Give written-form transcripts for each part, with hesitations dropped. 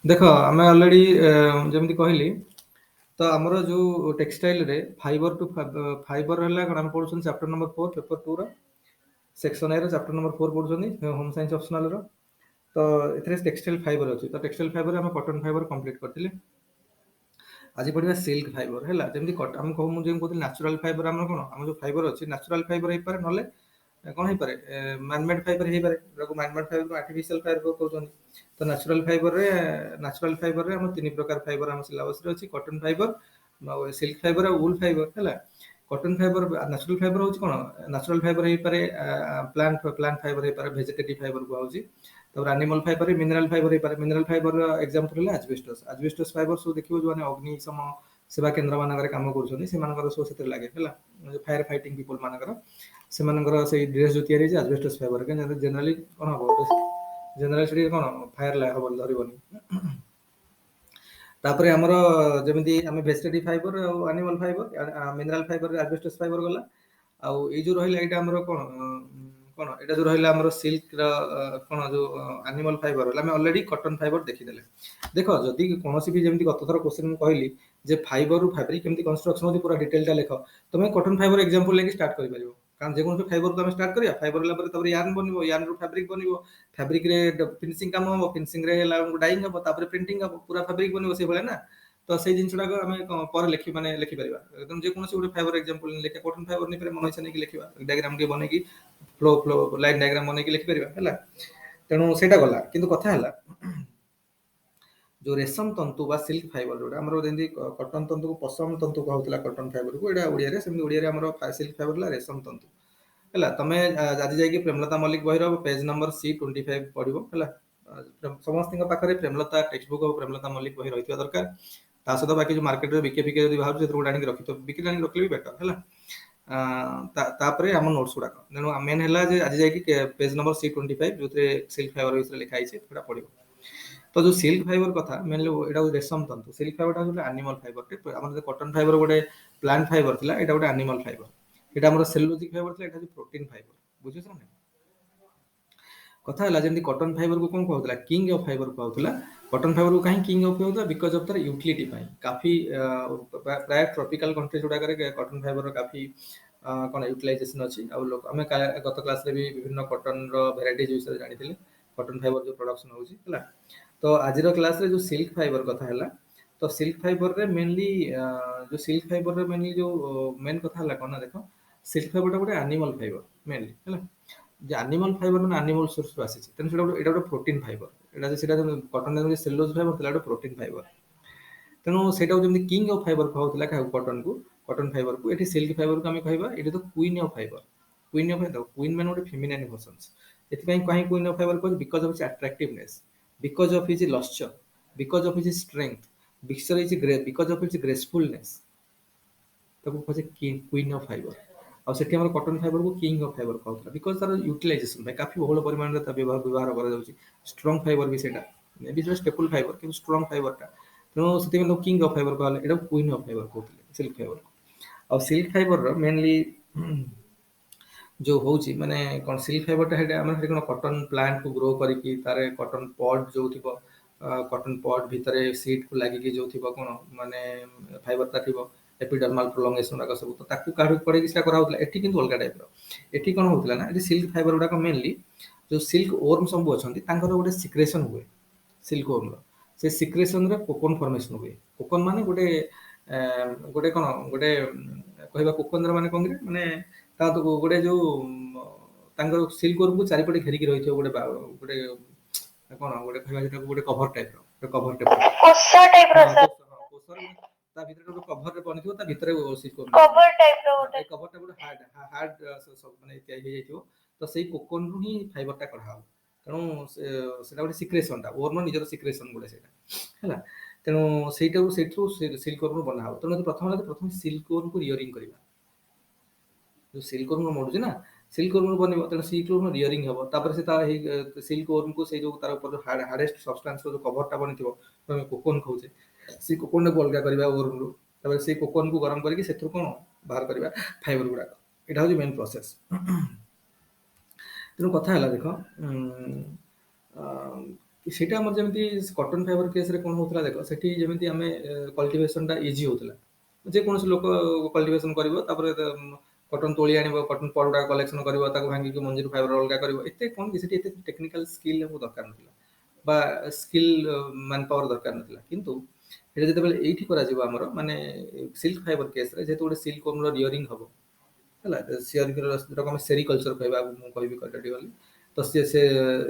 ଦେଖ ଆମେ ଅଲରେଡି ଯେମିତି କହିଲି ତ ଆମର ଯୋଉ ଟେକ୍ସଟାଇଲ ରେ ଫାଇबर ଟୁ ଫାଇबर ହେଲା କଣ ଆମେ ପଢୁଛନ୍ତି ଚାପ୍ଟର ନମ୍ବର 4 ପେପର 2 ର ସେକ୍ସନ ଏ ର ଚାପ୍ଟର ନମ୍ବର 4 ପଢୁଛନ୍ତି ହୋମ ସାଇନ୍ସ ଅପସନାଲ ର। ତ ଏଥିରେ ଟେକ୍ସଟାଇଲ ଫାଇबर ଅଛି ତ ଟେକ୍ସଟାଇଲ ଫାଇबर ଆମେ କଟନ ଫାଇबर କମ୍ପ୍ଲିଟ କରିଥିଲେ। ଆଜି ପଢିବା ସିଲ୍କ ଫାଇबर ହେଲା ଯେମିତି ଆମେ କହୁ ମୁଁ ଯେମିତି କହୁଥିଲି ନ୍ୟାଚୁରାଲ ଫାଇबर ଆମର କଣ ଆମର ଯୋଉ ଫାଇबर ଅଛି ନ୍ୟାଚୁରାଲ ଫାଇबर ହେଇପାରେ ନହେଲେ କଣ ହେଇପାରେ ମ୍ୟାନମେଡ ଫାଇबर ହେଇପାରେ ଯାହାକୁ ମ୍ୟାନମେଡ ଫାଇबर ଆର୍ଟିଫିସିଆଲ ଫାଇबर କହୁଛନ୍ତି। ତ ନ୍ୟାଚୁରାଲ ଫାଇବରରେ ଆମର ତିନି ପ୍ରକାର ଫାଇबर ଆମ ସିଲାବସରେ ଅଛି କଟନ ଫାଇबर ସିଲ୍କ ଫାଇबर ଆଉ ଉଲ ଫାଇबर ହେଲା। କଟନ ଫାଇବର ନ୍ୟାଚୁରାଲ ଫାଇବର ହଉଛି କଣ ନ୍ୟାଚୁରାଲ ଫାଇବର ହେଇପାରେ ପ୍ଲାଣ୍ଟ ଫାଇବର ହେଇପାରେ ଭେଜିଟେଟିଭ ଫାଇବର କୁହାହଉଛି। ତାପରେ ଆନିମଲ ଫାଇबर ମିନେରାଲ ଫାଇबर ହେଇପାରେ ମିନେରାଲ ଫାଇବର ଏକ୍ସାମ୍ପଲ ହେଲା ଆଜବେଷ୍ଟସ ଆଜବେଷ୍ଟସ ଫାଇବର ସବୁ ଦେଖିବ ଯୋଉମାନେ ଅଗ୍ନିଶମ ସେବା କେନ୍ଦ୍ର ମାନଙ୍କରେ କାମ କରୁଛନ୍ତି ସେମାନଙ୍କର ସବୁ ସେଥିରେ ଲାଗେ ହେଲା ଫାୟାର ଫାଇଟିଂ ପିପଲ ମାନଙ୍କର ସେମାନଙ୍କର ସେଇ ଡ୍ରେସ ଯୋଉ ତିଆରି ହେଇଛି ଆଜବେଷ୍ଟସ ଫାଇବର ଜେନେରାଲି କଣ ହବ ଜେନେରାଲି ସେଠି କଣ ଫାୟାର ହବ ଧରିବନି। ତାପରେ ଆମର ଯେମିତି ଆମେ ଭେଜିଟେଟିଭ ଫାଇବର ଆଉ animal fibre mineral fibre asbestos fibre ଗଲା। ଆଉ ଏଇ ଯୋଉ ରହିଲା ଏଇଟା ଆମର କଣ ଏଇଟା ଯୋଉ ରହିଲା ଆମର ସିଲ୍କ ର କଣ ଯୋଉ ଆନିମାଲ ଫାଇବର ରହିଲା ଆମେ ଅଲରେଡି କଟନ ଫାଇବର ଦେଖିଦେଲେ। ଦେଖ ଯଦି କୌଣସି ବି ଯେମିତି ଗତ ଥର କୋଶ୍ଚିନ ମୁଁ କହିଲି ଯେ ଫାଇବରରୁ ଫାବ୍ରିକ କେମିତି କନଷ୍ଟ୍ରକ୍ସନ ହଉଛି ପୁରା ଡିଟେଲଟା ଲେଖ ତମେ କଟନ ଫାଇବର ଏକ୍ସାମ୍ପଲ ନେଇକି ଷ୍ଟାର୍ଟ କରିପାରିବ। କାରଣ ଯେକୌଣସି ଫାଇବରକୁ ଆମେ ଷ୍ଟାର୍ଟ କରିବା ଫାଇବର ହେଲା ପରେ ତାପରେ ୟାର୍ନ ବନିବ ୟାର୍ନରୁ ଫାବ୍ରିକ ବନିବ। ଫାବ୍ରିକ ରେ ଫିନିସିଂ କାମ ହବ ଫିନିସିଂ ରେ ହେଲା ଡାଇଂ ହବ ତାପରେ ପ୍ରିଣ୍ଟିଂ ହବ ପୁରା ଫାବ୍ରିକ ବନିବ ସେଇଭଳିଆ ନା। ତ ସେଇ ଜିନିଷ ଟାକୁ ଆମେ ପରେ ଲେଖିପାରିବା ଯେକୌଣସି ଗୋଟେ ଫାଇବର ଏକ୍ସାମ୍ପଲ ଲେଖିବା କଟନ ଫାଇବର ନେଇପାରିବା ମନ ଇଚ୍ଛା ନେଇକି ଲେଖିବା ଡାଇଗ୍ରାମ ଟିକେ ବନେଇକି ଫ୍ଲୋ ଲାଇନ ଡାଇଗ୍ରାମ ବନେଇକି ଲେଖିପାରିବା ହେଲା। ତେଣୁ ସେଇଟା ଗଲା କିନ୍ତୁ କଥା ହେଲା ଯୋଉ ରେଶମ ତନ୍ତୁ ବା ସିଲ୍କ ଫାଇବର ଯୋଉଟା ଆମର ଯେମିତି କଟନ ତନ୍ତୁକୁ ପଶମ ତନ୍ତୁ କୁହାହଉଥିଲା କଟନ ଫାଇବରକୁ ଏଇଟା ଓଡିଆରେ ସେମିତି ଓଡିଆରେ ଆମର ସିଲ୍କ ଫାଇବର ହେଲା ରେଶମ ତନ୍ତୁ। ହେଲା ତମେ ଆଜି ଯାଇକି ପ୍ରେମଲତା ମଲ୍ଲିକ ବହିର ପେଜ ନମ୍ବର C25 ପଢିବ ହେଲା। ସମସ୍ତଙ୍କ ପାଖରେ ପ୍ରେମଲତା ଟେକ୍ସଟ ବୁକ୍ ଆଉ ପ୍ରେମଲତା ମଲ୍ଲିକ ବହି ରହିଥିବା ଦରକାର। ତା ସହିତ ବାକି ଯୋଉ ମାର୍କେଟରେ ବିକେ ଯଦି ବାହାରୁଛି ସେଥିରୁ ଗୋଟେ ଆଣିକି ରଖିଥିବ ବିକି ଆଣିକି ରଖିଲେ ବି ବେଟର ହେଲା। ତାପରେ ଆମ ନୋଟ୍ସ ଗୁଡାକ ତେଣୁ ମେନ୍ ହେଲା ଯେ ଆଜି ଯାଇକି ପେଜ ନମ୍ବର C25 ଯୋଉଥିରେ ସିଲ୍କ ଫାଇବର ବିଷୟରେ ଲେଖା ହେଇଛି ସେଟା ପଢିବ। ତ ଯୋଉ ସିଲ୍କ ଫାଇବର କଥା ମେନଲି ଏଇଟା ହଉଛି ରେଶମ ତନ୍ତୁ ସିଲ୍କ ଫାଇବରଟା ହଉଛି ଆନିମଲ ଫାଇବର ଆମର କଟନ ଫାଇବର ଗୋଟେ ପ୍ଲାଣ୍ଟ ଫାଇବର ଥିଲା ଏଇଟା ଗୋଟେ ଆନିମଲ ଫାଇବର। ଏଇଟା ଆମର ସେଲୁଲୋଜିକ ଫାଇବର ଥିଲା ଏଇଟା ହଉଛି ପ୍ରୋଟିନ ଫାଇବର ବୁଝୁଛ ନା ନାଇଁ। କଥା ହେଲା ଯେମିତି କଟନ ଫାଇବରକୁ କଣ କୁହାହଉଥିଲା କିଙ୍ଗ ଅଫ ଫାଇବର କୁହାହଉଥିଲା। କଟନ ଫାଇବରକୁ କାହିଁ କିଙ୍ଗ ଅଫ କୁହାହଉଥିଲା ବିକଜ ଅଫ ତାର ୟୁଟିଲିଟି ପାଇଁ କାଫି ପ୍ରାୟ ଟ୍ରପିକାଲ କଣ୍ଟ୍ରି ଗୁଡାକରେ କଟନ ଫାଇବର କାଫି କଣ ୟୁଟିଲାଇଜେସନ ଅଛି ଆଉ ଆମେ ଗତ କ୍ଲାସରେ ବି ବିଭିନ୍ନ କଟନର ଭେରାଇଟିଜ ବିଷୟରେ ଜାଣିଥିଲେ। କଟନ ଫାଇବର ଯୋଉ ପ୍ରଡକ୍ସନ ହଉଛି ହେଲା ତ ଆଜିର କ୍ଲାସରେ ଯୋଉ ସିଲ୍କ ଫାଇବର କଥା ହେଲା ତ ସିଲ୍କ ଫାଇବରରେ ମେନଲି ଯୋଉ ମେନ୍ କଥା ହେଲା କଣ ନା ଦେଖ ସିଲ୍କ ଫାଇବରଟା ଗୋଟେ ଆନିମଲ ଫାଇବର ମେନଲି ହେଲା। ଯେ ଆନିମଲ ଫାଇବର ମାନେ ଆନିମଲ ସୋର୍ସରୁ ଆସିଛି ତେଣୁ ଏଇଟା ଗୋଟେ ପ୍ରୋଟିନ ଫାଇବର। ସେଇଟା କଟନ ସେଲୁଲୋଜ ଫାଇବର ଥିଲା ଗୋଟେ ପ୍ରୋଟିନ ଫାଇବର। ତେଣୁ ସେଇଟାକୁ ଯେମିତି କିଙ୍ଗ ଅଫ ଫାଇବର କୁହାହଉଥିଲା କାହାକୁ କଟନକୁ କଟନ ଫାଇବରକୁ ଏଠି ସିଲ୍କ ଫାଇବରକୁ ଆମେ କହିବା ଏଇଠି ତ କୁଇନ ଅଫ ଫାଇବର। କୁଇନ ମାନେ ଗୋଟେ ଫେମିନାଇନ ଭର୍ସନ ଏଥିପାଇଁ କାହିଁ କୁଇନ ଅଫ ଫାଇବର କୁହାଯାଏ because of its attractiveness because of its lustre because of its strength because of its gracefulness ତାକୁ କୁହାଯାଏ କୁଇନ ଅଫ ଫାଇବର। ଆଉ ସେଠି ଆମର କଟନ ଫାଇବରକୁ କିଙ୍ଗ ଅଫ ଫାଇବର କୁହାହଉଥିଲା ବିକଜ ତାର ୟୁଟିଲାଇଜେସନ ପାଇଁ କାଫି ବହୁଳ ପରିମାଣରେ ତା ବ୍ୟବହାର କରାଯାଉଛି। ଷ୍ଟ୍ରଙ୍ଗ ଫାଇବର ବି ସେଇଟା ଷ୍ଟେପୁଲ ଫାଇବର କିନ୍ତୁ ଷ୍ଟ୍ରଙ୍ଗ ଫାଇବରଟା ତେଣୁ ସେଥିପାଇଁ ତାକୁ କିଙ୍ଗ ଅଫ ଫାଇବର କୁହାଗଲା ଏଇଟାକୁ କୁଇନ ଅଫ ଫାଇବର କହୁଥିଲେ ସିଲ୍କ ଫାଇବର। ଆଉ ସିଲ୍କ ଫାଇବରର ମେନଲି ଯୋଉ ହଉଛି ମାନେ କଣ ସିଲ୍କ ଫାଇବରଟା ଆମର ସେଠି କଣ କଟନ ପ୍ଲାଣ୍ଟକୁ ଗ୍ରୋ କରିକି ତାର କଟନ ପଡ ଯୋଉ ଥିବ କଟନ ପଡ ଭିତରେ ସିଟକୁ ଲାଗିକି ଯୋଉ ଥିବ କଣ ମାନେ ଫାଇବରଟା ଥିବ ଏପିଡର୍ମାଲ ପ୍ରଲଙ୍ଗେସନ ଗୁଡାକ ସବୁ ତାକୁ କାଢି କୁଡେଇକି ସେଟା କରାହଉଥିଲା ଏଠି କିନ୍ତୁ ଅଲଗା ଟାଇପର। ଏଠି କଣ ହଉଥିଲା ନା ଏଠି ସିଲ୍କ ଫାଇବର ଗୁଡାକ ମେନଲି ଯୋଉ ସିଲ୍କ ଓର୍ମ ସବୁ ଅଛନ୍ତି ତାଙ୍କର ଗୋଟେ ସିକ୍ରେସନ ହୁଏ ସିଲ୍କ ଓର୍ମର ସେ ସିକ୍ରେସନରେ କୋକନ ଫର୍ମେସନ ହୁଏ କୋକନ ମାନେ ଗୋଟେ କଣ ଗୋଟେ କହିବା କୋକନର ମାନେ କଣ କିରେ ମାନେ ତା ଗୋଟେ ଯୋଉ ତାଙ୍କର ସିଲ୍କ ଓର୍ମକୁ ଚାରିପଟେ ଘେରିକି ରହିଥିବ ଗୋଟେ କଣ ଗୋଟେ କହିବା ସେଟାକୁ ଗୋଟେ କଭର ଟାଇପର କୋଷ ଟାଇପର ତା ଭିତରେ ଗୋଟେ କଭରରେ ବନିଥିବ ତା ଭିତରେ କଭର ଟାଇପର ଗୋଟେ କଭରଟା ଗୋଟେ ହାର୍ଡ ମାନେ ତିଆରି ହେଇଯାଇଥିବ ତ ସେଇ କୋକନରୁ ହିଁ ଫାଇବରଟା କଢା ହବ। ତେଣୁ ସେଟା ଗୋଟେ ସିକ୍ରେସନଟା ଓର୍ମର ନିଜର ସିକ୍ରେସନ ଗୋଟେ ସେଇଟା ହେଲା। ତେଣୁ ସେଇଠୁ ସିଲ୍କ ଓର୍ମ ବନା ହବ ତେଣୁ ପ୍ରଥମେ ସିଲ୍କ ଓର୍ମକୁ ରିୟରିଂ କରିବା। ଯୋଉ ସିଲ୍କ ଓର୍ମ ମଡୁଛି ନା ସିଲ୍କ ଓର୍ମରୁ ବନିବ ତେଣୁ ସିଲ୍କ ଓର୍ମ ରିୟରିଂ ହବ ତାପରେ ସେ ସିଲ୍କ ଓର୍ମକୁ ସେଇ ଯୋଉ ତାର ଉପରେ ହାର୍ଡେଷ୍ଟ ସବଷ୍ଟାନ୍ସ ଯୋଉ କଭରଟା ବନିଥିବ ଆମେ କୋକନ କହୁଛେ ସେଇ କୋକନଟାକୁ ଅଲଗା କରିବା ଓର୍ମରୁ ତାପରେ ସେଇ କୋକନକୁ ଗରମ କରିକି ସେଥିରୁ କଣ ବାହାର କରିବା ଫାଇବର ଗୁଡାକ ଏଇଟା ହଉଛି ମେନ୍ ପ୍ରୋସେସ। ତେଣୁ କଥା ହେଲା ଦେଖ ସେଇଟା ଆମର ଯେମିତି କଟନ ଫାଇବର କେସରେ କ'ଣ ହଉଥିଲା ଦେଖ, ସେଠି ଯେମିତି ଆମେ କଲ୍ଟିଭେସନଟା ଇଜି ହଉଥିଲା। ଯେକୌଣସି ଲୋକ କଲ୍ଟିଭେସନ କରିବ, ତାପରେ କଟନ ତୋଳି ଆଣିବ, କଟନ ପଡୁଟା କଲେକ୍ସନ କରିବ, ତାକୁ ଭାଙ୍ଗିକି ମଞ୍ଜିରୁ ଫାଇବର ଅଲଗା କରିବ। ଏତେ କ'ଣ କି ସେଠି ଏତେ ଟେକ୍ନିକାଲ ସ୍କିଲ୍ ଆମକୁ ଦରକାର ନଥିଲା, ବା ସ୍କିଲ୍ ମ୍ୟାନ୍ ପାୱାର ଦରକାର ନଥିଲା। କିନ୍ତୁ ଏଇଟା ଯେତେବେଳେ ଏଇଠି କରାଯିବ ଆମର ମାନେ ସିଲ୍କ ଫାଇବର କେସରେ, ଯେହେତୁ ଗୋଟେ ସିଲ୍କ ୱାର୍ମର ରିୟରିଂ ହବ ହେଲା, ଯୋଉଟାକୁ ଆମେ ସେରିକଲଚର କହିବା, ମୁଁ କହିବି ଗଲି। ତ ସେ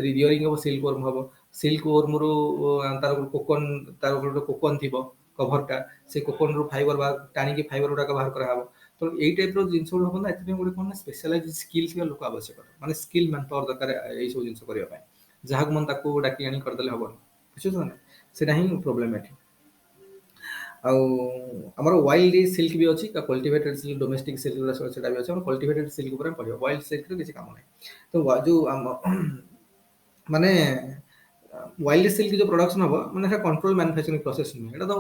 ରିୟରିଂ ହବ, ସିଲ୍କ ୱାର୍ମ ହବ। ସିଲ୍କ ୱାର୍ମରୁ ତାର କୋକନ, ତାର ଗୋଟେ କୋକନ ଥିବ କଭରଟା, ସେ କୋକନରୁ ଫାଇବର ବା ଟାଣିକି ଫାଇବର ଗୁଡାକ ବାହାର କରାହବ। ତ ଏଇ ଟାଇପର ଜିନିଷ ଗୁଡା ହବ ନା, ଏଥିପାଇଁ ଗୋଟେ କ'ଣ ନା ସ୍ପେଶାଲାଇଜ ସ୍କିଲ୍ ଥିବା ଲୋକ ଆବଶ୍ୟକ, ମାନେ ସ୍କିଲ୍ ମ୍ୟାନ୍ ପାୱାର ଦରକାର ଏଇ ସବୁ ଜିନିଷ କରିବା ପାଇଁ। ଯାହାକୁ ମାନେ ତାକୁ ଡାକି ଆଣି କରିଦେଲେ ହବନି, ବୁଝୁଛ ନା? ସେଇଟା ହିଁ ପ୍ରୋବ୍ଲେମ ଏଠି। ଆଉ ଆମର ୱାଇଲ୍ଡ ସିଲ୍କ ବି ଅଛି, କଲ୍ଟିଭେଟେଡ ସିଲ୍କ, ଡୋମେଷ୍ଟିକ ସିଲ୍କ ଗୁଡ଼ା ସେଟା ବି ଅଛି। ଆମର କଲ୍ଟିଭେଟେଡ ସିଲ୍କ ଉପରେ ପଡ଼ିବ, ୱାଇଲ୍ଡ ସିଲ୍କର କିଛି କାମ ନାହିଁ। ତ ଯୋଉ ଆମ ମାନେ ୱାଇଲ୍ଡ ସିଲ୍କ ଯୋଉ ପ୍ରଡକ୍ସନ ହବ, ମାନେ ସେଟା କଣ୍ଟ୍ରୋଲ ମ୍ୟାନୁଫାକ୍ଚରିଂ ପ୍ରୋସେସ ନୁହେଁ। ଏଟା ତ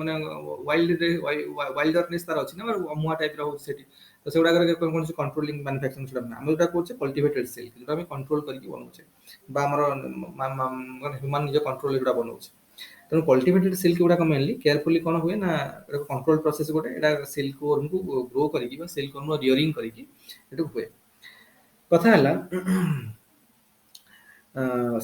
ମାନେ ୱାଇଲ୍ଡନେସ୍ ତାର ଅଛି ନା, ଅମୁଆ ଟାଇପର ହଉଛି ସେଠି। ତ ସେଗୁଡାକରେ କୌଣସି କଣ୍ଟ୍ରୋଲିଂ ମ୍ୟାନୁଫାକ୍ଚରିଂ ସେଟା ନାହିଁ। ଆମେ ଯୋଉଟା କହୁଛେ କଲ୍ଟିଭେଟେଡ ସିଲ୍କ, ଯୋଉଟା ଆମେ କଣ୍ଟ୍ରୋଲ କରିକି ବନଉଛେ, ବା ଆମର ହ୍ୟୁମାନ ନିଜ କଣ୍ଟ୍ରୋଲ ଏଗୁଡ଼ା ବନଉଛି। ତେଣୁ କଲ୍ଟିଭେଟେଡ ସିଲ୍କ ଗୁଡାକ ମେନଲି କେୟାରଫୁଲି କ'ଣ ହୁଏ ନା, କଣ୍ଟ୍ରୋଲ ପ୍ରୋସେସ ଗୋଟେ, ଏଇଟା ସିଲ୍କ ୱାର୍ମକୁ ଗ୍ରୋ କରିକି ବା ସିଲ୍କ ୱାର୍ମ ରିୟରିଂ କରିକି ଏଠୁ ହୁଏ। କଥା ହେଲା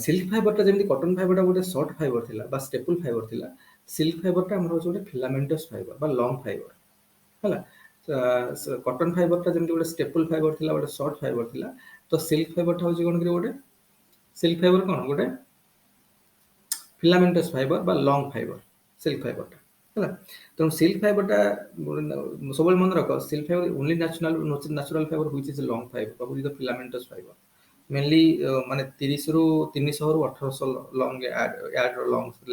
ସିଲ୍କ ଫାଇବରଟା ଯେମିତି କଟନ ଫାଇବରଟା ଗୋଟେ ସର୍ଟ ଫାଇବର ଥିଲା ବା ଷ୍ଟେପଲ ଫାଇବର ଥିଲା, ସିଲ୍କ ଫାଇବରଟା ଆମର ହେଉଛି ଗୋଟେ ଫିଲାମେଣ୍ଟସ୍ ଫାଇବର ବା ଲଙ୍ଗ ଫାଇବର ହେଲା। କଟନ ଫାଇବରଟା ଯେମିତି ଗୋଟେ ଷ୍ଟେପଲ ଫାଇବର ଥିଲା, ଗୋଟେ ସର୍ଟ ଫାଇବର ଥିଲା, ତ ସିଲ୍କ ଫାଇବରଟା ହେଉଛି କ'ଣ କି ଗୋଟେ ସିଲ୍କ ଫାଇବର କ'ଣ ଗୋଟେ ଫିଲାମେଣ୍ଟସ୍ ଫାଇବର ବା ଲଙ୍ଗ ଫାଇବର ସିଲ୍କ ଫାଇବରଟା ହେଲା। ତେଣୁ ସିଲ୍କ ଫାଇବରଟା ସବୁବେଳେ ମନେ ରଖ, silk fibre only natural fibre which is long fibre ବା ହୁଇଚ୍ ଇଜ ଫିଲାମେଣ୍ଟସ୍ ଫାଇବର। ମେନଲି ମାନେ 30ରୁ 300ରୁ 1800 ଲଙ୍ଗ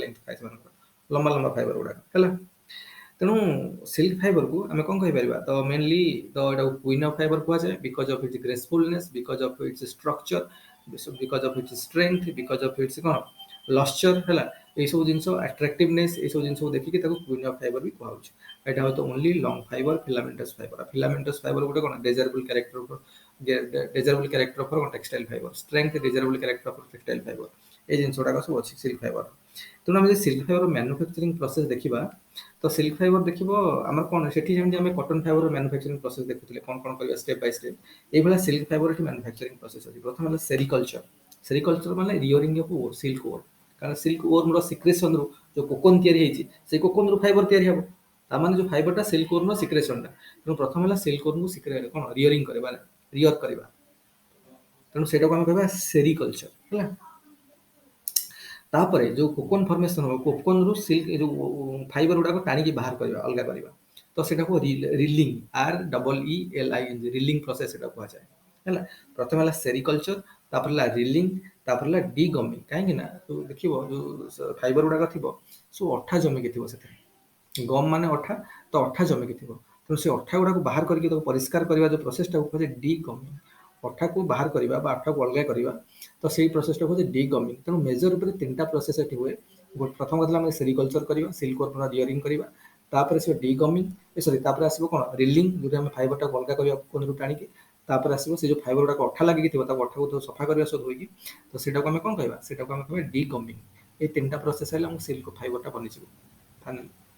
ଲେନ୍ଥ ଥାଏ ସେମାନଙ୍କର, ଲମ୍ବା ଲମ୍ବା ଫାଇବର ଗୁଡାକ ହେଲା। ତେଣୁ ସିଲ୍କ ଫାଇବରକୁ ଆମେ କ'ଣ କହିପାରିବା, ତ ମେନଲି ତ ଏଟାକୁ କୁଇନ୍ ଅଫ୍ ଫାଇବର କୁହାଯାଏ, because of its gracefulness, because of its structure, because of its strength, because of its କ'ଣ ଲଶ୍ଚର ହେଲା। ଏଇସବୁ ଜିନିଷ ଆଟ୍ରାକ୍ଟିଭନେସ୍, ଏଇସବୁ ଜିନିଷକୁ ଦେଖିକି ତାକୁ କୁଇନ୍ ଅଫ୍ ଫାଇବର ବି କୁହାଯାଉଛି। ଏଇଟା ହଉଛି only long fibre filaments fibre. Filaments fibre ଗୋଟେ କ'ଣ desirable character for textile fibre, strength desirable character of textile fibre, এই জিনিস গুড়াক সব ଅଛି সিল্ক ফাইবর। তেଣୁ ଆମେ ଯଦି ସିଲ୍କ ଫାଇବର ମ୍ୟାନୁଫ୍ୟାକ୍ଚରିଂ ପ୍ରୋସେସ୍ ଦେଖିବା, ତ ସିଲ୍କ ଫାଇବର ଦେଖିବ ଆମର କ'ଣ, ସେଠି ଯେମିତି ଆମେ କଟନ ଫାଇବର ମ୍ୟାନୁଫ୍ୟାକ୍ଚରିଂ ପ୍ରୋସେସ୍ ଦେଖୁଥିଲେ କ'ଣ କ'ଣ କରିବା ଷ୍ଟେପ୍ ବାଇ ଷ୍ଟେପ୍, ଏଇଭଳିଆ ସିଲ୍କ ଫାଇବର ଏଠି ମ୍ୟାନୁଫ୍ୟାକ୍ଚରିଂ ପ୍ରୋସେସ୍ ଅଛି। ପ୍ରଥମେ ହେଲା ସେରିକଲଚର। ସେରିକଲଚର ମାନେ ରିୟରିଂ ଅଫ୍ ସିଲ୍କ ୱର୍ମ, କାରଣ ସିଲ୍କ ୱର୍ମର ସିକ୍ରେସନରୁ ଯୋଉ କୋକନ ତିଆରି ହେଇଛି, ସେଇ କୋକନରୁ ଫାଇବର ତିଆରି ହେବ। ତାମାନେ ଯୋଉ ଫାଇବରଟା ସିଲ୍କ ୱର୍ମର ସିକ୍ରେସନଟା। ତେଣୁ ପ୍ରଥମେ ହେଲା ସିଲ୍କ ୱର୍ମକୁ କ'ଣ ରିୟରିଂ କରିବା, ରିୟର କରିବା। ତେଣୁ ସେଇଟାକୁ ଆମେ କହିବା ସେରିକଲଚର ହେଲା। ତାପରେ ଯୋଉ କୋକନ ଫର୍ମେସନ ହବ, କୋକନରୁ ସିଲ୍କ ଯୋଉ ଫାଇବର ଗୁଡାକ ଟାଣିକି ବାହାର କରିବା, ଅଲଗା କରିବା, ତ ସେଟାକୁ ରିଲିଂ, REELING, ରିଲିଂ ପ୍ରୋସେସ ସେଟା କୁହାଯାଏ ହେଲା। ପ୍ରଥମେ ହେଲା ସେରିକଲଚର, ତାପରେ ହେଲା ରିଲିଂ, ତାପରେ ହେଲା ଡିଗମିଂ। କାହିଁକି ନା ଦେଖିବ ଯୋଉ ଫାଇବର ଗୁଡାକ ଥିବ, ସବୁ ଅଠା ଜମିକି ଥିବ ସେଥିରେ। ଗମ୍ ମାନେ ଅଠା, ତ ଅଠା ଜମିକି ଥିବ। ତେଣୁ ସେ ଅଠା ଗୁଡାକୁ ବାହାର କରିକି ତାକୁ ପରିଷ୍କାର କରିବା ଯୋଉ ପ୍ରୋସେସଟାକୁ କୁହାଯାଏ ଡିଗମିଂ। ଅଠାକୁ ବାହାର କରିବା ବା ଅଠାକୁ ଅଲଗା କରିବା, ତ ସେଇ ପ୍ରୋସେସଟା ହଉଛି ଡିଗମିଂ। ତେଣୁ ମେଜର ଉପରେ 3ଟା ପ୍ରୋସେସ ଏଠି ହୁଏ। ପ୍ରଥମ କଥା ଆମେ ସେରିକଲଚର କରିବା, ସିଲ୍କ ୱର୍ମର ରିୟରିଂ କରିବା, ତାପରେ ଆସିବ ଡିଗମିଂ, ତାପରେ ଆସିବ କ'ଣ ରିଲିଂ, ଯୋଉଟା ଆମେ ଫାଇବରଟାକୁ ଅଲଗା କରିବା କୋକନରୁ ଟାଣିକି। ତାପରେ ଆସିବ ସେ ଯୋଉ ଫାଇବର ଗୁଡାକ ଅଠା ଲାଗିକି ଥିବ, ତାକୁ ଅଠାକୁ ସଫା କରିବା ସହ ଧୋଇକି, ତ ସେଇଟାକୁ ଆମେ କ'ଣ କହିବା, ସେଇଟାକୁ ଆମେ କହିବା ଡିଗମିଂ। ଏଇ 3ଟା ପ୍ରୋସେସ ହେଲେ ଆମ ସିଲ୍କ ଫାଇବରଟା ବନିଯିବ।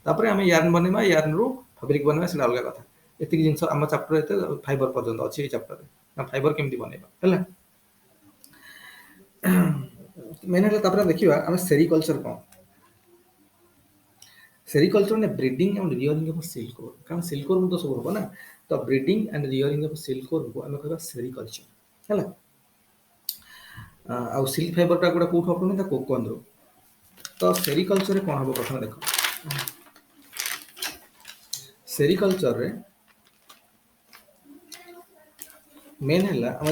ତାପରେ ଆମେ ୟାର୍ନ ବନେଇବା, ୟାର୍ନରୁ ଫାବ୍ରିକ ବନେଇବା, ସେଟା ଅଲଗା କଥା। ଏତିକି ଜିନିଷ ଆମ ଚାପ୍ଟର ଏତେ ଫାଇବର ପର୍ଯ୍ୟନ୍ତ ଅଛି ଏଇ ଚାପ୍ଟରରେ, ନା ଫାଇବର କେମିତି ବନେଇବା ହେଲା। ମେନ୍ ହେଲା ତାପରେ ଦେଖିବା ଆମେ ସେରିକଲଚର କ'ଣ। ସେରିକଲଚର ମାନେ breeding and rearing of silk worm, କାରଣ ସିଲ୍କ ୱର୍ମ ତ ସବୁ ହବ ନା, ତ breeding and rearing of silk ୱର୍ମକୁ ଆମେ କହିବା ସେରିକଲଚର ହେଲା। ଆଉ ସିଲ୍କ ଫାଇବରଟା ଗୋଟେ କୋଉଠୁ ଅପଣନି, ତା କୋକନରୁ। ତ ସେରିକଲଚରରେ କ'ଣ ହବ ପ୍ରଥମେ ଦେଖ, ସେରିକଲଚରରେ ମେନ୍ ହେଲା ଆମେ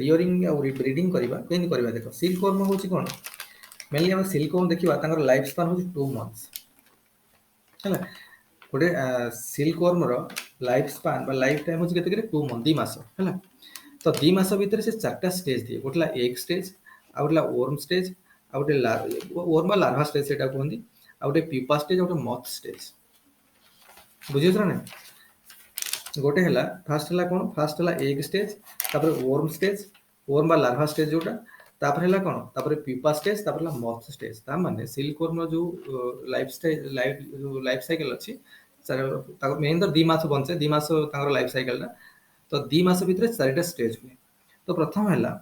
ରିୟରିଂ ଆଉ ବ୍ରିଡିଂ କରିବା, କେମିତି କରିବା ଦେଖ। ସିଲ୍କ ୱର୍ମ ହେଉଛି କ'ଣ, ମେନଲି ଆମେ ସିଲ୍କ ୱର୍ମ ଦେଖିବା, ତାଙ୍କର ଲାଇଫ ସ୍ପାନ୍ ହେଉଛି 2 months ହେଲା। ଗୋଟେ ସିଲ୍କ ୱର୍ମର ଲାଇଫ ସ୍ପାନ୍ ବା ଲାଇଫ ଟାଇମ୍ ହେଉଛି କେତେ, 2 months, 2 ମାସ ହେଲା। ତ 2 ମାସ ଭିତରେ ସେ 4ଟା ଷ୍ଟେଜ୍ ଦିଏ। ଗୋଟେ ହେଲା ଏଗ୍ ଷ୍ଟେଜ୍, ଆଉ ଗୋଟେ ହେଲା ୱର୍ମ ଷ୍ଟେଜ୍, ଆଉ ଗୋଟେ ୱର୍ମ ବା ଲାର୍ଭା ଷ୍ଟେଜ୍ ସେଇଟା କୁହନ୍ତି, ଆଉ ଗୋଟେ ପ୍ୟୁପା ଷ୍ଟେଜ୍, ଆଉ ଗୋଟେ ମଥ୍ ଷ୍ଟେଜ୍। ବୁଝିଛ ନା ନାଇଁ? ଗୋଟେ ହେଲା ଫାଷ୍ଟ ହେଲା କ'ଣ, ଫାଷ୍ଟ ହେଲା ଏଗ୍ ଷ୍ଟେଜ୍, ତାପରେ ୱର୍ମ ଷ୍ଟେଜ୍, ୱର୍ମ ବା ଲାର୍ଭା ଷ୍ଟେଜ୍ ଯୋଉଟା, ତାପରେ ହେଲା କ'ଣ ତାପରେ ପ୍ୟୁପା ଷ୍ଟେଜ୍ ତାପରେ ହେଲା ମଥ ଷ୍ଟେଜ୍ ତା ମାନେ ସିଲ୍କୱାର୍ମର ଯୋଉ ଲାଇଫ୍ ସାଇକେଲ ଅଛି ତାକୁ ମେନ୍ ତ 2 ମାସ ବଞ୍ଚେ 2 ମାସ ତାଙ୍କର ଲାଇଫ୍ ସାଇକେଲଟା ତ 2 ମାସ ଭିତରେ 4ଟା ଷ୍ଟେଜ୍ ହୁଏ ତ ପ୍ରଥମ ହେଲା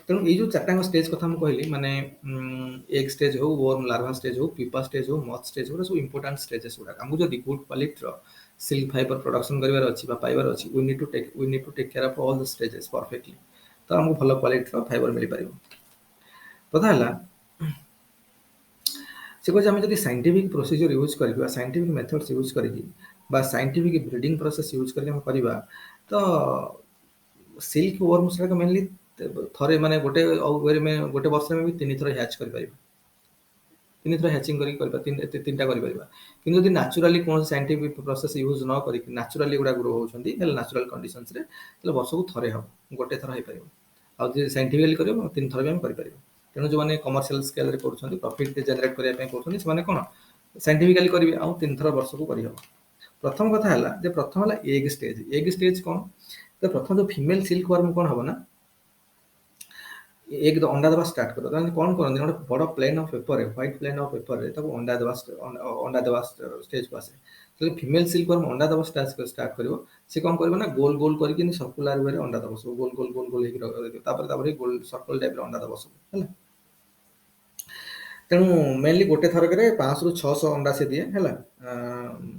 ତେଣୁ ଏଇ ଯୋଉ 4ଟାଙ୍କ ଷ୍ଟେଜ୍ କଥା ମୁଁ କହିଲି ମାନେ ଏଗ୍ ଷ୍ଟେଜ୍ ହଉ ୱାର୍ମ ଲାର୍ଭା ଷ୍ଟେଜ୍ ହଉ ପ୍ୟୁପା ଷ୍ଟେଜ୍ ହଉ ମଥ ଷ୍ଟେଜ୍ ଗୁଡ଼ା ସବୁ ଇମ୍ପୋର୍ଟାଣ୍ଟ ଷ୍ଟେଜେସ୍ ଗୁଡ଼ା ଆମକୁ ଯଦି ଗୁଡ୍ କ୍ୱାଲିଟିର ସିଲ୍କ ଫାଇବର ପ୍ରଡକ୍ସନ୍ କରିବାର ଅଛି ବା ପାଇବାର ଅଛି we need to take care of all the stages perfectly ତ ଆମକୁ ଭଲ କ୍ୱାଲିଟିର ଫାଇବର ମିଳିପାରିବ କଥା ହେଲା ସେ କହୁଛି ଆମେ ଯଦି ସାଇଣ୍ଟିଫିକ୍ ପ୍ରୋସିଜର ୟୁଜ୍ କରିକି ବା ସାଇଣ୍ଟିଫିକ୍ ମେଥଡ୍ସ ୟୁଜ୍ କରିକି ବା ସାଇଣ୍ଟିଫିକ୍ ବ୍ରିଡିଂ ପ୍ରୋସେସ୍ ୟୁଜ୍ କରିକି ଆମେ କରିବା ତ ସିଲ୍କ ୱାର୍ମ ସେଟାକୁ ମେନଲି ଥରେ ମାନେ ଗୋଟେ ବର୍ଷରେ ଆମେ 3 ଥର ହ୍ୟାଚ୍ କରିପାରିବା 3 ଥର ହ୍ୟାଚିଂ କରିକି କରିବା 3ଟା କରିପାରିବା କିନ୍ତୁ ଯଦି ନ୍ୟାଚୁରାଲି କୌଣସି ସାଇଣ୍ଟିଫିକ୍ ପ୍ରୋସେସ୍ ୟୁଜ୍ ନ କରିକି ନ୍ୟାଚୁରାଲି ଗୁଡ଼ା ଗ୍ରୋ ହେଉଛନ୍ତି ହେଲେ ନ୍ୟାଚୁରାଲ କଣ୍ଡିସନ୍ସରେ ତାହେଲେ ବର୍ଷକୁ ଥରେ ହେବ ଗୋଟେ ଥର ହେଇପାରିବ ଆଉ ଯଦି ସାଇଣ୍ଟିଫିକାଲି କରିବ 3 ଥର ବି ଆମେ କରିପାରିବା ତେଣୁ ଯେଉଁମାନେ କମର୍ସିଆଲ ସ୍କେଲରେ କରୁଛନ୍ତି ପ୍ରଫିଟ୍ ଜେନେରେଟ୍ କରିବା ପାଇଁ କରୁଛନ୍ତି ସେମାନେ କ'ଣ ସାଇଣ୍ଟିଫିକାଲି କରିବେ ଆଉ 3 ଥର ବର୍ଷକୁ କରିହେବ ପ୍ରଥମ କଥା ହେଲା ଯେ ପ୍ରଥମ ହେଲା ଏଗ୍ ଷ୍ଟେଜ୍ କ'ଣ ତ ପ୍ରଥମ ଯେଉଁ ଫିମେଲ୍ ସିଲ୍କ ୱାର୍ମ କ'ଣ ହେବ ନା ଏକ ଅଣ୍ଡା ଦେବା ଷ୍ଟାର୍ଟ କରିବ ତାହେଲେ କ'ଣ କରନ୍ତି ଗୋଟେ ବଡ଼ ପ୍ଲେନ୍ ଅଫ୍ ପେପରରେ ହ୍ୱାଇଟ୍ ପ୍ଲେନ୍ ଅଫ୍ ପେପରରେ ତାକୁ ଅଣ୍ଡା ଦେବା ଷ୍ଟେଜକୁ ଆସେ ଯେତେବେଳେ ଫିମେଲ୍ ସିଲ୍କ ୱାର୍ମ ଅଣ୍ଡା ଦେବା ଷ୍ଟାର୍ଟ କରିବ ସେ କ'ଣ କରିବ ନା ଗୋଲ ଗୋଲ କରିକି ସର୍କୁଲାର ୱେରେ ଅଣ୍ଡା ଦେବ ସବୁ ଗୋଲ ଗୋଲ ହେଇକି ରହିବ ତାପରେ ଗୋଲ ସର୍କଲ ଟାଇପ୍ର ଅଣ୍ଡା ଦେବ ସବୁ ହେଲା ତେଣୁ ମେନଲି ଗୋଟେ ଥରକରେ 500ରୁ 600 ଅଣ୍ଡା ସେ ଦିଏ ହେଲା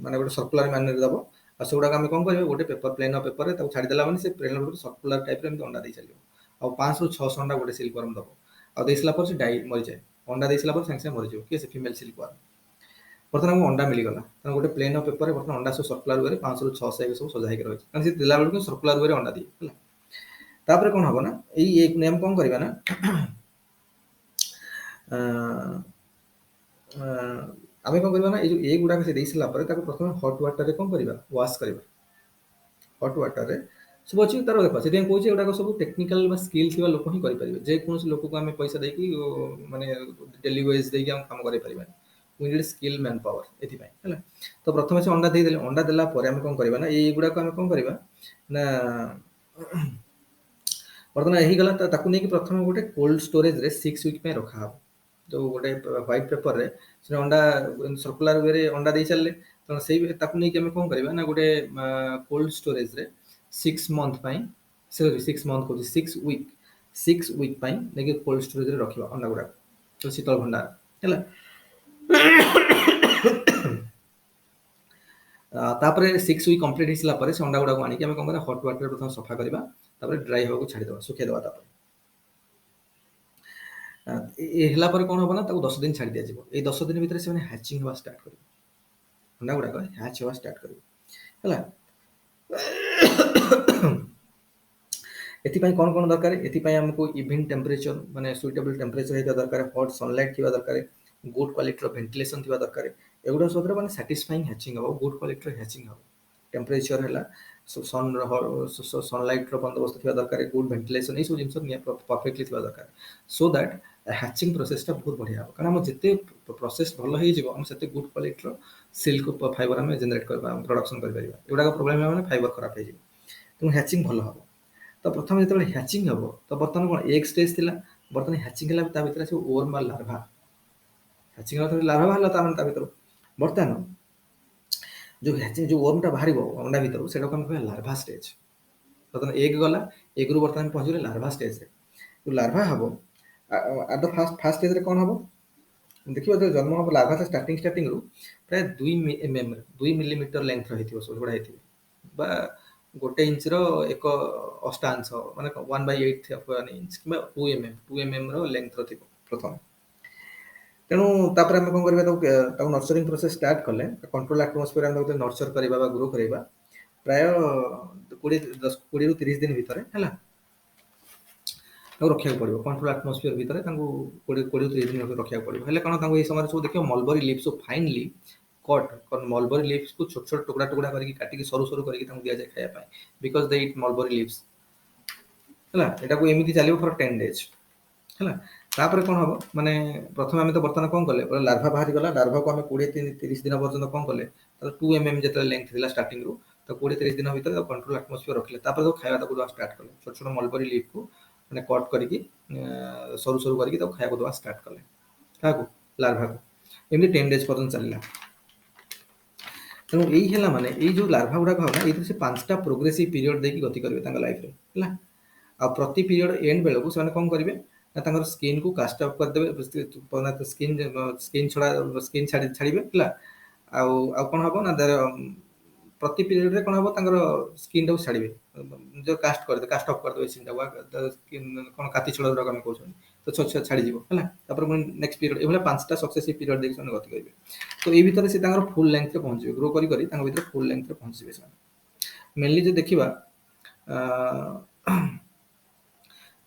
ମାନେ ଗୋଟେ ସର୍କୁଲାର ମ୍ୟାନରରେ ଦେବ ଆଉ ସେଗୁଡ଼ାକ ଆମେ କ'ଣ କରିବେ ଗୋଟେ ପ୍ଲେନ୍ ଅଫ୍ ପେପରରେ ତାକୁ ଛାଡ଼ିଦେଲା ମାନେ ସେ ପ୍ଲେନ୍ ଅଫ୍ ସର୍କୁଲାର ଟାଇପ୍ର ଏମିତି ଅଣ୍ଡା ଦେଇ ଚାଲିବ ଆଉ 500ରୁ 600 ଅଣ୍ଡା ଗୋଟେ ସିଲ୍କ ୱାର୍ମ ଦେବ ଆଉ ଦେଇସାରିଲା ପରେ ସେ ମରିଯାଏ ଅଣ୍ଡା ଦେଇସାରିଲା ପରେ ସାଙ୍ଗେ ସାଙ୍ଗେ ମରିଯିବ କିଏ ସେ ଫିମେଲ୍ ସିଲ୍କ ୱାର୍ମ ବର୍ତ୍ତମାନ ଆମକୁ ଅଣ୍ଡା ମିଳିଗଲା ତେଣୁ ଗୋଟେ ପ୍ଲେନ୍ ଅଫ୍ ପେପରରେ ବର୍ତ୍ତମାନ ଅଣ୍ଡା ସବୁ ସର୍କୁଲାର ୱେରେ 500ରୁ 600 ଏବେ ସବୁ ସଜା ହେଇକି ରହିଛି କାରଣ ସେ ଦେଲା ବେଳକୁ ସର୍କୁଲାର ୱେରେ ଅଣ୍ଡା ଦିଏ ହେଲା ତାପରେ କ'ଣ ହବ ନା ଏଇ ଆମେ କ'ଣ କରିବା ନା ଆମେ କ'ଣ କରିବା ନା ଏଇ ଯେଉଁ ଗୁଡ଼ାକ ସେ ଦେଇସାରିଲା ପରେ ତାକୁ ପ୍ରଥମେ ହଟ୍ ୱାଟରରେ କ'ଣ କରିବା ୱାଶ୍ କରିବା ହଟ୍ ୱାଟରରେ ସବୁ ଅଛି ତାର ଦେଖ ସେଥିପାଇଁ କହୁଛି ଏଗୁଡ଼ାକ ସବୁ ଟେକ୍ନିକାଲ ବା ସ୍କିଲ୍ ଥିବା ଲୋକ ହିଁ କରିପାରିବେ ଯେକୌଣସି ଲୋକକୁ ଆମେ ପଇସା ଦେଇକି ମାନେ ଡେଲି ୱେଜ୍ ଦେଇକି ଆମେ କାମ କରାଇପାରିବାନି we need skill manpower ଏଥିପାଇଁ ହେଲା ତ ପ୍ରଥମେ ସେ ଅଣ୍ଡା ଦେଇଦେଲେ ଅଣ୍ଡା ଦେଲା ପରେ ଆମେ କ'ଣ କରିବା ନା ଏଇଗୁଡ଼ାକ ଆମେ କ'ଣ କରିବା ନା ବର୍ତ୍ତମାନ ହେଇଗଲା ତାକୁ ନେଇକି ପ୍ରଥମେ ଗୋଟେ କୋଲ୍ଡ ଷ୍ଟୋରେଜରେ 6 ୱିକ୍ ପାଇଁ ରଖାହେବ ଯେଉଁ ଗୋଟେ ହ୍ୱାଇଟ୍ ପେପରରେ ସେ ଅଣ୍ଡା ସର୍କୁଲାର ୱେରେ ଅଣ୍ଡା ଦେଇ ଚାଲିଲେ ତେଣୁ ସେଇ ତାକୁ ନେଇକି ଆମେ କ'ଣ କରିବା ନା ଗୋଟେ କୋଲ୍ଡ ଷ୍ଟୋରେଜରେ 6 ମନ୍ଥ ପାଇଁ 6 ମନ୍ଥ କହୁଛି 6 ୱିକ୍ ପାଇଁ ନେଇକି କୋଲ୍ଡ ଷ୍ଟୋରେଜରେ ରଖିବା ଅଣ୍ଡା ଗୁଡ଼ାକ ତ ଶୀତଳ ଭଣ୍ଡାର ହେଲା ତାପରେ 6 ୱିକ୍ କମ୍ପ୍ଲିଟ୍ ହେଇସାରିଲା ପରେ ସେ ଅଣ୍ଡା ଗୁଡ଼ାକୁ ଆଣିକି ଆମେ କ'ଣ କରିବା ହଟ୍ ୱାଟରରେ ପ୍ରଥମେ ସଫା କରିବା ତାପରେ ଡ୍ରାଏ ହେବାକୁ ଛାଡ଼ିଦେବା ଶୁଖେଇଦେବା ତାପରେ ହେଲା ପରେ କ'ଣ ହେବ ନା ତାକୁ 10 ଦିନ ଛାଡ଼ି ଦିଆଯିବ ଏଇ 10 ଦିନ ଭିତରେ ସେମାନେ ହ୍ୟାଚିଂ ହେବା ଷ୍ଟାର୍ଟ କରିବେ ଅଣ୍ଡା ଗୁଡ଼ାକ ହ୍ୟାଚ୍ ହେବା ଷ୍ଟାର୍ଟ କରିବେ ହେଲା ଏଥିପାଇଁ କ'ଣ ଦରକାର ଏଥିପାଇଁ ଆମକୁ ଇଭିନ୍ ଟେମ୍ପରେଚର ମାନେ ସୁଇଟେବଲ୍ ଟେମ୍ପରେଚର ହେଇଥିବା ଦରକାର ହଟ୍ ସନଲାଇଟ୍ ଥିବା ଦରକାର ଗୁଡ୍ କ୍ୱାଲିଟିର ଭେଣ୍ଟିଲେସନ୍ ଥିବା ଦରକାର ଏଗୁଡ଼ା ସବୁରେ ମାନେ ସାଟିସ୍ଫାଇଂ ହ୍ୟାଚିଂ ହେବ ଗୁଡ୍ କ୍ୱାଲିଟିର ହ୍ୟାଚିଂ ହେବ ଟେମ୍ପରେଚର ହେଲା ସନଲାଇଟ୍ର ବନ୍ଦୋବସ୍ତ ଥିବା ଦରକାର ଗୁଡ୍ ଭେଣ୍ଟିଲେସନ୍ ଏଇସବୁ ଜିନିଷ ପରଫେକ୍ଟଲି ଥିବା ଦରକାର ସୋ ଦ୍ୟାଟ୍ ହ୍ୟାଚିଂ ପ୍ରୋସେସଟା ବହୁତ ବଢ଼ିଆ ହେବ କାରଣ ଆମ ଯେତେ ପ୍ରୋସେସ୍ ଭଲ ହେଇଯିବ ଆମେ ସେତେ ଗୁଡ୍ କ୍ୱାଲିଟିର ସିଲ୍କ ଫାଇବର ଆମେ ଜେନେରେଟ୍ କରିବା ପ୍ରଡକ୍ସନ୍ କରିପାରିବା ଏଗୁଡ଼ାକ ପ୍ରୋବ୍ଲେମ୍ ହେବ ମାନେ ଫାଇବର ଖରାପ ହେଇଯିବ ତେଣୁ ହ୍ୟାଚିଂ ଭଲ ହେବ ତ ପ୍ରଥମେ ଯେତେବେଳେ ହ୍ୟାଚିଂ ହେବ ତ ବର୍ତ୍ତମାନ କ'ଣ ଏଗ୍ ଷ୍ଟେଜ୍ ଥିଲା ବର୍ତ୍ତମାନ ହ୍ୟାଚିଂ ହେଲା ତା ଭିତରେ ଆସିବ ୱର୍ମ ବା ଲାର୍ଭା ହ୍ୟାଚିଂ ହେଲା ଲାର୍ଭା ବାହାରିଲା ତା ଭିତରୁ ବର୍ତ୍ତମାନ ଯେଉଁ ହ୍ୟାଚିଂ ଯେଉଁ ୱର୍ମଟା ବାହାରିବ ଅଣ୍ଡା ଭିତରୁ ସେଇଟାକୁ ଆମେ କହିବା ଲାର୍ଭା ଷ୍ଟେଜ୍ ବର୍ତ୍ତମାନ ଏଗ୍ ଗଲା ଏଗ୍ରୁ ବର୍ତ୍ତମାନ ପହଞ୍ଚିଲେ ଲାର୍ଭା ଷ୍ଟେଜ୍ରେ ଯେଉଁ ଲାର୍ଭା ହେବ ଆଟ୍ ଦ ଫାଷ୍ଟ ଷ୍ଟେଜ୍ରେ କ'ଣ ହେବ ଦେଖିବ ଯେତେବେଳେ ଜନ୍ମ ହେବ ଲାର୍ଭା ଷ୍ଟାର୍ଟିଂରୁ ପ୍ରାୟ 2 ମିଲିମିଟର ଲେନ୍ଥର ହେଇଥିବ ସବୁଗୁଡ଼ା ହେଇଥିବ ବା 1 ଇଞ୍ଚର 1/8 ମାନେ 1/8 ଇଞ୍ଚ କିମ୍ବା 2 mm ର ଲେନ୍ଥର ଥିବ ପ୍ରଥମେ ତେଣୁ ତାପରେ ଆମେ କ'ଣ କରିବା ତାକୁ ନର୍ଚରିଂ ପ୍ରୋସେସ୍ ଷ୍ଟାର୍ଟ କଲେ କଣ୍ଟ୍ରୋଲ ଆଟମୋସ୍ଫିୟର ଆମେ ତାକୁ ନର୍ଚର କରିବା ବା ଗ୍ରୋ କରିବା ପ୍ରାୟ 20ରୁ 30 ଦିନ ଭିତରେ ହେଲା ତାକୁ ରଖିବାକୁ ପଡ଼ିବ କଣ୍ଟ୍ରୋଲ ଆଟମୋସ୍ଫିୟର ଭିତରେ ତାଙ୍କୁ 20ରୁ 30 ଦିନ ରଖିବାକୁ ପଡ଼ିବ ହେଲେ କ'ଣ ତାଙ୍କୁ ଏଇ ସମୟରେ ସବୁ ଦେଖିବ ମଲବରୀ ଲିଭ୍ସ ସବୁ ଫାଇନଲି କଟ୍ ମଲବରୀ ଲିଭ୍ସକୁ ଛୋଟ ଛୋଟ ଟୁକୁଡ଼ା କରିକି କାଟିକି ସରୁ କରିକି ତାଙ୍କୁ ଦିଆଯାଏ ଖାଇବା ପାଇଁ because they eat mulberry leaves ହେଲା ଏଟାକୁ ଏମିତି ଚାଲିବ ଫର 10 days ହେଲା ତାପରେ କ'ଣ ହେବ ମାନେ ପ୍ରଥମେ ଆମେ ତ ବର୍ତ୍ତମାନ କ'ଣ କଲେ ଲାର୍ଭା ବାହାରିଗଲା ଲାର୍ଭାକୁ ଆମେ 20-30 ଦିନ ପର୍ଯ୍ୟନ୍ତ କ'ଣ କଲେ ତାର 2 mm ଯେତେବେଳେ ଲେନ୍ଥ ଥିଲା ଷ୍ଟାର୍ଟିଂରୁ ତ 20-30 ଦିନ ଭିତରେ ତାକୁ କଣ୍ଟ୍ରୋଲ ଆଟମୋସ୍ଫିୟର ରଖିଲେ ତାପରେ ତାକୁ ଖାଇବା ତାକୁ ଦେବା ଷ୍ଟାର୍ଟ କଲେ ଛୋଟ ଛୋଟ ମଲବରୀ ଲିଭ୍କୁ ମାନେ କଟ୍ କରିକି ସରୁ ସରୁ କରିକି ତାକୁ ଖାଇବାକୁ ଦେବା ଷ୍ଟାର୍ଟ କଲେ, କାହାକୁ, ଲାର୍ଭାକୁ। ଏମିତି 10 days ପର୍ଯ୍ୟନ୍ତ ଚାଲିଲା। ତେଣୁ ଏଇ ହେଲା ମାନେ ଏଇ ଯୋଉ ଲାର୍ଭା ଗୁଡାକ ହବ ଏଇଥିରେ ସେ 5ଟା ପ୍ରୋଗ୍ରେସିଭ ପିରିୟଡ ଦେଇକି ଗତି କରିବେ ତାଙ୍କ ଲାଇଫରେ, ହେଲା। ଆଉ ପ୍ରତି ପିରିୟଡ ଏଣ୍ଡ ବେଳକୁ ସେମାନେ କଣ କରିବେ ନା ତାଙ୍କର ସ୍କିନ୍କୁ କାଷ୍ଟ ଅଫ୍ କରିଦେବେ, ସ୍କିନ୍ ଛାଡ଼ିବେ, ହେଲା। ଆଉ ଆଉ କଣ ହବ ନା ପ୍ରତି ପିରିୟଡରେ କଣ ହବ ତାଙ୍କର ସ୍କିନ୍ ଟାକୁ ଛାଡ଼ିବେ, ଯୋଉ କାଷ୍ଟ ଅଫ୍ କରିଦେବେ ସ୍କିନ୍ ଟାକୁ, କଣ କାତି ଛଡ଼ା ଯୋଉଟାକୁ ଆମେ କହୁଛନ୍ତି, ତ ଛାଡ଼ିଯିବ, ହେଲା। ତାପରେ ପୁଣି ନେକ୍ସଟ ପିରିୟଡ, ଏଇଭଳିଆ 5ଟା ସକ୍ସେସିଭ ପିରିୟଡ ଦେଇକି ସେମାନେ ଗତି କରିବେ। ତ ଏଇ ଭିତରେ ସେ ତାଙ୍କର ଫୁଲ ଲେନ୍ଥରେ ପହଞ୍ଚିବେ, ଗ୍ରୋ କରି କରି ତାଙ୍କ ଭିତରେ ଫୁଲ ଲେନ୍ଥରେ ପହଞ୍ଚିବେ ସେମାନେ। ମେନଲି ଯଦି ଦେଖିବା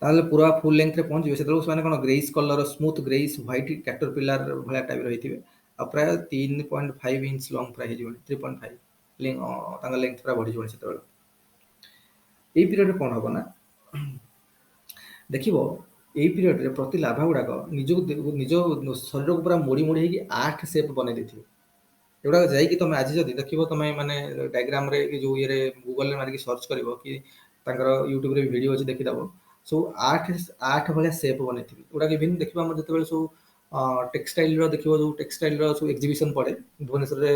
ତାହେଲେ ପୁରା ଫୁଲ ଲେନ୍ଥରେ ପହଞ୍ଚିବେ ସେତେବେଳକୁ ସେମାନେ କଣ ଗ୍ରେଇସ୍ କଲର, ସ୍ମୁଥ ଗ୍ରେଇସ୍ ହ୍ୱାଇଟ୍ କ୍ୟାଟରପିଲାର ଭଳିଆ ଟାଇପର ହେଇଥିବେ, ଆଉ ପ୍ରାୟ 3.5 ଇଞ୍ଚ ଲଙ୍ଗ ପ୍ରାୟ ହେଇଯିବଣି, 3.5 ତାଙ୍କ ଲେନ୍ଥ ପୁରା ବଢିଯିବଣି ସେତେବେଳେ। ଏଇ ପିରିୟଡରେ କଣ ହବ ନା ଦେଖିବ, ଏଇ ପିରିୟଡରେ ପ୍ରତି ଲାର୍ଭା ଗୁଡାକ ନିଜ ଶରୀରକୁ ପୁରା ମୋଡି ମୋଡି ହେଇକି 8 ସେପ୍ ବନେଇ ଦେଇଥିବେ। ଏଗୁଡାକ ଯାଇକି ତମେ ଆଜି ଯଦି ଦେଖିବ, ତମେ ମାନେ ଡାଇଗ୍ରାମରେ ଯୋଉ ଇଏରେ ଗୁଗଲରେ ମାରିକି ସର୍ଚ୍ଚ କରିବ କି ତାଙ୍କର ୟୁଟ୍ୟୁବରେ ଭିଡିଓ ଅଛି ଦେଖିଦବ, ସବୁ 8 ଭଳିଆ ସେପ୍ ବନେଇଥିବେ। ଏଗୁଡାକ ଇଭିନ୍ ଦେଖିବ ଆମର ଯେତେବେଳେ ସବୁ ଟେକ୍ସଟାଇଲର ଦେଖିବ, ଯୋଉ ଟେକ୍ସଟାଇଲର ସବୁ ଏକ୍ଜିବିସନ ପଡେ ଭୁବନେଶ୍ୱରରେ,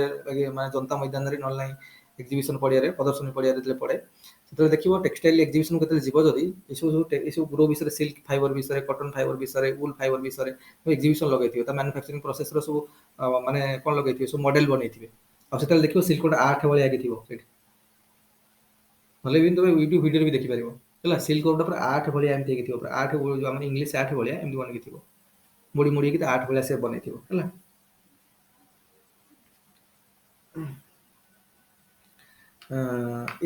ମାନେ ଜନତା ମଇଦାନରେ, ନହେଲେ ନାହିଁ ଏକ୍ଜିବିସନ ପଡିଆରେ, ପ୍ରଦର୍ଶନୀ ପଡିଆରେ ଯେତେବେଳେ ପଡେ, ସେତେବେଳେ ଦେଖିବ ଟେକ୍ସଟାଇଲ ଏକ୍ଜିବିସନ କେତେବେଳେ ଯିବ ଯଦି ଏସବୁ ଗ୍ରୋ ବିଷୟରେ, ସିଲ୍କ ଫାଇବର ବିଷୟରେ, କଟନ ଫାଇବର ବିଷୟରେ, ଉଲ ଫାଇବର ବିଷୟରେ ଏକ୍ଜିବିସନ ଲଗେଇଥିବେ। ତା ମାନୁଫାକ୍ଚରିଂ ପ୍ରୋସେସର ସବୁ ମାନେ କଣ ଲଗେଇଥିବେ, ସବୁ ମଡେଲ ବନେଇଥିବେ। ଆଉ ସେତେବେଳେ ଦେଖିବ ସିଲ୍କ 8 ଭଳିଆ ହେଇକି ଥିବ ସେଇଠି, ନହେଲେ ବି ତମେ ୟୁଟ୍ୟୁବ ଭିଡିଓରେ ବି ଦେଖିପାରିବ, ହେଲା। ସିଲ୍କ ପୁରା 8 ଭଳିଆ ଏମିତି ହେଇକି ଥିବ, ପୁରା 8 ଯୋଉ ଆମର ଇଂଲିଶ 8 ଭଳିଆ ଏମିତି ବନେଇକି ଥିବ, ମୋଡି ମୋଡି ହେଇକି 8 ଭଳିଆ ସେ ବନେଇଥିବ, ହେଲା।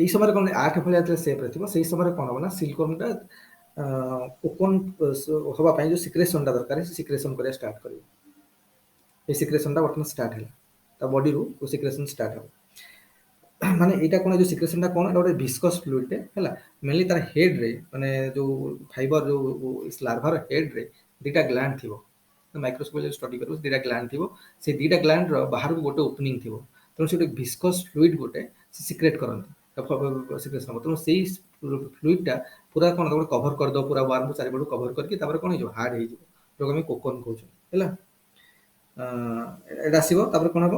ଏଇ ସମୟରେ କଣ 8 ଭଳିଆ ଯେତେବେଳେ ସେପ୍ରେ ଥିବ, ସେଇ ସମୟରେ କଣ ହବ ନା ସିଲିକନଟା କୋକନ ହବା ପାଇଁ ଯୋଉ ସିକ୍ରେସନଟା ଦରକାର, ସେ ସିକ୍ରେସନ କରିବା ଷ୍ଟାର୍ଟ କରିବ। এই ସିକ୍ରେସନଟା ବର୍ତ୍ତମାନ ଷ୍ଟାର୍ଟ ହେଲା, ତା ବଡିରୁ ସିକ୍ରେସନ ଷ୍ଟାର୍ଟ ହେବ। ମାନେ ଏଇଟା କଣ, ଯୋଉ ସିକ୍ରେସନଟା କଣ, ଏଟା ଗୋଟେ ଭିସ୍କସ୍ ଫ୍ଲୁଇଡଟେ, ହେଲା। ମେନଲି ତାର ହେଡରେ, ମାନେ ଯୋଉ ଫାଇବର ଯୋଉ ଲାର୍ଭାର ହେଡରେ 2ଟା ଗ୍ଲାଣ୍ଡ ଥିବ। ମାଇକ୍ରୋସ୍କୋପ ଷ୍ଟଡି କରିବ, 2ଟା ଗ୍ଲାଣ୍ଡ ଥିବ। ସେ 2ଟା ଗ୍ଲାଣ୍ଡର ବାହାରକୁ ଗୋଟେ ଓପନିଂ ଥିବ। ତେଣୁ ସେ ଗୋଟେ ଭିସ୍କସ୍ ଫ୍ଲୁଇଡ ଗୋଟେ ସିକ୍ରେଟ କରନ୍ତି, ସିକ୍ରେସନ ହବ। ତେଣୁ ସେଇ ଫ୍ଲୁଇଡଟା ପୁରା କଣ ଗୋଟେ କଭର କରିଦବ, ପୁରା ୱାର୍ମକୁ ଚାରିପଟୁ କଭର କରିକି, ତାପରେ କଣ ହେଇଯିବ, ହାର୍ଡ ହେଇଯିବ, ଯୋଉଟାକୁ ଆମେ କୋକନ କହୁଛୁ, ହେଲା। ଏଇଟା ଆସିବ, ତାପରେ କଣ ହବ,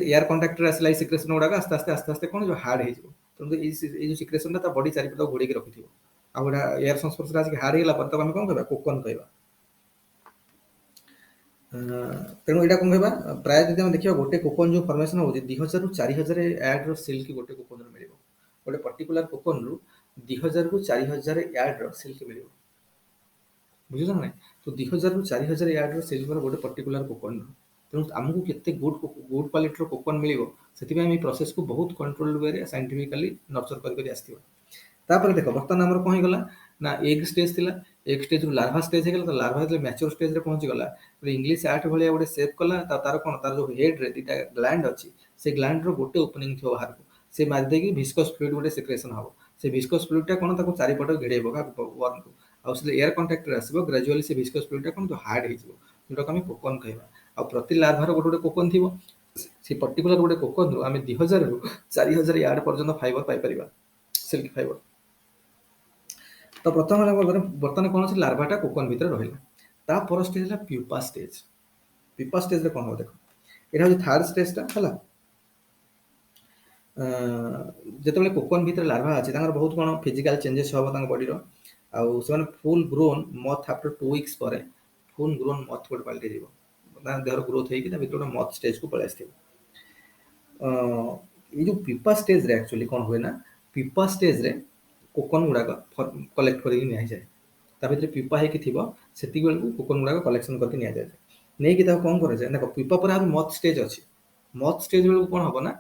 ଏୟାର କଣ୍ଟାକ୍ଟରେ ଆସିଲା ଏଇ ସିକ୍ରେସନ ଗୁଡାକ ଆସ୍ତେ ଆସ୍ତେ ଆସ୍ତେ ଆସ୍ତେ କଣ ହେଇଯିବ, ହାର୍ଡ ହେଇଯିବ। ତେଣୁ ଏଇ ଯୋଉ ସିକ୍ରେସନଟା ତା ବଡି ଚାରିପଟ ଘୋଡେଇକି ରଖିଥିବ। ଆଉ ଏଇଟା ଏୟାର ସଂସ୍ପର୍ଶରେ ଆସିକି ହାର୍ଡ ହେଇଗଲା ପରେ ତାକୁ ଆମେ କଣ କହିବା, କୋକନ କହିବା। ତେଣୁ ଏଇଟା କଣ କହିବା, ପ୍ରାୟ ଯଦି ଆମେ ଦେଖିବା ଗୋଟେ କୋକନ ଯୋଉ ଫର୍ମେସନ ହଉଛି, 2000ରୁ 4000 ୟାର୍ଡର ସିଲ୍କ ଗୋଟେ କୋକନରୁ ମିଳିବ। ଗୋଟେ ପର୍ଟିକୁଲାର କୋକନରୁ 2000ରୁ 4000 ୟାର୍ଡର ସିଲ୍କ ମିଳିବ, ବୁଝୁଛ ନା ନାଇଁ। ତ 2000ରୁ 4000 ୟାର୍ଡର ସିଲ୍କର ଗୋଟେ ପର୍ଟିକୁଲାର କୋକନରୁ। ତେଣୁ ଆମକୁ କେତେ ଗୁଡ କ୍ୱାଲିଟିର କୋକନ ମିଳିବ, ସେଥିପାଇଁ ଆମେ ଏଇ ପ୍ରୋସେସକୁ ବହୁତ କଣ୍ଟ୍ରୋଲ ୱେରେ ସାଇଣ୍ଟିଫିକାଲି ନର୍ଚର କରି କରି ଆସିଥିବା। ତାପରେ ଦେଖ, ବର୍ତ୍ତମାନ ଆମର କଣ ହେଇଗଲା ନା ଏଗ୍ ଷ୍ଟେଜ ଥିଲା, ଏଗ୍ ଷ୍ଟେଜରୁ ଲାର୍ଭା ଷ୍ଟେଜ ହେଇଗଲା। ତ ଲାର୍ଭା ଯେତେବେଳେ ମ୍ୟାଚୁର ଷ୍ଟେଜରେ ପହଞ୍ଚିଗଲା, ଇଂଲିଶ 8 ଭଳିଆ ଗୋଟେ ସେପ୍ କଲା। ତାର କଣ, ତାର ଯୋଉ ହେଡରେ 2ଟା ଗ୍ଲାଣ୍ଡ ଅଛି, ସେ ଗ୍ଲାଣ୍ଡର ଗୋଟେ ଓପନିଂ ଥିବ ବାହାରକୁ, ସେ ମାରି ଦେଇକି ଭିସ୍କସ୍ ଫ୍ଲୁଇଡ ଗୋଟେ ସିକ୍ରେସନ ହବ। ସେ ଭିସ୍କସ୍ ଫ୍ଲୁଇଡଟା କଣ, ତାକୁ ଚାରିପଟ ଘେଡେଇବ ୱାର୍ମକୁ, ଆଉ ସେ ଏୟାର କଣ୍ଟାକ୍ଟରେ ଆସିବ, ଗ୍ରାଜୁଆଲି ସେ ଭିସ୍କସ୍ ଫ୍ଲୁଇଡଟା କଣ ହାର୍ଡ ହେଇଯିବ, ଯୋଉଟାକୁ ଆମେ କୋକନ କହିବା। ଆଉ ପ୍ରତି ଲାର୍ଭାର ଗୋଟେ ଗୋଟେ କୋକନ ଥିବ, ସେ ପର୍ଟିକୁଲାର ଗୋଟେ କୋକନରୁ ଆମେ 2000ରୁ 4000 ୟାର୍ଡ ପର୍ଯ୍ୟନ୍ତ ଫାଇବର ପାଇପାରିବା, ସିଲ୍କ ଫାଇବର। ତ ବର୍ତ୍ତମାନ କଣ ଅଛି, ଲାର୍ଭାଟା କୋକନ ଭିତରେ ରହିଲା। ତା ପର ଷ୍ଟେଜ ହେଲା ପ୍ୟୁପା ଷ୍ଟେଜ। ପ୍ୟୁପା ଷ୍ଟେଜରେ କଣ ହବ ଦେଖ, ଏଇଟା ହଉଛି ଥାର୍ଡ ଷ୍ଟେଜଟା, ହେଲା। ଯେତେବେଳେ କୋକନ ଭିତରେ ଲାର୍ଭା ଅଛି, ତାଙ୍କର ବହୁତ କଣ ଫିଜିକାଲ ଚେଞ୍ଜେସ୍ ହବ ତାଙ୍କ ବଡିର। ଆଉ ସେମାନେ ଫୁଲ ଗ୍ରୋନ୍ ମଥ ଆଫ୍ଟର 2 ୱିକ୍ସ ପରେ ଫୁଲ ଗ୍ରୋନ୍ ମଥ ଗୋଟେ ପାଲଟି ଯିବ, ତାଙ୍କ ଦେହର ଗ୍ରୋଥ ହେଇକି ତା ଭିତରେ ଗୋଟେ ମଥ ଷ୍ଟେଜକୁ ପଳେଇ ଆସିଥିବ। ଏଇ ଯୋଉ ପିପା ଷ୍ଟେଜରେ ଆକ୍ଚୁଆଲି କଣ ହୁଏ ନା, ପିପା ଷ୍ଟେଜରେ କୋକନ ଗୁଡାକ କଲେକ୍ଟ କରିକି ନିଆଯାଏ। ତା ଭିତରେ ପିପା ହେଇକି ଥିବ, ସେତିକି ବେଳକୁ କୋକନ ଗୁଡାକ କଲେକ୍ସନ କରିକି ନିଆଯାଏ। ନେଇକି ତାକୁ କଣ କରାଯାଏ, ଦେଖ ପିପା ପରେ ଆହୁରି ମଥ ଷ୍ଟେଜ ଅଛି। ମଥ ଷ୍ଟେଜ ବେଳକୁ କଣ ହବ ନା,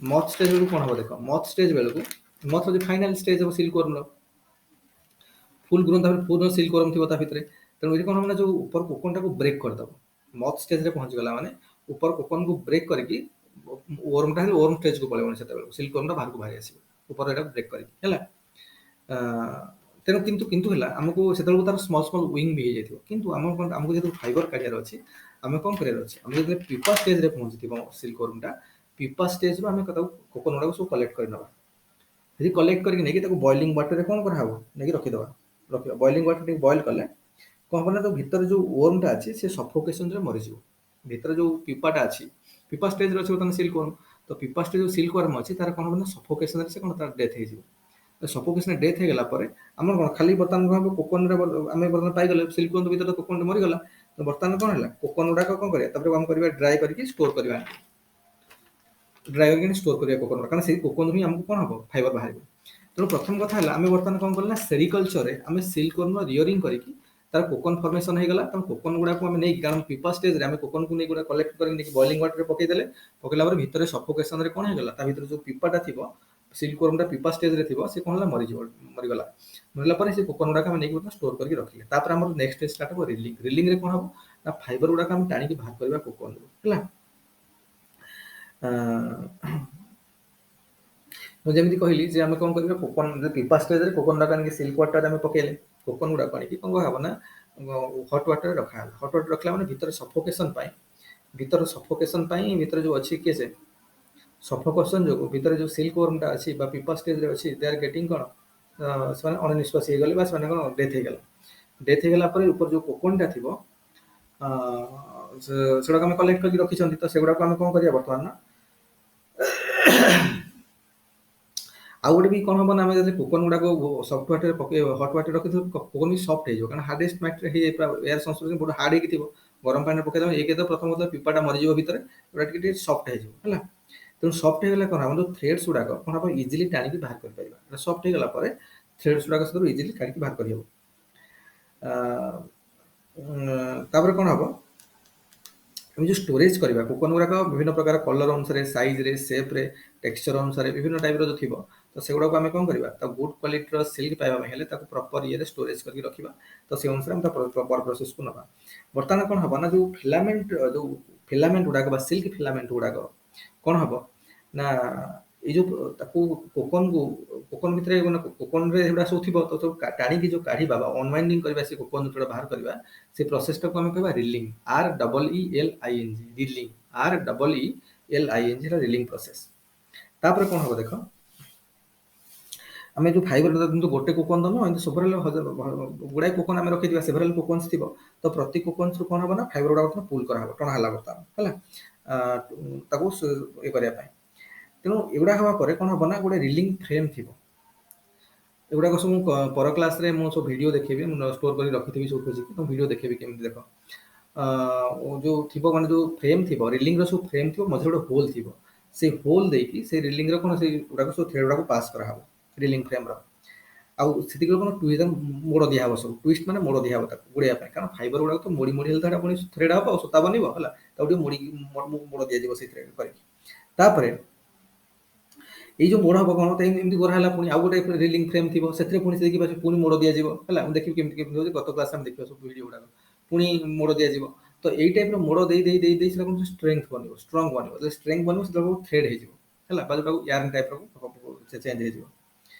ମଥ ଷ୍ଟେଜ ବେଳକୁ କଣ ହବ ଦେଖ, ମଥ ଷ୍ଟେଜ ବେଳକୁ, ମଥ ହଉଛି ଫାଇନାଲ ଷ୍ଟେଜ ହବ ସିଲ୍କ ୱାର୍ମର। ଫୁଲ ଗ୍ରୋନ୍, ତାପରେ ପୂର୍ଣ୍ଣ ସିଲ୍କ ୱାର୍ମ ଥିବ ତା ଭିତରେ। ତେଣୁ ଏଠି କଣ ହବ ନା, ଯୋଉ ଉପର କୋକନଟାକୁ ବ୍ରେକ୍ କରିଦବ। ମଥ ଷ୍ଟେଜରେ ପହଞ୍ଚିଗଲା ମାନେ ଉପର କୋକନକୁ ବ୍ରେକ୍ କରିକି ୱାର୍ମଟା ହେଲେ ୱାର୍ମ ଷ୍ଟେଜକୁ ପଳେଇବନି, ସେତେବେଳକୁ ସିଲ୍କ ୱାର୍ମଟା ବାହାରକୁ ବାହାରି ଆସିବ ଉପର ଏଟାକୁ ବ୍ରେକ୍ କରିକି, ହେଲା। ତେଣୁ କିନ୍ତୁ ହେଲା ଆମକୁ ସେତେବେଳକୁ ତାର ସ୍ମଲ୍ ସ୍ମଲ୍ ୱିଙ୍ଗ ବି ହେଇଯାଇଥିବ। କିନ୍ତୁ ଆମକୁ ଯେହେତୁ ଫାଇବର କାଢିବାର ଅଛି, ଆମେ କଣ କରିବାର ଅଛି, ଆମେ ଯେତେବେଳେ ପିପା ଷ୍ଟେଜରେ ପହଞ୍ଚିଥିବ ସିଲ୍କ ୱାର୍ମଟା, ପିପା ଷ୍ଟେଜରୁ ଆମେ ତାକୁ କୋକନ ଗୁଡାକୁ ସବୁ କଲେକ୍ଟ କରିନେବା। ଯଦି କଲେକ୍ଟ କରିକି ନେଇକି ତାକୁ ବଏଲିଂ ୱାଟରରେ କ'ଣ କରାହବ ନେଇକି ରଖିବା ବଏଲିଂ ୱାଟର ଟିକେ ବଏଲ କଲେ କ'ଣ ହବ ନା ତ ଭିତରେ ଯେଉଁ ୱର୍ମଟା ଅଛି ସେ ସଫୋକେସନରେ ମରିଯିବ। ଭିତରେ ଯେଉଁ ପିପାଟା ଅଛି ପିପା ଷ୍ଟେଜରେ ଅଛି ବର୍ତ୍ତମାନ ସିଲ୍କ ୱାର୍ମ, ତ ପିପା ଷ୍ଟେଜ ଯେଉଁ ସିଲ୍କ ୱାର୍ମ ଅଛି ତାର କ'ଣ ହବ ନା ସଫୋକେସନରେ ସେ କ'ଣ ତାର ଡେଥ୍ ହେଇଯିବ। ସଫୋକେସନରେ ଡେଥ୍ ହେଇଗଲା ପରେ ଆମର କ'ଣ ଖାଲି ବର୍ତ୍ତମାନ କ'ଣ ହବ କୋକନରେ ଆମେ ବର୍ତ୍ତମାନ ପାଇଗଲେ ସିଲ୍କ ୱାର୍ମ ଭିତରେ କୋକନଟା ମରିଗଲା, ତ ବର୍ତ୍ତମାନ କ'ଣ ହେଲା କୋକନ ଗୁଡ଼ାକ କ'ଣ କରିବା ତାପରେ କ'ଣ କରିବା ଡ୍ରାଏ କରିକି ଷ୍ଟୋର କରିବା, ଡ୍ରାଏ କରିକି ଷ୍ଟୋର କରିବା କୋକନ, କାରଣ ସେଇ କୋକନରୁ ହିଁ ଆମକୁ କ'ଣ ହବ ଫାଇବର ବାହାରିବ। ତେଣୁ ପ୍ରଥମ କଥା ହେଲା ଆମେ ବର୍ତ୍ତମାନ କ'ଣ କଲେ ନା ସେରିକଲଚରରେ ଆମେ ସିଲ୍କ ୱାର୍ମର ରିୟରିଂ କରିକି ତାର କୋକନ ଫର୍ମେସନ୍ ହେଇଗଲା। ତେଣୁ କୋକନ ଗୁଡ଼ାକୁ ଆମେ ନେଇକି କାରଣ ପିପା ଷ୍ଟେଜରେ ଆମେ କୋକନକୁ ନେଇ ଗୁଡ଼ା କଲେକ୍ଟ କରିକି ନେଇକି ବଏଲିଂ ୱାଟରରେ ପକେଇଦେଲେ, ପକେଇଲା ପରେ ଭିତରେ ସଫୋକେସନରେ କ'ଣ ହେଇଗଲା ତା ଭିତରେ ଯେଉଁ ପିପାଟା ଥିବ ସିଲ୍କ ୱାର୍ମଟା ପିପା ଷ୍ଟେଜରେ ଥିବ ସେ କ'ଣ ହେଲା ମରିଗଲା। ମରିଲା ପରେ ସେ କୋକନ ଗୁଡ଼ାକ ଆମେ ନେଇକି ଷ୍ଟୋର କରିକି ରଖିଲେ। ତାପରେ ଆମର ନେକ୍ସଟ ଷ୍ଟେଜ ଷ୍ଟାର୍ଟ ହେବ ରିଲିଂ। ରିଲିଂରେ କ'ଣ ହବ ନା ଫାଇବର ଗୁଡ଼ାକ ଆମେ ଟାଣିକି ବାହାର କରିବା କୋକନରୁ, ହେଲା। ମୁଁ ଯେମିତି କହିଲି ଯେ ଆମେ କ'ଣ କରିବା କୋକନ ପିପା ଷ୍ଟେଜରେ କୋକନ ଗୁଡ଼ାକ ଆଣିକି ସିଲ୍କ ୱାଟରରେ ଆମେ ପକେଇଲେ, କୋକନ ଗୁଡ଼ାକ ଆଣିକି କ'ଣ ହବ ନା ହଟ୍ ୱାଟରରେ ରଖାହେଲା। ହଟ୍ ୱାଟର ରଖିଲା ମାନେ ଭିତରେ ସଫୋକେସନ୍ ପାଇଁ ଭିତରେ ଯେଉଁ ଅଛି କିଏ ସେ ସଫୋକେସନ୍ ଯୋଗୁଁ ଭିତରେ ଯେଉଁ ସିଲ୍କ ୱାର୍ମଟା ଅଛି ବା ପିପା ଷ୍ଟେଜରେ ଅଛି ଦେ ଆର୍ ଗେଟିଂ କ'ଣ ସେମାନେ ଅଣନିଶ୍ୱାସୀ ହେଇଗଲେ ବା ସେମାନେ କ'ଣ ଡେଥ୍ ହେଇଗଲା। ଡେଥ୍ ହେଇଗଲା ପରେ ଉପରେ ଯେଉଁ କୋକନଟା ଥିବ ସେଗୁଡ଼ାକ ଆମେ କଲେକ୍ଟ କରିକି ରଖିଛନ୍ତି, ତ ସେଗୁଡ଼ାକୁ ଆମେ କ'ଣ କରିବା ବର୍ତ୍ତମାନ ନା ଆଉ ଗୋଟେ ବି କ'ଣ ହବ ନା ଆମେ ଯଦି କୋକନ ଗୁଡ଼ାକ ସଫ୍ଟ ୱାଟରରେ ପକେଇ ହଟ୍ ୱାଟରରେ ରଖିଥିବ କୋକନ ବି ସଫ୍ଟ ହେଇଯିବ, କାରଣ ହାର୍ଡେଷ୍ଟ ମ୍ୟାଟେରିଆଲ ହେଇଯାଇଥିବ ଏୟାର ସଂସ୍ପର୍ଶରେ ବହୁତ ହାର୍ଡ ହେଇକି ଥିବ। ଗରମ ପାଣିରେ ପକେଇଦେବା ଏକ ତ ପ୍ରଥମ କଥା ପିପାଟା ମରିଯିବ ଭିତରେ, ଏଗୁଡ଼ା ଟିକେ ଟିକେ ସଫ୍ଟ ହେଇଯିବ, ହେଲା। ତେଣୁ ସଫ୍ଟ ହେଇଗଲେ କ'ଣ ହବ ଯେଉଁ ଥ୍ରେଡ୍ସ ଗୁଡ଼ାକ କ'ଣ ହବ ଇଜିଲି ଟାଣିକି ବାହାର କରିପାରିବା। ଏଟା ସଫ୍ଟ ହେଇଗଲା ପରେ ଥ୍ରେଡ୍ସ ଗୁଡ଼ାକ ସେଥିରୁ ଇଜିଲି କାଢ଼ିକି ବାହାର କରିହେବ। ତାପରେ କ'ଣ ହବ ଆମେ ଯେଉଁ ଷ୍ଟୋରେଜ କରିବା କୋକନ ଗୁଡ଼ାକ ବିଭିନ୍ନ ପ୍ରକାର କଲର ଅନୁସାରେ ସାଇଜରେ ସେପ୍ରେ ଟେକ୍ସଚର ଅନୁସାରେ ବିଭିନ୍ନ ଟାଇପ୍ର ଯେଉଁ ଥିବ, ତ ସେଗୁଡ଼ାକୁ ଆମେ କ'ଣ କରିବା ତା ଗୁଡ୍ କ୍ୱାଲିଟିର ସିଲ୍କ ପାଇବା ପାଇଁ ହେଲେ ତାକୁ ପ୍ରପର ଇଏରେ ଷ୍ଟୋରେଜ କରିକି ରଖିବା। ତ ସେ ଅନୁସାରେ ଆମେ ତା ପ୍ରପର ପ୍ରୋସେସକୁ ନେବା। ବର୍ତ୍ତମାନ କ'ଣ ହବ ନା ଯେଉଁ ଫିଲାମେଣ୍ଟ ଗୁଡ଼ାକ ବା ସିଲ୍କ ଫିଲାମେଣ୍ଟ ଗୁଡ଼ାକ କ'ଣ ହବ ନା ଏଇ ଯେଉଁ ତାକୁ କୋକନ ଭିତରେ ମାନେ କୋକନରେ ଏଗୁଡ଼ା ସବୁ ଥିବ, ତ ସବୁ ଟାଣିକି ଯେଉଁ କାଢ଼ିବା ବା ଅନୱାଇଣ୍ଡିଂ କରିବା ସେ କୋକନ ଯେତେବେଳେ ବାହାର କରିବା ସେ ପ୍ରୋସେସଟାକୁ ଆମେ କହିବା ରିଲିଂ, REELING ରିଲିଂ, REELING ହେଲା ରିଲିଂ ପ୍ରୋସେସ। ତାପରେ କ'ଣ ହବ ଦେଖ ଆମେ ଯେଉଁ ଫାଇବର କିନ୍ତୁ ଗୋଟେ କୋକନ ତ ନୁହଁ, ଏମିତି ସେଭରାଲ ଗୁଡ଼ାଏ କୋକନ ଆମେ ରଖିଥିବା ସେଭରାଲ କୋକନ୍ସ ଥିବ, ତ ପ୍ରତି କୋକନ୍ସରୁ କ'ଣ ହବ ନା ଫାଇବର ଗୁଡ଼ାକ ପୁଲ୍ କରାହବ, ଟଣା ହେଲା ବର୍ତ୍ତମାନ, ହେଲା ତାକୁ ଇଏ କରିବା ପାଇଁ। ତେଣୁ ଏଗୁଡ଼ା ହେବା ପରେ କ'ଣ ହବ ନା ଗୋଟେ ରିଲିଂ ଫ୍ରେମ୍ ଥିବ। ଏଗୁଡ଼ାକ ସବୁ ପର କ୍ଲାସରେ ମୁଁ ସବୁ ଭିଡ଼ିଓ ଦେଖେଇବି, ମୁଁ ଷ୍ଟୋର କରି ରଖିଥିବି ସବୁ ଖୋଜିକି, ତ ଭିଡ଼ିଓ ଦେଖେଇବି କେମିତି ଦେଖ ଯେଉଁ ଥିବ ମାନେ ଯେଉଁ ଫ୍ରେମ୍ ଥିବ ରିଲିଂର ସବୁ ଫ୍ରେମ୍ ଥିବ, ମଝିରେ ଗୋଟେ ହୋଲ୍ ଥିବ, ସେଇ ହୋଲ୍ ଦେଇକି ସେଇ ରିଲିଂର କ'ଣ ସେଇ ଗୁଡ଼ାକ ସବୁ ଥ୍ରେଡ୍ ଗୁଡ଼ାକୁ ପାସ୍ କରାହବ ରିଲିଂ ଫ୍ରେମ୍ର। ଆଉ ସେତିକି କ'ଣ ମୋଡ଼ ଦିଆହେବ, ସବୁ ଟୁଇଷ୍ଟ ମାନେ ମୋଡ଼ ଦିଆହେବ ତାକୁ ଗୁଡ଼େଇବା ପାଇଁ, କାରଣ ଫାଇବର ଗୁଡ଼ାକ ତ ମୋଡ଼ି ହେଲେ ତ ଏଇଟା ପୁଣି ଥ୍ରେଡ୍ ହବ ଆଉ ସୂତା ବନିବ, ହେଲା। ତାକୁ ଟିକେ ମୋଡ଼ ଦିଆଯିବ ସେଇ ଥ୍ରେଡ୍ କରିକି। ତାପରେ ଏଇ ଯେଉଁ ମୋଡ଼ ହବ କ'ଣ ଏମିତି ଗୋରା ହେଲା, ପୁଣି ଆଉ ଗୋଟେ ରିଲିଂ ଫ୍ରେମ୍ ଥିବ ସେଥିରେ ପୁଣି ଦେଇକି ପୁଣି ମୋଡ଼ ଦିଆଯିବ, ହେଲା। ମୁଁ ଦେଖିବି କେମିତି ହେଉଛି, ଗତ କ୍ଲାସ୍ ଆମେ ଦେଖିବା ସବୁ ଭିଡ଼ିଓ ଗୁଡ଼ାକ ପୁଣି ମୋଡ଼ ଦିଆଯିବ। ତ ଏଇ ଟାଇପ୍ର ମୋଡ଼ ଦେଇ ସେଟା କ'ଣ ଷ୍ଟ୍ରେଙ୍ଗଥ ବନିବ, ଷ୍ଟ୍ରଙ୍ଗ ବନିବ। ଯେତେବେଳେ ଷ୍ଟ୍ରେଙ୍ଗଥ ବନିବ ସେତେବେଳେ ଥ୍ରେଡ୍ ହେଇଯିବ, ହେଲା, ବା ଯେଉଁଟାକୁ ୟାର୍ନ ଟାଇପ୍ର ଚେଞ୍ଜ ହେଇଯିବ।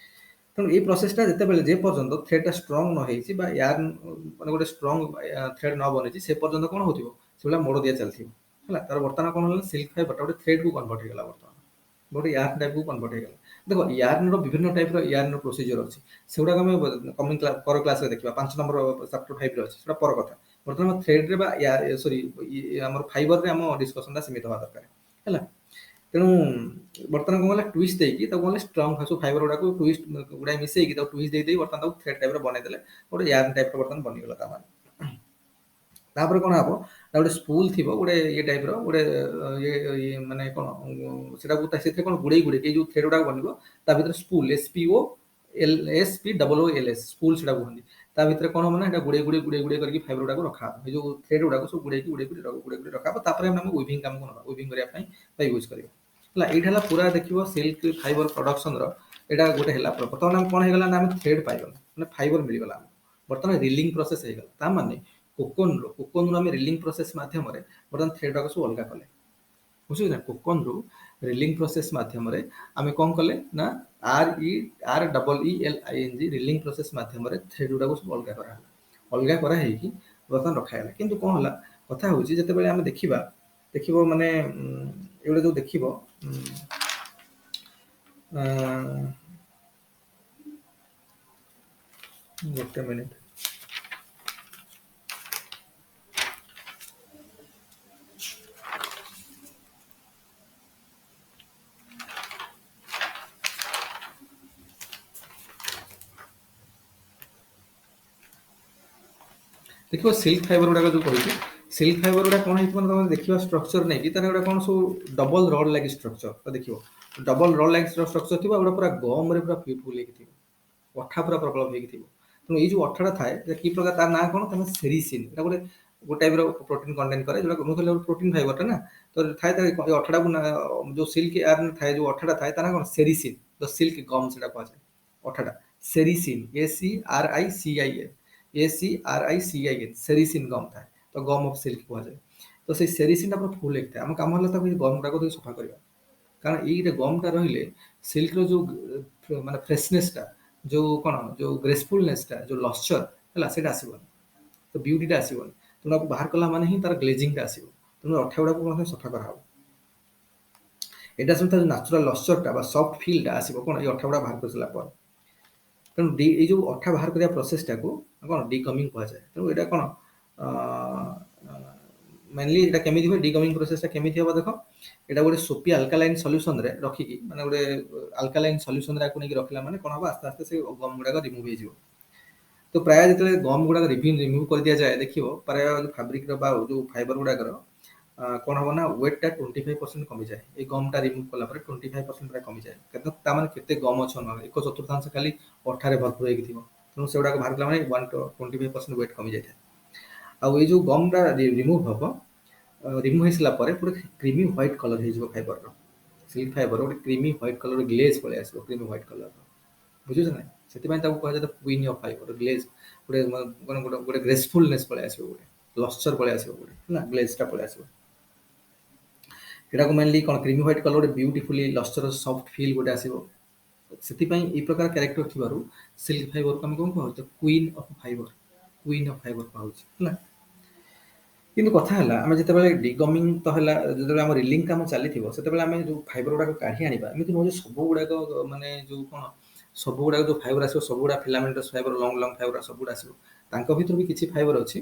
ତେଣୁ ଏଇ ପ୍ରୋସେସଟା ଯେତେବେଳେ ଯେ ପର୍ଯ୍ୟନ୍ତ ଥ୍ରେଡ୍ଟା ଷ୍ଟ୍ରଙ୍ଗ ନ ହେଇଛି ବା ୟାର୍ନ ମାନେ ଗୋଟେ ଷ୍ଟ୍ରଙ୍ଗ ଥ୍ରେଡ୍ ନ ବନିଛି ସେ ପର୍ଯ୍ୟନ୍ତ କ'ଣ ହେଉଥିବ ସେଭଳିଆ ମୋଡ଼ ଦିଆ ଚାଲିଥିବ, ହେଲା। ତାର ବର୍ତ୍ତମାନ କ'ଣ ହେଲା ସିଲ୍କ ଫାଇବରଟା ଗୋଟେ ଥ୍ରେଡ୍କୁ କନଭର୍ଟ ହେଇଗଲା, ବର୍ତ୍ତମାନ ଗୋଟେ ୟାର୍ନ ଟାଇପ୍କୁ କନଭର୍ଟ ହେଇଗଲା। ଦେଖ ୟାର୍ନର ବିଭିନ୍ନ ଟାଇପ୍ର ୟାର୍ନର ପ୍ରୋସିଜିଓର ଅଛି, ସେଗୁଡ଼ାକ ଆମେ କମିଂ ପର କ୍ଲାସ୍ରେ ଦେଖିବା, 5 ନମ୍ବର ଚାପ୍ଟର 5ରେ ଅଛି, ସେଟା ପର କଥା। ବର୍ତ୍ତମାନ ଥ୍ରେଡ୍ରେ ବା ଆମର ଫାଇବରରେ ଆମ ଡିସ୍କସନଟା ସୀମିତ ହେବା ଦରକାର, ହେଲା। ତେଣୁ ବର୍ତ୍ତମାନ କ'ଣ ହେଲା ଟୁଇଷ୍ଟ ଦେଇକି ତାକୁ କ'ଣ ଷ୍ଟ୍ରଙ୍ଗ ସବୁ ଫାଇବର ଗୁଡ଼ାକୁ ଟୁଇଷ୍ଟ ଗୁଡ଼ାଏ ମିଶେଇକି ତାକୁ ଟୁଇଷ୍ଟ ଦେଇ ବର୍ତ୍ତମାନ ତାକୁ ଥ୍ରେଡ୍ ଟାଇପ୍ର ବନେଇଦେଲେ, ଗୋଟେ ୟାର୍ନ ଟାଇପ୍ର ବର୍ତ୍ତମାନ ବନିଗଲା ତା ମାନେ। ତାପରେ କ'ଣ ହବ ନା ଗୋଟେ ସ୍ପୁଲ ଥିବ, ଗୋଟେ ଇଏ ଟାଇପ୍ର ଗୋଟେ ଇଏ ମାନେ କ'ଣ ସେଟାକୁ ସେଥିରେ କ'ଣ ଗୁଡ଼େଇକି ଏଇ ଯେଉଁ ଥ୍ରେଡ୍ ଗୁଡ଼ାକ ବନିବ ତା ଭିତରେ ସ୍ପୁଲ SPOOLS ସ୍ପୁଲ ସେଟା କୁହନ୍ତି। ତା ଭିତରେ କ'ଣ ହବ ନା ଏଟା ଗୁଡ଼େଇ କରିକି ଫାଇବର ଗୁଡ଼ାକୁ ରଖାହବ, ଏଇ ଯେଉଁ ଥ୍ରେଡ୍ ଗୁଡ଼ାକ ସବୁ ଗୁଡ଼େଇକି ରଖାହବ। ତାପରେ ଆମେ ୱିଭିଂ କାମକୁ ନେବା, ୱିଭିଂ କରିବା ପାଇଁ ବା ୟୁଜ୍ କରିବା, ହେଲା। ଏଇଟା ହେଲା ପୁରା ଦେଖିବ ସିଲ୍କ ଫାଇବର ପ୍ରଡକ୍ସନର ଏଇଟା ଗୋଟେ ହେଲା। ବର୍ତ୍ତମାନ ଆମେ କ'ଣ ହେଇଗଲା ନା ଆମେ ଥ୍ରେଡ୍ ପାଇଗଲା, ମାନେ ଫାଇବର ମିଳିଗଲା ଆମକୁ। ବର୍ତ୍ତମାନ ରିଲିଂ ପ୍ରୋସେସ୍ ହେଇଗଲା, ତା ମାନେ କୋକନରୁ ଆମେ ରିଲିଂ ପ୍ରୋସେସ୍ ମାଧ୍ୟମରେ ବର୍ତ୍ତମାନ ଥ୍ରେଡ୍ ଗୁଡ଼ାକ ସବୁ ଅଲଗା କଲେ, ବୁଝୁଛି ନା। କୋକନରୁ ରିଲିଂ ପ୍ରୋସେସ୍ ମାଧ୍ୟମରେ ଆମେ କ'ଣ କଲେ ନା REELING ରିଲିଂ ପ୍ରୋସେସ୍ ମାଧ୍ୟମରେ ଥ୍ରେଡ୍ ଗୁଡ଼ାକୁ ସବୁ ଅଲଗା କରାହେଲା, ଅଲଗା କରାହେଇକି ବର୍ତ୍ତମାନ ରଖାହେଲା। କିନ୍ତୁ କ'ଣ ହେଲା କଥା ହେଉଛି ଯେତେବେଳେ ଆମେ ଦେଖିବ ମାନେ ଏଗୁଡ଼ା ଯେଉଁ ଦେଖିବ ଗୋଟେ ମିନିଟ୍। ଦେଖିବ ସିଲ୍କ ଫାଇବର ଗୁଡାକ ଯୋଉ କହିଛି, ସିଲ୍କ ଫାଇବର ଗୁଡା କଣ ହେଇଥିବ ନା, ତମେ ଦେଖିବା ଷ୍ଟ୍ରକ୍ଚର ନେଇକି ତାର ଗୁଡା କଣ ସବୁ ଡବଲ ରଡ୍ ଲାଗି ଷ୍ଟ୍ରକ୍ଚର, ତ ଦେଖିବ ଡବଲ ରଡ୍ ଲାଗି ଷ୍ଟ୍ରକ୍ଚର ଥିବ, ଆଉ ଗୋଟେ ପୁରା ଗମ ରେ ପୁରା ଫୁଲ ହେଇକି ଥିବ, ଅଠା ପୁରା ପ୍ରବଳ ହେଇକି ଥିବ। ତେଣୁ ଏଇ ଯୋଉ ଅଠାଟା ଥାଏ କି ପ୍ରକାର, ତାର ନାଁ କଣ, ତାର ସେରିସିନ୍। ଏଟା ଗୋଟେ ଟାଇପ ର ପ୍ରୋଟିନ କଣ୍ଟେନ୍ କରେ, ଯୋଉଟା ମୁଁ କହିଲି ପ୍ରୋଟିନ ଫାଇବରଟା ନା, ତ ଥାଏ ତା ଅଠାଟାକୁ ଯୋଉ ସିଲ୍କ ୟାର୍ନ ଥାଏ, ଯୋଉ ଅଠାଟା ଥାଏ ତା ନା କଣ, ସେରିସିନ୍। ଦ ସିଲ୍କ ଗମ୍ ସେଟା କୁହାଯାଏ ଅଠାଟା, ସେରିସିନ୍, SERICIN, ସେରିସିନ୍ ଗମ୍ ଥାଏ, ତ ଗମ୍ ଅଫ ସିଲ୍କ କୁହାଯାଏ। ତ ସେଇ ସେରିସିନ୍ ଟା ପୁରା ଫୁଲ ହେଇଥାଏ, ଆମ କାମ ହେଲା ତାକୁ ଗମ୍ ଗୁଡାକ ଦେଇ ସଫା କରିବା। କାରଣ ଏଇଟା ଗମ୍ ଟା ରହିଲେ ସିଲ୍କର ଯୋଉ ମାନେ ଫ୍ରେଶନେସ୍ ଟା, ଯୋଉ କଣ, ଯୋଉ ଗ୍ରେସଫୁଲନେସ୍ ଟା, ଯୋଉ ଲଶ୍ଚର ହେଲା, ସେଇଟା ଆସିବନି, ତ ବିୟୁଟିଟା ଆସିବନି। ତେଣୁ ତାକୁ ବାହାର କଲା ମାନେ ହିଁ ତାର ଗ୍ଲେଜିଂଟା ଆସିବ। ତେଣୁ ଅଠା ଗୁଡାକୁ ମଧ୍ୟ ସଫା କରାହବ। ଏଇଟା ସବୁ ତାର ନ୍ୟାଚୁରାଲ ଲଶ୍ଚରଟା ବା ସଫ୍ଟ ଫିଲ୍ଟା ଆସିବ କଣ, ଏଇ ଅଠା ଗୁଡା ବାହାର କରିସାରିଲା ପରେ। ତେଣୁ ଏଇ ଯୋଉ ଅଠା ବାହାର କରିବା ପ୍ରୋସେସଟାକୁ କଣ, ଡିକମିଂ କୁହାଯାଏ। ତେଣୁ ଏଇଟା କଣ, ମେନଲି ଏଇଟା କେମିତି ହୁଏ, ଡିକମିଂ ପ୍ରୋସେସଟା କେମିତି ହବ ଦେଖ। ଏଇଟା ଗୋଟେ ସୋପି ଆଲକାଲାଇନ୍ ସଲ୍ୟୁସନରେ ରଖିକି, ମାନେ ଗୋଟେ ଆଲକାଲାଇନ୍ ସଲ୍ୟୁସନରେ ଆକୁ ନେଇକି ରଖିଲା ମାନେ କଣ ହବ, ଆସ୍ତେ ଆସ୍ତେ ସେ ଗମ୍ ଗୁଡାକ ରିମୁଭ୍ ହେଇଯିବ। ତ ପ୍ରାୟ ଯେତେବେଳେ ଗମ୍ ଗୁଡାକ ରିମୁଭ୍ କରିଦିଆଯାଏ, ଦେଖିବ ପ୍ରାୟ ଫାବ୍ରିକର ବା ଯୋଉ ଫାଇବର ଗୁଡାକର କଣ ହବ ନା, ୱେଟଟା 25% କମିଯାଏ। ଏଇ ଗମ୍ଟା ରିମୁଭ୍ କଲା ପରେ 25% ପ୍ରାୟ କମିଯାଏ। କିନ୍ତୁ ତା ମାନେ କେତେ ଗମ୍ ଅଛି ନହେଲେ, 1/4 ଖାଲି ଅଠାରେ ଭରପୁର ହେଇକି ଥିବ। ତେଣୁ ସେଗୁଡାକ ବାହାରିଲା ମାନେ 25% ୱେଟ୍ କମିଯାଇଥାଏ। ଆଉ ଏଇ ଯୋଉ ଗମ୍ଟା ରିମୁଭ୍ ହବ, ରିମୁଭ୍ ହେଇସାରିଲା ପରେ ପୁରା କ୍ରିମି ହ୍ୱାଇଟ୍ କଲର ହେଇଯିବ ଫାଇବରର। ସିଲ୍କ ଫାଇବର ଗୋଟେ କ୍ରିମି ହ୍ୱାଇଟ୍ କଲର ଗ୍ଲେଜ୍ ପଳେଇ ଆସିବ, କ୍ରିମି ହ୍ୱାଇଟ୍ କଲର, ବୁଝୁଛ ନା? ସେଥିପାଇଁ ତାକୁ କୁହାଯାଏ କୁଇନ୍ ଅଫ ଫାଇବର, ଗ୍ଲେଜ୍। ଗୋଟେ ଗ୍ରେସଫୁଲନେସ୍ ପଳେଇ ଆସିବ, ଗୋଟେ ଲଶ୍ଚର ପଳେଇ ଆସିବ, ଗୋଟେ ହେଲା ଗ୍ଲେଜଟା ପଳେଇ ଆସିବ। ଏଟାକୁ ମେନଲି କଣ, କ୍ରିମି ହ୍ୱାଇଟ୍ କଲର, ଗୋଟେ ବିୟୁଟିଫୁଲି ଲଶ୍ଚର ସଫ୍ଟ ଫିଲ୍ ଗୋଟେ ଆସିବ। ସେଥିପାଇଁ ଏଇ ପ୍ରକାର କ୍ୟାରେକ୍ଟର ଥିବାରୁ ସିଲ୍କ ଫାଇବରକୁ ଆମେ କଣ କହୁଛେ, queen of fibre, queen of fibre କହୁଛେ ହେଲା। କିନ୍ତୁ କଥା ହେଲା, ଆମେ ଯେତେବେଳେ ଡିଗମିଂ ତ ହେଲା, ଯେତେବେଳେ ଆମ ରିଲିଂ କାମ ଚାଲିଥିବ, ସେତେବେଳେ ଆମେ ଯୋଉ ଫାଇବର ଗୁଡାକ କାଢି ଆଣିବା, ଏମିତି ନୁହେଁ ଯେ ସବୁ ଗୁଡାକ ମାନେ ଯୋଉ କଣ, ସବୁ ଗୁଡାକ ଯୋଉ ଫାଇବର ଆସିବ ସବୁ ଗୁଡା ଫିଲାମେଣ୍ଟସ୍ ଫାଇବର, ଲଙ୍ଗ ଲଙ୍ଗ ଫାଇବର ସବୁ ଗୁଡା ଆସିବ। ତାଙ୍କ ଭିତରୁ ବି କିଛି ଫାଇବର ଅଛି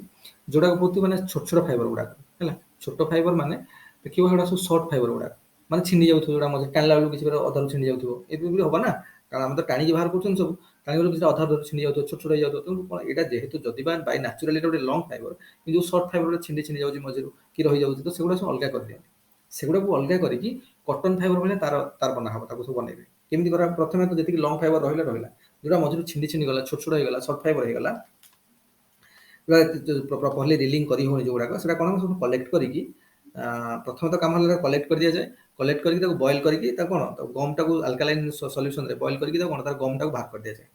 ଯୋଉଟାକୁ ବହୁତ ମାନେ ଛୋଟ ଛୋଟ ଫାଇବର ଗୁଡାକ ହେଲା। ଛୋଟ ଫାଇବର ମାନେ ଦେଖିବ ସେଗୁଡା ସବୁ ସର୍ଟ ଫାଇବର ଗୁଡାକ, ମାନେ ଛିଣ୍ଡି ଯାଉଥିବ, ଯୋଉଟା ମଝିରେ ଟାଣିଲା ବେଳକୁ କିଛି ଅଧାରୁ ଛିଣ୍ଡି ଯାଉଥିବ। ଏମିତି ବି ହବ ନା, କାରଣ ଆମେ ତ ଟାଣିକି ବାହାର କରୁଛନ୍ତି ସବୁ, ଟାଣିଗଲେ କିଛି ଅଧା ଛିଣ୍ଡି ଯାଉଥିବ, ଛୋଟ ଛୋଟ ହେଇଯାଉଥିବ। ତେଣୁ କଣ, ଏଇଟା ଯେହେତୁ ଯଦି ବା ବାଇ ନ୍ୟାଚୁରାଲି ଗୋଟେ ଲଙ୍ଗ ଫାଇବର, କିନ୍ତୁ ସର୍ଟ ଫାଇବର ଛିଣ୍ଡି ଛିଣ୍ଡି ଯାଉଛି ମଝିରୁ କି ରହିଯାଉଛି, ତ ସେଗୁଡ଼ା ସବୁ ଅଲଗା କରିଦିଅନ୍ତି। ସେଗୁଡ଼ାକୁ ଅଲଗା କରିକି କଟନ ଫାଇବର ଭଳିଆ ତାର ତାର ବନା ହବ, ତାକୁ ସବୁ ବନେଇବେ। କେମିତି କରା, ପ୍ରଥମେ ତ ଯେତିକି ଲଙ୍ଗ ଫାଇବର ରହିଲା ରହିଲା, ଯୋଉଟା ମଝିରୁ ଛିଣ୍ଡି ଛିଣ୍ଡି ଗଲା, ଛୋଟ ଛୋଟ ହେଇଗଲା, ସର୍ଟ ଫାଇବର ହେଇଗଲା, ପ୍ରପରଲି ରିଲିଂ କରି ହଉନି ଯୋଉଗୁଡାକ, ସେଟା କଣ ସବୁ କଲେକ୍ଟ କରିକି, ପ୍ରଥମେ ତ କାମ ହେଲା କଲେକ୍ଟ କରି ଦିଆଯାଏ। କଲେକ୍ଟ କରିକି ତାକୁ ବଏଲ କରିକି, ତାକୁ କଣ, ଗମ୍ ଟାକୁ ଆଲକାଲାଇନ୍ ସଲ୍ୟୁସନରେ ବଏଲ କରିକି ତାକୁ କଣ, ତାର ଗମ୍ ଟାକୁ ବାହାର କରିଦିଆଯାଏ।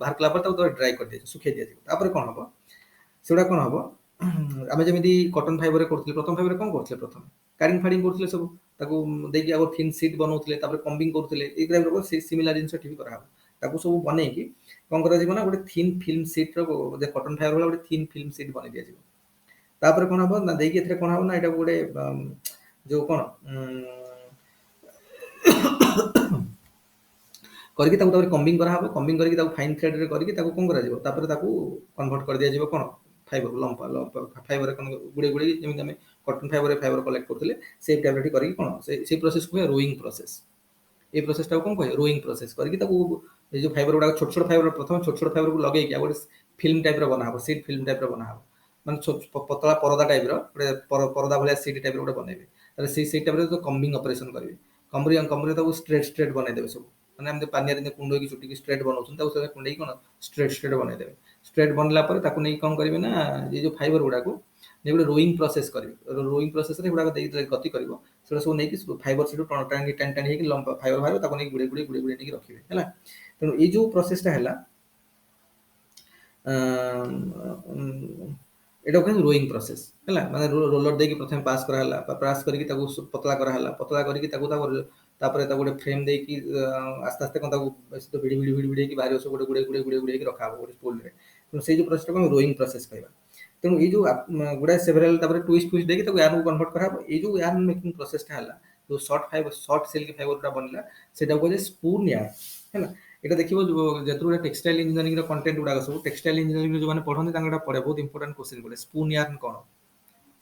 ବାହାର କଲା ପରେ ତାକୁ ଡ୍ରାଏ କରିଦିଆଯାଏ, ଶୁଖେଇ ଦିଆଯିବ। ତାପରେ କଣ ହବ, ସେଗୁଡ଼ା କଣ ହବ, ଆମେ ଯେମିତି କଟନ ଫାଇବରରେ କରୁଥିଲେ, ପ୍ରଥମ ଫାଇବରରେ କଣ କରୁଥିଲେ, ପ୍ରଥମେ କାରିଙ୍ଗ ଫାଡ଼ିଙ୍ଗ କରୁଥିଲେ ସବୁ, ତାକୁ ଦେଇକି ଆଗ ଥିନ୍ ସିଟ୍ ବନଉଥିଲେ, ତାପରେ କମ୍ବିଂ କରୁଥିଲେ। ଏଇ ଟାଇପର ସିମିଲାର ଜିନିଷ ଏଠି ବି କରାହବ। ତାକୁ ସବୁ ବନେଇକି କଣ କରାଯିବ ନା, ଗୋଟେ ଥିନ୍ ଫିଲ୍ମ ସିଟ୍ର, କଟନ ଫାଇବର ଭଳିଆ ଗୋଟେ ଥିନ୍ ଫିଲ୍ମ ସିଟ୍ ବନେଇ ଦିଆଯିବ। ତାପରେ କଣ ହବ ନା, ଦେଇକି ଏଥିରେ କଣ ହବ ନା, ଏଇଟାକୁ ଗୋଟେ ଯୋଉ କଣ କରିକି ତାକୁ ତାପରେ କମ୍ବିଂ କରାହବ। କମ୍ବିଂ କରିକି ତାକୁ ଫାଇନ୍ ଥ୍ରେଡରେ କରିକି ତାକୁ କଣ କରାଯିବ, ତାପରେ ତାକୁ କନଭର୍ଟ କରିଦିଆଯିବ କଣ, ଫାଇବର, ଫାଇବର କଣ ଗୁଡ଼େଇ ଗୁଡ଼େଇ, ଯେମିତି ଆମେ କଟନ ଫାଇବରରେ ଫାଇବର କଲେକ୍ଟ କରୁଥିଲେ, ସେଇ ଟାଇପର ଏଠି କରିକି କଣ, ସେଇ ପ୍ରୋସେସକୁ ହୁଏ ରୋଇଂ ପ୍ରୋସେସ। এই ପ୍ରୋସେସଟାକୁ କଣ କୁହାଯାଏ, ରୋଇଂ ପ୍ରୋସେସ। କରିକି ତାକୁ ଏଇ ଯୋଉ ଫାଇବର ଗୁଡାକ ଛୋଟ ଛୋଟ ଫାଇବର, ପ୍ରଥମେ ଛୋଟ ଛୋଟ ଫାଇବରକୁ ଲଗେଇକି ଆଉ ଗୋଟେ ଫିଲ୍ମ ଟାଇପର ବନାହବ, ସିଟ୍ ଫିଲ୍ମ ଟାଇପର ବନାହବ। ମାନେ ପତଳା ପରଦା ଟାଇପର, ଗୋଟେ ପରଦା ଭଳିଆ ସିଟ୍ ଟାଇପର ଗୋଟେ ବନେଇବେ। ତାହେଲେ ସେଇ ଟାଇପର କମ୍ବିଂ ଅପରେସନ କରିବେ। କମ୍ବିଂରେ ତାକୁ ଷ୍ଟ୍ରେଟ୍ ଷ୍ଟ୍ରେଟ୍ ବନେଇଦେବେ ସବୁ, ମାନେ ଏମିତି ପାନିଆରେ ଯେମିତି କୁଣ୍ଡେଇକି ଚୁଟିକି ଷ୍ଟ୍ରେଟ୍ ବନଉଛନ୍ତି, ତାକୁ ସେଟା କୁଣ୍ଡେଇକି କଣ, ଷ୍ଟ୍ରେଟ୍ ଷ୍ଟ୍ରେଟ୍ ବନେଇଦେବେ। ଷ୍ଟ୍ରେଟ୍ ବନେଇଲା ପରେ ତାକୁ ନେଇକି କଣ କରିବେ ନା, ଏଇ ଯୋଉ ଫାଇବର ଗୁଡାକୁ ନେଇ ଗୋଟେ ରୋଇଂ ପ୍ରୋସେସ କରିବେ। ରୋଇଂ ପ୍ରୋସେସରେ ଏଗୁଡାକ ଦେଇକି ଗତି କରିବ, ସେଗୁଡ଼ା ସବୁ ନେଇକି ଫାଇବର ସେଠୁ ଟାଣି ଟାଣି ଟାଣି ହେଇକି ଲମ୍ବା ଫାଇବର ବାହାରିବ, ତାକୁ ନେଇକି ଗୁଡ଼େଇ ଗୁଡ଼େଇ ଗୁଡ଼େଇ ଗୁଡ଼େଇ ନେଇକି ରଖିବେ ହେଲା। ତେଣୁ ଏଇ ଯୋଉ ପ୍ରୋସେସଟା ହେଲା, ଏଇଟାକୁ କୁହାଯାଏ ରୋଇଂ ପ୍ରୋସେସ ହେଲା। ମାନେ ରୋଲର ଦେଇକି ପ୍ରଥମେ ପାସ୍ କରାହେଲା, ପାସ୍ କରିକି ତାକୁ ପତଳା କରାହେଲା, ପତଳା କରିକି ତାକୁ ତାପରେ ତାକୁ ଗୋଟେ ଫ୍ରେମ୍ ଦେଇକି ଆସ୍ତେ ଆସ୍ତେ କଣ, ତାକୁ ଭିଡ଼ି ଭିଡ଼ି ଭିଡ଼ି ଭିଡ଼ି ହେଇକି ବାହାରିବ ସବୁ, ଗୋଟେ ଗୁଡ଼େଇ ଗୁଡ଼େଇ ଗୁଡ଼େଇ ଗୁଡ଼େଇ ହେଇକି ରଖାହବ ଗୋଟେ ସ୍ପୁଲରେ। ତେଣୁ ସେଇ ଯୋଉ ପ୍ରୋସେସଟାକୁ ଆମେ ରୋଇଂ ପ୍ରୋସେସ କହିବା। ତେଣୁ ଏଇ ଯୋଉ ଗୁଡ଼ାଏ ସେଭେରାଲ, ତାପରେ ଟୁଇଷ୍ଟ ଫୁଇଷ୍ଟ ଦେଇକି ତାକୁ ୟାର୍ନକୁ କନଭର୍ଟ କରାହବ। ଏଇ ଯୋଉ ୟାର୍ନ ମେକିଂ ପ୍ରୋସେସଟା ହେଲା, ଯୋଉ ସର୍ଟ ସିଲ୍କ ଫାଇବରଟା ବନିଲା, ସେଇଟାକୁ କୁହାଯାଏ ସ୍ପୁନ୍ ୟାର୍ନ ହେଲା। এটা ଦେଖିବ ଯେତେ ଗୁଡ଼ା ଟେକ୍ସଟାଇଲ ଇଞ୍ଜିନିୟରିଂର କଣ୍ଟେଣ୍ଟ ଗୁଡ଼ାକ ସବୁ ଟେକ୍ସଟାଇଲ ଇଞ୍ଜିନିୟରିଂ ଯେଉଁମାନେ ପଢ଼ନ୍ତି ତାଙ୍କର ଏଇଟା ପଡ଼େ ବହୁତ ଇମ୍ପୋର୍ଟାଣ୍ଟ କ୍ୱେଶ୍ଚିନ୍ ପଡ଼େ ସ୍ପୁନ୍ ୟାର୍ନ କ'ଣ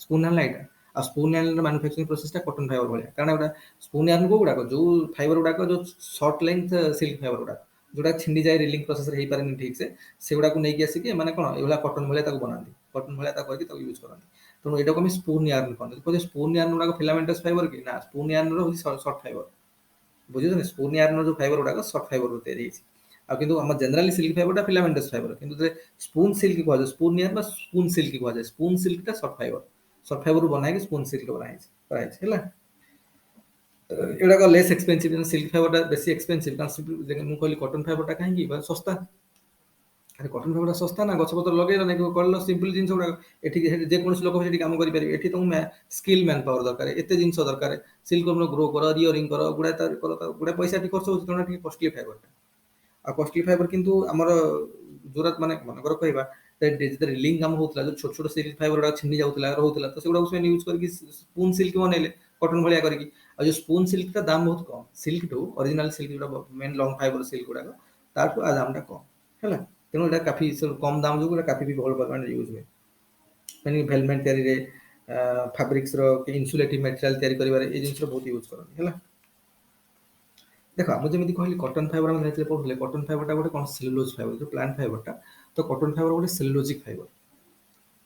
ସ୍ପୁନ୍ ୟାର୍ନ ଏଇଟା ଆଉ ସ୍ପୁନ୍ ୟାର୍ନର ମ୍ୟାନୁଫ୍ୟାକ୍ଚରିଂ ପ୍ରୋସେସଟା କଟନ୍ ଫାଇବର ଭଳିଆ କାରଣ ଏଗୁଡ଼ା ସ୍ପୁନ୍ ୟାର୍ନ ଗୁଡ଼ାକ ଯେଉଁ ଫାଇବର ଗୁଡ଼ାକ ଯେଉଁ ସର୍ଟ ଲେନ୍ଥ ସିଲ୍କ ଫାଇବର ଗୁଡ଼ାକ ଯୋଉଟା ଛିଣ୍ଡିଯାଏ ରିଲିଂ ପ୍ରୋସେସରେ ହେଇପାରେନି ଠିକ୍ ସେ ସେଗୁଡ଼ାକୁ ନେଇକି ଆସିକି ଏମାନେ କ'ଣ ଏଇଭଳିଆ କଟନ୍ ଭଳିଆ ତାକୁ ବନାନ୍ତି କଟନ୍ ଭଳିଆ ତାକୁ କରିକି ତାକୁ ୟୁଜ୍ କରନ୍ତି ତେଣୁ ଏଇଟାକୁ ଆମେ ସ୍ପୁନ୍ ୟାର୍ନ କହନ୍ତି କହୁଛେ ସ୍ପୁନ୍ ୟାର୍ନ ଗୁଡ଼ାକ ଫିଲାମେଣ୍ଟସ୍ ଫାଇବର କି ନା ସ୍ପୁନ୍ ୟାର୍ନର ହେଉଛି ସର୍ଟ ଫାଇବର ବୁଝୁଛନ୍ତି ସ୍ପୁନ୍ ୟାର୍ନର ଯେଉଁ ଫାଇବର ଗୁଡ଼ାକ ସର୍ଟ ଫାଇବରରୁ ତିଆରି ହେଇଛି ଆଉ କିନ୍ତୁ ଆମ ଜେନେରାଲି ସିଲ୍କ ଫାଇବରଟା ଫିଲାମେଣ୍ଟସ୍ ଫାଇବର କିନ୍ତୁ ସ୍ପୁନ୍ ସିଲ୍କ କୁହାଯାଏ ସ୍ପୁନ୍ ୟାର୍ନ ବା ସ୍ପୁନ୍ ସିଲ୍କ କୁହାଯାଏ ସ୍ପୁନ୍ ସିଲ୍କଟା ସର୍ଟ ଫାଇବରରୁ ବନା ହେଇକି ସ୍ପୁନ୍ ସିଲ୍କ କରାହେଇଛି ହେଲା ଏଗୁଡ଼ାକ ଲେସ୍ ଏକ୍ସପେନ୍ସିଭ୍ ସିଲ୍କ ଫାଇବରଟା ବେଶୀ ଏକ୍ସପେନ୍ସିଭ୍ କାରଣ ମୁଁ କହିଲି କଟନ୍ ଫାଇବରଟା କାହିଁକି ଶସ୍ତା ଆରେ କଟନ୍ ଫାଇବରଟା ଶସ୍ତା ନା ଗଛପତ୍ର ଲଗେଇଲ ନାଇଁ କରିଲ ସିମ୍ପଲ୍ ଜିନିଷ ଗୁଡ଼ାକ ଏଠି ଯେକୌଣସି ଲୋକ ସେଠି କାମ କରିପାରିବେ ଏଠି ତୁମକୁ ସ୍କିଲ୍ ମ୍ୟାନ୍ ପାୱାର ଦରକାର ଏତେ ଜିନିଷ ଦରକାର ସିଲ୍କ ଗ୍ରୋ କର ରିଅରିଂ କର ଗୁଡ଼ାଏ ପଇସା ଟିକେ ଖର୍ଚ୍ଚ ହେଉଛି ତେଣୁ ଟିକେ କଷ୍ଟଲି ଫାଇବରଟା ଆଉ କଷ୍ଟଲି ଫାଇବର କିନ୍ତୁ ଆମର ଯୋଉଟା ମାନେ ମନେକର କହିବା ଯେତେ ରିଲିଂ କାମ ହଉଥିଲା ଯୋଉ ଛୋଟ ଛୋଟ ସିଲ୍କ ଫାଇବର ଗୁଡ଼ାକ ଛିଣ୍ଡି ଯାଉଥିଲା ରହୁଥିଲା ତ ସେଗୁଡ଼ାକୁ ସେମାନେ ୟୁଜ୍ କରିକି ସ୍ପୁନ୍ ସିଲ୍କ ବନେଇଲେ କଟନ୍ ଭଳିଆ କରିକି ଆଉ ଯୋଉ ସ୍ପୁନ୍ ସିଲ୍କଟା ଦାମ ବହୁତ କମ୍ ସିଲ୍କଠୁ ଅରିଜିନାଲ ସିଲ୍କ ଯୋଉଟା ମେନ୍ ଲଙ୍ଗ ଫାଇବର ସିଲ୍କ ଗୁଡ଼ାକ ତାଠୁ ଆ ଦାମଟା କମ୍ ହେଲା ତେଣୁ ଏଇଟା କାଫି କମ୍ ଦାମ ଯୋଗୁଁ ଏଇଟା କାଫି ବି ବହୁଳ ପରିମାଣରେ ୟୁଜ୍ ହୁଏ ମାନେ ଭେଲଭେଟ୍ ତିଆରିରେ ଫାବ୍ରିକ୍ସର ଇନ୍ସୁଲେଟିଭ୍ ମେଟେରିଆଲ ତିଆରି କରିବାରେ ଏଇ ଜିନିଷର ବହୁତ ୟୁଜ୍ କରନ୍ତି ହେଲା ଦେଖ ମୁଁ ଯେମିତି କହିଲି କଟନ୍ ଫାଇବର ଆମେ ଯାଇଥିଲେ ପଢ଼ୁଥିଲେ କଟନ୍ ଫାଇବରଟା ଗୋଟେ କ'ଣ ସେଲୁଲୋଜ ଫାଇବର ଯୋଉ ପ୍ଲାଣ୍ଟ ଫାଇବରଟା ତ କଟନ୍ ଫାଇବର ଗୋଟେ ସେଲୁଲୋଜିକ୍ ଫାଇବର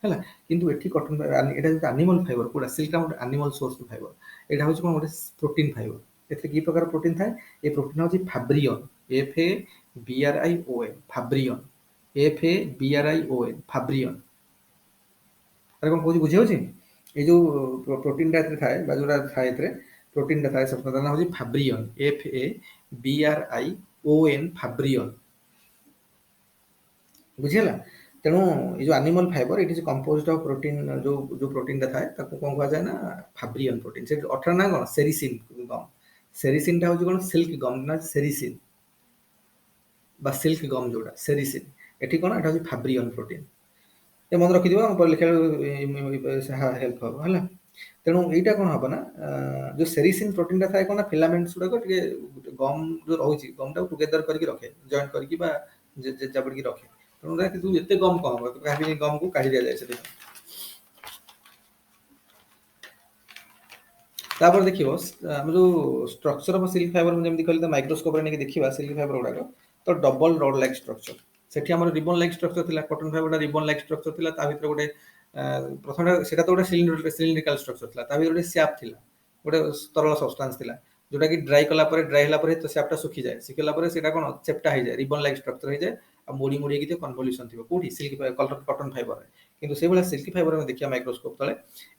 ହେଲା କିନ୍ତୁ ଏଠି କଟନ୍ ଏଇଟା ହେଉଛି ଆନିମଲ୍ ଫାଇବର କୋଉଟା ସିଲ୍କଟା ଗୋଟେ ଆନିମଲ୍ ସୋର୍ସ ଫାଇବର ଏଇଟା ହେଉଛି କ'ଣ ଗୋଟେ ପ୍ରୋଟିନ୍ ଫାଇବର ଏଥିରେ କି ପ୍ରକାର ପ୍ରୋଟିନ୍ ଥାଏ ଏ ପ୍ରୋଟିନ୍ ହେଉଛି ଫାବ୍ରିଅନ୍ FABRION ଫାବ୍ରିଅନ୍ FABRION ଫାବ୍ରିଅନ୍ ଆରେ କ'ଣ କହୁଛି ବୁଝି ହେଉଛି ଏଇ ଯୋଉ ପ୍ରୋଟିନ୍ଟା ଏଥିରେ ଥାଏ ବା ଯୋଉଟା ଥାଏ ଏଥିରେ ପ୍ରୋଟିନ୍ଟା ଥାଏ ସବୁ ତା ନାଁ ହେଉଛି ଫାବ୍ରିଅନ୍ FABRION ଫାବ୍ରିଅନ୍ ବୁଝିହେଲା ତେଣୁ ଏଇ ଯୋଉ animal fibre it is composed of protein ଯୋଉ ପ୍ରୋଟିନ୍ଟା ଥାଏ ତାକୁ କ'ଣ କୁହାଯାଏ ନା ଫାବ୍ରିଅନ୍ ପ୍ରୋଟିନ୍ ସେ ଅଠର ନା କ'ଣ ସେରିସିନ୍ ଗମ୍ ସେରିସିନ୍ଟା ହେଉଛି କ'ଣ ସିଲ୍କ ଗମ୍ ନା ସେରିସିନ୍ ବା ସିଲ୍କ ଗମ୍ ଯୋଉଟା ସେରିସିନ୍ ଏଠି କ'ଣ ଏଟା ହେଉଛି ଫାବ୍ରିଅନ୍ ପ୍ରୋଟିନ୍ ଏ ମନେ ରଖିଥିବ ଆମ ଲେଖିବାକୁ ହେଲ୍ପ ହେବ ହେଲା ତେଣୁ ଏଇଟା କ'ଣ ହେବ ନା ଯୋଉ ସେରିସିନ୍ ପ୍ରୋଟିନ୍ଟା ଥାଏ କ'ଣ ନା ଫିଲାମେଣ୍ଟସ୍ ଗୁଡ଼ାକ ଟିକେ ଗମ୍ ଯୋଉ ରହୁଛି ଗମ୍ଟାକୁ ଟୁଗେଦର କରିକି ରଖେ ଜଏଣ୍ଟ କରିକି ବା ଜାବୁଡ଼ିକି ରଖେ ତେଣୁ କିନ୍ତୁ ଏତେ ଗମ୍ କ'ଣ ହେବ କାହିଁକି ଗମ୍କୁ କାଢ଼ି ଦିଆଯାଏ ସେଥିପାଇଁ ତାପରେ ଦେଖିବ ଆମେ ଯୋଉ ଷ୍ଟ୍ରକ୍ଚର ଅଫ୍ ସିଲ୍କ ଫାଇବର ମୁଁ ଯେମିତି କହିଲି ମାଇକ୍ରୋସ୍କୋପରେ ନେଇକି ଦେଖିବା ସିଲ୍କ ଫାଇବର ଗୁଡ଼ାକ ତ ଡବଲ ରଡ୍ ଲାଇକ୍ ଷ୍ଟ୍ରକ୍ଚର ସେଠି ଆମର ରିବନ୍ ଲାଇକ୍ ଷ୍ଟ୍ରକ୍ଚର ଥିଲା କଟନ୍ ଫାଇବରଟା ରିବନ୍ ଲାଇକ୍ ଷ୍ଟ୍ରକ୍ଚର ଥିଲା ତା ଭିତରେ ଗୋଟେ ପ୍ରଥମେ ସେଟା ତ ଗୋଟେ ସିଲିଣ୍ଡ୍ରିକାଲ ଷ୍ଟ୍ରକ୍ଚର ଥିଲା ତା ଭିତରେ ଗୋଟେ ସ୍ୟାପ୍ ଥିଲା ଗୋଟେ ତରଳ ସବଷ୍ଟାନ୍ସ ଥିଲା ଯୋଉଟା କି ଡ୍ରାଇ ହେଲା ପରେ ତ ସ୍ୟାପ୍ଟା ଶୁଖିଯାଏ ଶୁଖିଲା ପରେ ସେଇଟା କ'ଣ ଚେପ୍ଟା ହେଇଯାଏ ରିବନ୍ ଲାଇକ୍ ଷ୍ଟ୍ରକ୍ଚର ହେଇଯାଏ ଆଉ ମୋଡ଼ି ହେଇକି ଥିବ କନଭଲ୍ୟୁସନ ଥିବ କୋଉଠି ସିଲ୍କ କଟନ୍ ଫାଇବରରେ କିନ୍ତୁ ସେଇଭଳିଆ ସିଲ୍କ ଫାଇବର ଆମେ ଦେଖିବା ମାଇକ୍ରୋସ୍କୋପ ତଳେ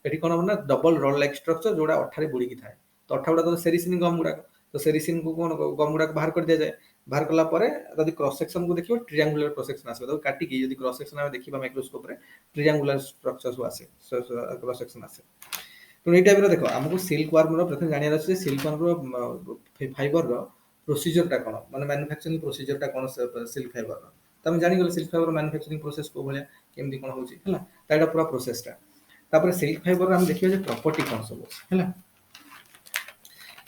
ଏଠି କ'ଣ ହବ ନା ଡବଲ ରଡ୍ ଲାଇକ୍ ଷ୍ଟ୍ରକ୍ଚର ଯୋଉଟା ଅଠାରେ ବୁଡ଼ିକି ଥାଏ ତ ଅଠା ଗୁଡ଼ାକ ସେରିସିନ୍ ଗମ୍ ଗୁଡ଼ାକ ତ ସେରିସିନ୍କୁ କ'ଣ ଗମ୍ ଗୁଡ଼ାକ ବାହାର କରିଦିଆଯାଏ ବାହାର କଲା ପରେ ଯଦି କ୍ରସ୍ ସେକ୍ସନକୁ ଦେଖିବ ଟ୍ରିଆଙ୍ଗୁଲାର କ୍ରସ୍ ସେକ୍ସନ ଆସିବ ତାକୁ କାଟିକି ଯଦି କ୍ରସ୍ ସେକ୍ସନ ଆମେ ଦେଖିବା ମାଇକ୍ରୋସ୍କୋପରେ ଟ୍ରିଆଙ୍ଗୁଲାର ଷ୍ଟ୍ରକ୍ଚର ସବୁ ଆସେ କ୍ରସ୍ ସେକ୍ସନ ଆସେ ତେଣୁ ଏଇ ଟାଇପ୍ର ଦେଖ ଆମକୁ ସିଲ୍କ ୱାର୍ମର ପ୍ରଥମେ ଜାଣିବାର ଅଛି ଯେ ସିଲ୍କ ୱାର୍ମର ଫାଇବରର ପ୍ରୋସିଜରଟା କ'ଣ ମାନେ ମ୍ୟାନୁଫ୍ୟାକ୍ଚରିଂ ପ୍ରୋସିଜରଟା କ'ଣ ସିଲ୍କ ଫାଇବରର ତ ଆମେ ଜାଣିଗଲେ ସିଲ୍କ ଫାଇବର ମ୍ୟାନୁଫ୍ୟାକ୍ଚରିଂ ପ୍ରୋସେସ କୋଉ ଭଳିଆ କେମିତି କ'ଣ ହେଉଛି ହେଲା ତ ଏଇଟା ପୁରା ପ୍ରୋସେସଟା ତାପରେ ସିଲ୍କ ଫାଇବରର ଆମେ ଦେଖିବା ଯେ ପ୍ରପର୍ଟି କ'ଣ ସବୁ ଅଛି ହେଲା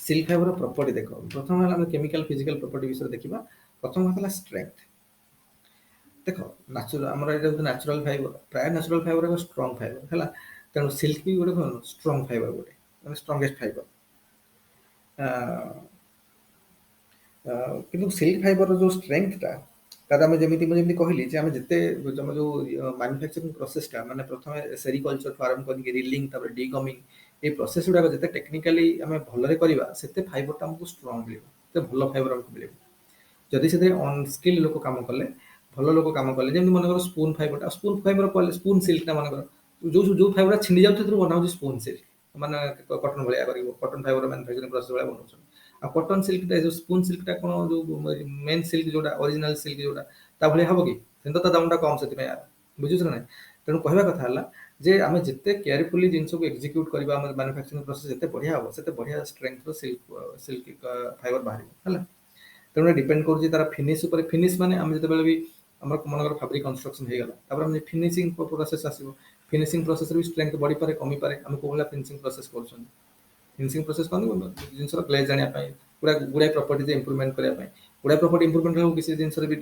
ସିଲ୍କ ଫାଇବର ପ୍ରପର୍ଟି ଦେଖ ପ୍ରଥମ ହେଲା ଆମେ କେମିକାଲ ଫିଜିକାଲ ପ୍ରପର୍ଟି ବିଷୟରେ ଦେଖିବା ପ୍ରଥମ ହେଲା ଷ୍ଟ୍ରେଂଥ ଦେଖ ଆମର ଏଇଟା ହେଉଛି ନ୍ୟାଚୁରାଲ ଫାଇବର ପ୍ରାୟ ନ୍ୟାଚୁରାଲ ଫାଇବର ଏକ ଷ୍ଟ୍ରଙ୍ଗ ଫାଇବର ହେଲା ତେଣୁ ସିଲ୍କ ବି ଗୋଟେ କ'ଣ ଷ୍ଟ୍ରଙ୍ଗ ଫାଇବର ଗୋଟେ ମାନେ ଷ୍ଟ୍ରଙ୍ଗେଷ୍ଟ ଫାଇବର କିନ୍ତୁ ସିଲ୍କ ଫାଇବରର ଯେଉଁ ଷ୍ଟ୍ରେଂଥଟା ତାର ଆମେ ମୁଁ ଯେମିତି କହିଲି ଯେ ଆମେ ଯେତେ ଆମ ଯେଉଁ ମାନୁଫ୍ୟାକ୍ଚରିଂ ପ୍ରୋସେସଟା ମାନେ ପ୍ରଥମେ ସେରିକଲଚରଠୁ ଆରମ୍ଭ କରିକି ରିଲିଂ ତାପରେ ଡିଗମିଂ এই ପ୍ରୋସେସ ଗୁଡ଼ାକ ଯେତେ ଟେକ୍ନିକାଲି ଆମେ ଭଲରେ କରିବା ସେତେ ଫାଇବରଟା ଆମକୁ ଷ୍ଟ୍ରଙ୍ଗ ମିଳିବ ସେତେ ଭଲ ଫାଇବର ଆମକୁ ମିଳିବ ଯଦି ସେଥିରେ ଅନସ୍କିଲ୍ ଲୋକ କାମ କଲେ ଭଲ ଲୋକ କାମ କଲେ ଯେମିତି ମନେକର ସ୍ପୁନ୍ ଫାଇବର କହିଲେ ସ୍ପୁନ୍ ସିଲ୍କଟା ମନେକର ଯୋଉ ଫାଇବରଟା ଛିଣ୍ଡି ଯାଉଛି ସେଥିରୁ ବନା ହେଉଛି ସ୍ପୁନ୍ ସିଲ୍କ ମାନେ କଟନ୍ ଭଳିଆ କରିବ କଟନ୍ ଫାଇବର ମ୍ୟାନୁଫ୍ୟାକ୍ଚରିଂ ପ୍ରୋସେସ ଭଳିଆ ବନାଉଛନ୍ତି ଆଉ କଟନ୍ ସିଲ୍କଟା ଯୋଉ ସ୍ପୁନ୍ ସିଲ୍କଟା କ'ଣ ଯୋଉ ମେନ୍ ସିଲ୍କ ଯୋଉଟା ଅରିଜିନାଲ ସିଲ୍କ ଯୋଉଟା ତା ଭଳିଆ ହବ କି କିନ୍ତୁ ତା ଦାମଟା କମ୍ ସେଥିପାଇଁ ବୁଝୁଛ ନା ନାହିଁ ତେଣୁ କହିବା କଥା ହେଲା ଯେ ଆମେ ଯେତେ କେୟାରଫୁଲି ଜିନିଷକୁ ଏକ୍ଜିକ୍ୟୁଟ୍ କରିବା ଆମ ମାନୁଫ୍ୟାକ୍ଚରିଂ ପ୍ରୋସେସ ଯେତେ ବଢ଼ିଆ ହେବ ସେତେ ବଢ଼ିଆ ଷ୍ଟ୍ରେଂଥର ସିଲ୍କ ଫାଇବର ବାହାରିବ ହେଲା ତେଣୁ ଡିପେଣ୍ଡ କରୁଛି ତାର ଫିନିଶ ଉପରେ ଫିନିଶ ମାନେ ଆମେ ଯେତେବେଳେ ବି ଆମର ମନେକର ଫାବ୍ରିକ କନଷ୍ଟ୍ରକ୍ସନ ହେଇଗଲା ତାପରେ ଆମେ ଫିନିସିଂ ପ୍ରୋସେସ ଆସିବ ଫିନିସିଂ ପ୍ରୋସେସରେ ବି ଷ୍ଟ୍ରେଂଥ ବଢ଼ିପାରେ କମିପାରେ ଆମେ କୋଉ ଭଳିଆ ଫିନିସିଂ ପ୍ରୋସେସ କରୁଛନ୍ତି ଫିନିସିଂ ପ୍ରୋସେସ କହନ୍ତି ଜିନିଷର ଗ୍ଲେଜ୍ ଆଣିବା ପାଇଁ ଗୁଡ଼ାଏ ପ୍ରପର୍ଟିଜ୍ ଇମ୍ପ୍ରୁଭମେଣ୍ଟ କରିବା ପାଇଁ ଗୁଡ଼ା ପ୍ରପର୍ଟି ଇମ୍ପ୍ରୁଭମେଣ୍ଟ ହେଉ କିଛି ଜିନିଷରେ ବି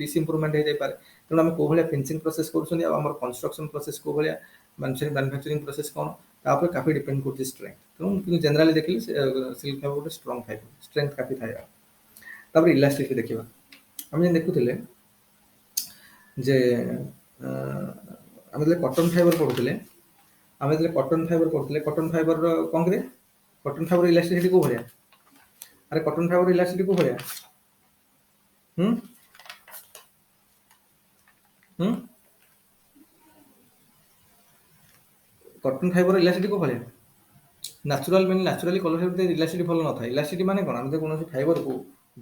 ଡିସଇମ୍ପ୍ରୁଭମେଣ୍ଟ ହେଇଯାଇପାରେ। ତେଣୁ ଆମେ କୋଉ ଭଳିଆ ଫିନିସିଂ ପ୍ରୋସେସ୍ କରୁଛନ୍ତି ଆଉ ଆମର କନଷ୍ଟ୍ରକ୍ସନ ପ୍ରୋସେସ୍ କୋଉ ଭଳିଆ, ମ୍ୟାନୁଫ୍ୟାକ୍ଚରିଂ ପ୍ରୋସେସ୍ କ'ଣ, ତା ଉପରେ କାଫି ଡିପେଣ୍ଡ କରୁଛି ଷ୍ଟ୍ରେଂଥ। ତେଣୁ କିନ୍ତୁ ଜେନେରାଲି ଦେଖିଲେ ସିଲ୍କ ଫାଇବର ଗୋଟେ ଷ୍ଟ୍ରଙ୍ଗ ଫାଇବର, ଷ୍ଟ୍ରେଂଥ କାଫି ଥାଏ। ତାପରେ ଇଲାଷ୍ଟିସିଟି ଦେଖିବା, ଆମେ ଯେମିତି ଦେଖୁଥିଲେ ଯେ ଆମେ ଯେତେବେଳେ କଟନ ଫାଇବର ପଢୁଥିଲେ, କଟନ ଫାଇବରର କ'ଣ କରେ, କଟନ ଫାଇବର ଇଲାଷ୍ଟିସିଟି କୋଉ ଭଳିଆ, ଆରେ କଟନ ଫାଇବର ଇଲାଷ୍ଟିସିଟି କୋଉ ଭଳିଆ, ହୁଁ ହୁଁ କଟନ ଫାଇବର ଇଲାଷ୍ଟିସିଟି କୋଉ ଭଳିଆ, ନ୍ୟାଚୁରାଲି କଲର ଭିତରେ ଇଲାଷ୍ଟିସିଟି ଭଲ ନଥାଏ। ଇଲାଷ୍ଟିସିଟି ମାନେ କ'ଣ, ଆମେ ଯଦି କୌଣସି ଫାଇବରକୁ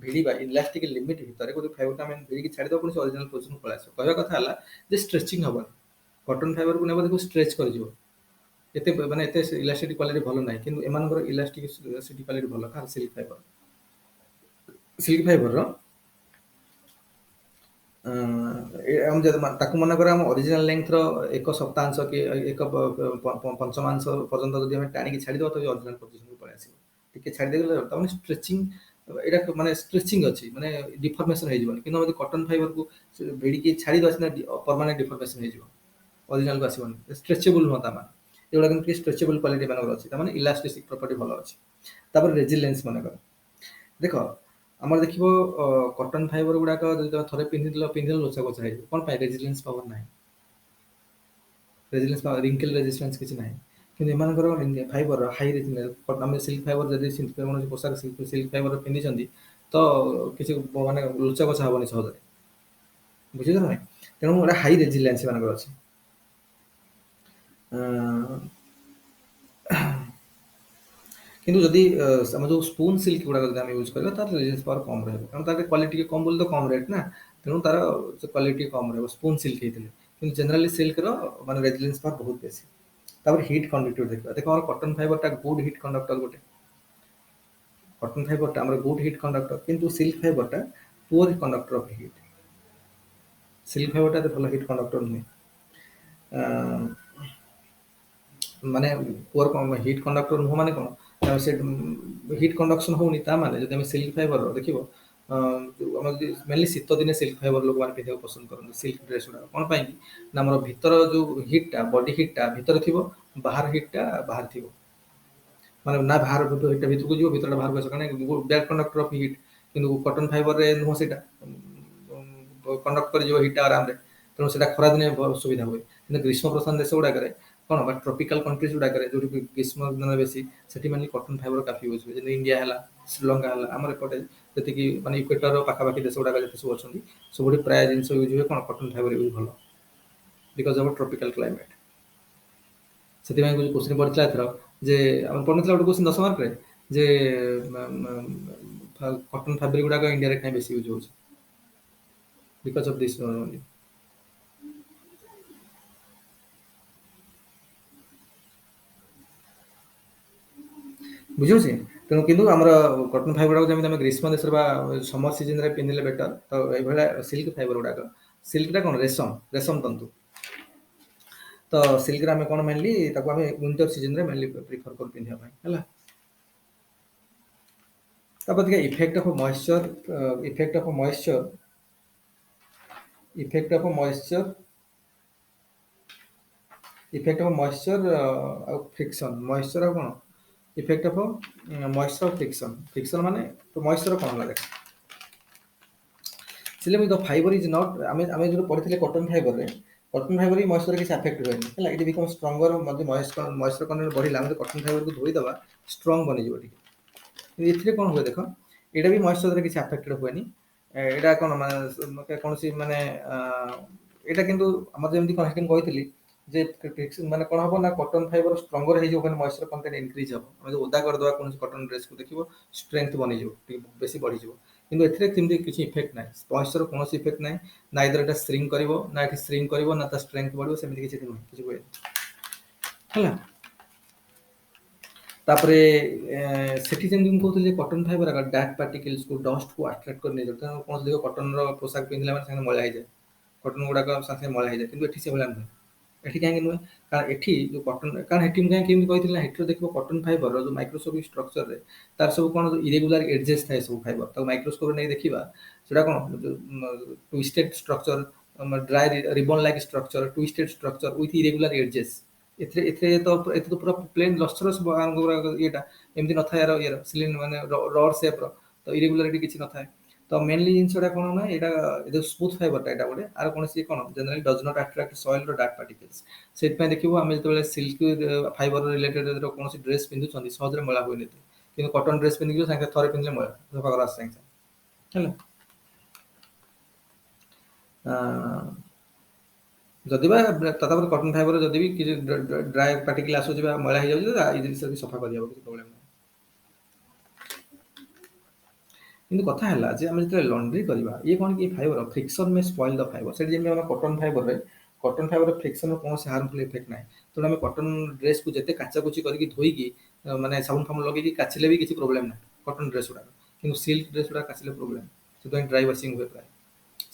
ଭିଡ଼ିବା ଇଲାଷ୍ଟିକ ଲିମିଟ ଭିତରେ, ଗୋଟେ ଫାଇବରଟା ଆମେ ଭିଡ଼ିକି ଛାଡ଼ିଦେବା ପୁଣି ଅରିଜିନାଲ ପୋଜିସନକୁ ପଳେଇ ଆସିବ। କହିବା କଥା ହେଲା ଯେ ଷ୍ଟ୍ରେଚିଂ ହବନି, କଟନ ଫାଇବରକୁ ନେବ ଦେଖୁ ଷ୍ଟ୍ରେଚ୍ କରିଯିବ, ଏତେ ମାନେ ଏତେ ଇଲାଷ୍ଟିସିଟି କ୍ୱାଲିଟି ଭଲ ନାହିଁ। କିନ୍ତୁ ଏମାନଙ୍କର ଇଲାଷ୍ଟିସିଟି କ୍ୱାଲିଟି ଭଲ। କାହାର, ସିଲ୍କ ଫାଇବରର ଆମେ ଯଦି ତାକୁ ମନେକର ଆମ ଅରିଜିନାଲ ଲେନ୍ଥର 1/7 କି 1/5 ପର୍ଯ୍ୟନ୍ତ ଯଦି ଆମେ ଟାଣିକି ଛାଡ଼ିଦେବା ତ ଅରିଜିନାଲ ପୋଜିସନକୁ ପଳେଇ ଆସିବ। ଟିକେ ଛାଡ଼ିଦେଲେ ତାମାନେ ଷ୍ଟ୍ରେଚିଂ, ଏଇଟା ମାନେ ଷ୍ଟ୍ରେଚିଂ ଅଛି, ମାନେ ଡିଫର୍ମେସନ ହେଇଯିବନି। କିନ୍ତୁ ଆମେ ଯଦି କଟନ ଫାଇବରକୁ ଭିଡ଼ିକି ଛାଡ଼ିଦେବା ସିନା ପରମାନେଣ୍ଟ ଡିଫର୍ମେସନ ହେଇଯିବ, ଅରିଜିନାଲକୁ ଆସିବନି, ଷ୍ଟ୍ରେଚେବଲ ନୁହଁ ତା ମାନେ। ଏଗୁଡ଼ା କିନ୍ତୁ ଟିକେ ଷ୍ଟ୍ରେଚେବଲ କ୍ୱାଲିଟି ମାନଙ୍କର ଅଛି, ତା ମାନେ ଇଲାଷ୍ଟିସିଟି ପ୍ରପର୍ଟି ଭଲ ଅଛି। ତାପରେ ରେଜିଲେନ୍ସ ମନେକର, ଦେଖ ଆମର ଦେଖିବ କଟନ ଫାଇବର ଗୁଡ଼ାକ ଯଦି ତମେ ଥରେ ପିନ୍ଧିଦେଲ ଲୋଚା କୋଚା ହେଇଯିବ। କ'ଣ ପାଇଁ, ରେଜିଲେନ୍ସ ପାୱାର ନାହିଁ, ରିଙ୍କଲ ରେଜିଷ୍ଟାନ୍ସ କିଛି ନାହିଁ। କିନ୍ତୁ ଏମାନଙ୍କର ଫାଇବର ହାଇ ରେଜିଲେନ୍ସ, ଆମେ ସିଲ୍କ ଫାଇବର ଯଦି କୌଣସି ପୋଷାକ ସିଲ୍କ ଫାଇବର ପିନ୍ଧିଛନ୍ତି ତ କିଛି ମାନେ ଲୋଚା କୋଚା ହବନି ସହଜରେ, ବୁଝିଲ ନା ନାହିଁ। ତେଣୁ ଏଟା ହାଇ ରେଜିଲେନ୍ସ ମାନଙ୍କର ଅଛି। କିନ୍ତୁ ଯଦି ଆମେ ଯେଉଁ ସ୍ପୁନ୍ ସିଲ୍କ ଗୁଡ଼ାକ ଯଦି ଆମେ ୟୁଜ୍ କରିବା ତାର ରେଜିଲେନ୍ସ ପାୱାର କମ୍ ରହିବ, କାରଣ ତାର କ୍ୱାଲିଟି ଟିକେ କମ୍ ବୋଲି ତ କମ୍ ରେଟ୍ ନା, ତେଣୁ ତାର କ୍ୱାଲିଟି କମ୍ ରହିବ ସ୍ପୁନ୍ ସିଲ୍କ ହେଇଥିଲେ। କିନ୍ତୁ ଜେନେରାଲି ସିଲ୍କର ମାନେ ରେଜିଲେନ୍ସ ପାୱାର ବହୁତ ବେଶୀ। ତାପରେ ହିଟ୍ କଣ୍ଡକ୍ଟିଭିଟି ଦେଖିବା, ଦେଖ ଆମର କଟନ ଫାଇବରଟା ଗୁଡ୍ ହିଟ୍ କଣ୍ଡକ୍ଟର, ଗୋଟେ କଟନ ଫାଇବରଟା ଆମର ଗୁଡ୍ ହିଟ୍ କଣ୍ଡକ୍ଟର, କିନ୍ତୁ ସିଲ୍କ ଫାଇବରଟା ପୁଅର କଣ୍ଡକ୍ଟର ଅଫ୍ ହିଟ୍। ସିଲ୍କ ଫାଇବରଟା ଏତେ ଭଲ ହିଟ୍ କଣ୍ଡକ୍ଟର ନୁହେଁ। ମାନେ ପୁଅର ହିଟ୍ କଣ୍ଡକ୍ଟର ନୁହଁ ମାନେ କ'ଣ, ସେ ହିଟ୍ କଣ୍ଡକ୍ସନ ହଉନି ତା ମାନେ। ଯଦି ଆମେ ସିଲ୍କ ଫାଇବର ଦେଖିବ, ଆମର ଯଦି ମେନଲି ଶୀତ ଦିନେ ସିଲ୍କ ଫାଇବର ଲୋକମାନେ ପିନ୍ଧିବାକୁ ପସନ୍ଦ କରନ୍ତି ସିଲ୍କ ଡ୍ରେସ୍ ଗୁଡ଼ାକ। କ'ଣ ପାଇଁ କି ନା, ଆମର ଭିତର ଯେଉଁ ହିଟ୍ଟା, ବଡି ହିଟ୍ଟା ଭିତରେ ଥିବ, ବାହାର ହିଟ୍ଟା ବାହାରେ ଥିବ। ମାନେ ନା ବାହାର ହିଟ୍ଟା ଭିତରକୁ ଯିବ, ଭିତରଟା ବାହାରକୁ ଆସିବ, କାରଣ ବ୍ୟାକ୍ କଣ୍ଡକ୍ଟର ଅଫ୍ ହିଟ୍। କିନ୍ତୁ କଟନ ଫାଇବରରେ ନୁହଁ, ସେଇଟା କଣ୍ଡକ୍ଟ କରିଯିବ ହିଟ୍ଟା ଆରାମରେ। ତେଣୁ ସେଇଟା ଖରାଦିନେ ସୁବିଧା ହୁଏ। କିନ୍ତୁ ଗ୍ରୀଷ୍ମ ପ୍ରଧାନ ଦେଶ ଗୁଡ଼ାକରେ କ'ଣ, ବା ଟ୍ରପିକାଲ କଣ୍ଟ୍ରିଜ ଗୁଡ଼ାକରେ ଯୋଉଠି ଗ୍ରୀଷ୍ମ ଦିନ ବେଶୀ, ସେଠି ମାନେ କଟନ ଫାଇବର କାଫି ୟୁଜ୍ ହୁଏ। ଯେମିତି ଇଣ୍ଡିଆ ହେଲା, ଶ୍ରୀଲଙ୍କା ହେଲା, ଆମର ଏପଟେ ଯେତିକି ମାନେ ଇକ୍ୱେଟର ପାଖାପାଖି ଦେଶ ଗୁଡ଼ାକ ଯେତେ ସବୁ ଅଛନ୍ତି, ସବୁଠି ପ୍ରାୟ ଜିନିଷ ୟୁଜ୍ ହୁଏ କ'ଣ, କଟନ ଫାଇବର ୟୁଜ୍ ଭଲ, ବିକଜ ଅଫ୍ ଟ୍ରପିକାଲ କ୍ଲାଇମେଟ୍। ସେଥିପାଇଁ କୋଶ୍ଚିନ୍ ପଡ଼ିଥିଲା ଏଥର ଯେ, ଆମେ ପଢ଼ିନଥିଲା ଗୋଟେ କୋଶ୍ଚିନ୍ 10 ମାର୍କରେ ଯେ କଟନ ଫାବ୍ରିକ ଗୁଡ଼ାକ ଇଣ୍ଡିଆରେ କାହିଁ ବେଶୀ ୟୁଜ୍ ହେଉଛି, ବିକଜ ଅଫ୍ ଦିସ୍ ଓନଲି। ବୁଝିହେଉଛି। ତେଣୁ କିନ୍ତୁ ଆମର କଟନ ଫାଇବର ଗୁଡ଼ାକ ଯେମିତି ଆମେ ଗ୍ରୀଷ୍ମ ଦେଶରେ ବା ସମର ସିଜନରେ ପିନ୍ଧିଲେ ବେଟର, ତ ଏଇଭଳିଆ ସିଲ୍କ ଫାଇବର ଗୁଡ଼ାକ, ସିଲ୍କଟା କ'ଣ, ରେଶମ ତନ୍ତୁ। ତ ସିଲ୍କରେ ଆମେ କ'ଣ ମେନଲି ତାକୁ ଆମେ ୱିଣ୍ଟର ସିଜନରେ ମେନଲି ପ୍ରିଫର କରୁ ପିନ୍ଧିବା ପାଇଁ, ହେଲା। ତାପରେ ଦେଖିବା effect of moisture, effect of moisture, effect of moisture, effect of moisture ଆଉ ଫ୍ରିକ୍ସନ। ମଏଶ୍ଚର ଆଉ କ'ଣ, effect of moisture Frixion. Frixion ମାନେ ମଏଶ୍ଚର କ'ଣ ହେଲା ଦେଖ, ସିଲେ ଦ ଫାଇବର ଇଜ ନଟ୍, ଆମେ ଯେଉଁ ପଢ଼ିଥିଲେ କଟନ ଫାଇବରରେ, କଟନ ଫାଇବର ବି ମଏଶ୍ଚର କିଛି ଆଫେକ୍ଟ ହୁଏନି, ହେଲା। ଇଟ୍ ବିକମ୍ ଷ୍ଟ୍ରଙ୍ଗର, ମଧ୍ୟ ମଏଶ୍ଚର କଣ୍ଟେଣ୍ଟ ବଢ଼ିଲା, ଆମେ କଟନ ଫାଇବରକୁ ଧୋଇଦେବା ଷ୍ଟ୍ରଙ୍ଗ ବନିଯିବ ଟିକେ। କିନ୍ତୁ ଏଥିରେ କ'ଣ ହୁଏ ଦେଖ, ଏଇଟା ବି ମଏଶ୍ଚରରେ କିଛି ଆଫେକ୍ଟେଡ ହୁଏନି। ଏଇଟା କ'ଣ ମାନେ କୌଣସି ମାନେ ଏଇଟା କିନ୍ତୁ ଆମର ଯେମିତି କ'ଣ ସେଠି କହିଥିଲି ଯେ ମାନେ କ'ଣ ହବ ନା, କଟନ ଫାଇବର ଷ୍ଟ୍ରଙ୍ଗର ହେଇଯିବ, ମାନେ ମଏଶ୍ଚର କଣ୍ଟେଣ୍ଟ ଇନକ୍ରିଜ ହବ। ଆମେ ଯଦି ଓଦା କରିଦେବା କୌଣସି କଟନ ଡ୍ରେସକୁ ଦେଖିବ ଷ୍ଟ୍ରେଂଥ ବନିଯିବ, ଟିକେ ବେଶୀ ବଢ଼ିଯିବ। କିନ୍ତୁ ଏଥିରେ ସେମିତି କିଛି ଇଫେକ୍ଟ ନାହିଁ, ମଏଶ୍ଚର କୌଣସି ଇଫେକ୍ଟ ନାହିଁ। ନା ଏଥିରେ ଏଟା ଶ୍ରିଙ୍କ୍ କରିବ, ନା ଏଠି ଶ୍ରିଙ୍କ୍ କରିବ, ନା ତା ଷ୍ଟ୍ରେଂଥ ବଢ଼ିବ, ସେମିତି କିଛି ନୁହେଁ, କିଛି ହୁଏନି, ହେଲା। ତାପରେ ସେଠି ଯେମିତି ମୁଁ କହୁଥିଲି କଟନ ଫାଇବର ଡାର୍କ ପାର୍ଟିକଲ୍ସକୁ, ଡଷ୍ଟକୁ ଆଟ୍ରାକ୍ଟ କରି ନେଇଯାଉ। ତେଣୁ କୌଣସି କଟନର ପୋଷାକ ପିନ୍ଧିଲା ମାନେ ସାଙ୍ଗେ ମଇଳା ହେଇଯାଏ, କଟନ ଗୁଡ଼ାକ ସାଙ୍ଗେ ସାଙ୍ଗେ ମଇଳା ହେଇଯାଏ। କିନ୍ତୁ ଏଠି ସେଭଳିଆ ନୁହେଁ, ଏଠି କାହିଁକି ନୁହେଁ? କାରଣ ଏଠି ଯୋଉ କଟନ, କାରଣ ଏଠି ମୁଁ କାହିଁକି କେମିତି କହିଥିଲି ନା, ଏଠିର ଦେଖିବ କଟନ ଫାଇବରର ଯୋଉ ମାଇକ୍ରୋସ୍କୋପିକ ଷ୍ଟ୍ରକ୍ଚରରେ ତାର ସବୁ କ'ଣ ଇରେଗୁଲାର ଏଡଜେସ୍ ଥାଏ ସବୁ ଫାଇବର, ତାକୁ ମାଇକ୍ରୋସ୍କୋପରେ ନେଇ ଦେଖିବା ସେଟା କ'ଣ twisted structure, dry ribbon like structure, twisted structure with irregular edges. ଏଥିରେ ତ ପୁରା ପ୍ଲେନ୍ ଲସ୍ଟରସ୍ ଇଏଟା ଏମିତି ନଥାଏ, ଇଏର ସିଲିଣ୍ଡର ମାନେ ରଡ୍ ସେପ୍ର, ତ ଇରେଗୁଲାରିଟି କିଛି ନଥାଏ। ତ ମେନଲି ଜିନିଷଟା କ'ଣ ନା, ଏଇଟା ଯୋଉ ସ୍ମୁଥ୍ ଫାଇବରଟା ଏଇଟା ଗୋଟେ, ଆର କୌଣସି କ'ଣ generally does not attract soil or dark particles. ସେଥିପାଇଁ ଦେଖିବୁ ଆମେ ଯେତେବେଳେ ସିଲ୍କ ଫାଇବର ରିଲେଟେଡ୍ କୌଣସି ଡ୍ରେସ୍ ପିନ୍ଧୁଛନ୍ତି ସହଜରେ ମଇଳା ହୁଏନି, କିନ୍ତୁ କଟନ ଡ୍ରେସ୍ ପିନ୍ଧିକି ସାଙ୍ଗେ ଥରେ ପିନ୍ଧିଲେ ମଇଳା ସଫା କରା ସାଙ୍ଗେ ସାଙ୍ଗେ ହେଲା। ଯଦି ବା ତଥାପି କଟନ ଫାଇବର ଯଦି ବି କିଛି ଡ୍ରାଏ ପାର୍ଟିକଲ ଆସୁଛି ବା ମଇଳା ହେଇଯାଉଛି, ଏଇ ଜିନିଷ ବି ସଫା କରିବାକୁ କିଛି ପ୍ରୋବ୍ଲେମ୍ ନାହିଁ। କିନ୍ତୁ କଥା ହେଲା ଯେ ଆମେ ଯେତେବେଳେ ଲଣ୍ଡ୍ରି କରିବା, ଇଏ କ'ଣ କି ଫାଇବର ଫ୍ରିକ୍ସନ୍ ମେ ସ୍ପଏଲ୍ ଦ ଫାଇବର। ସେଠି ଯେମିତି ଆମେ କଟନ ଫାଇବରରେ ଫ୍ରିକ୍ସନର କୌଣସି ହାର୍ମଫୁଲ୍ ଇଫେକ୍ଟ ନାହିଁ। ତେଣୁ ଆମେ କଟନ ଡ୍ରେସ୍କୁ ଯେତେ କାଚାକୁଚି କରିକି ଧୋଇକି ମାନେ ସାବୁନ ଫାବୁନ ଲଗେଇକି କାଚିଲେ ବି କିଛି ପ୍ରୋବ୍ଲେମ୍ ନାହିଁ କଟନ ଡ୍ରେସ୍ ଗୁଡ଼ାକ। କିନ୍ତୁ ସିଲ୍କ ଡ୍ରେସ୍ ଗୁଡ଼ାକ କାଚିଲେ ପ୍ରୋବ୍ଲେମ୍, ସେଥିପାଇଁ ଡ୍ରାଇ ୱାସିଂ ହୁଏ ପ୍ରାୟ।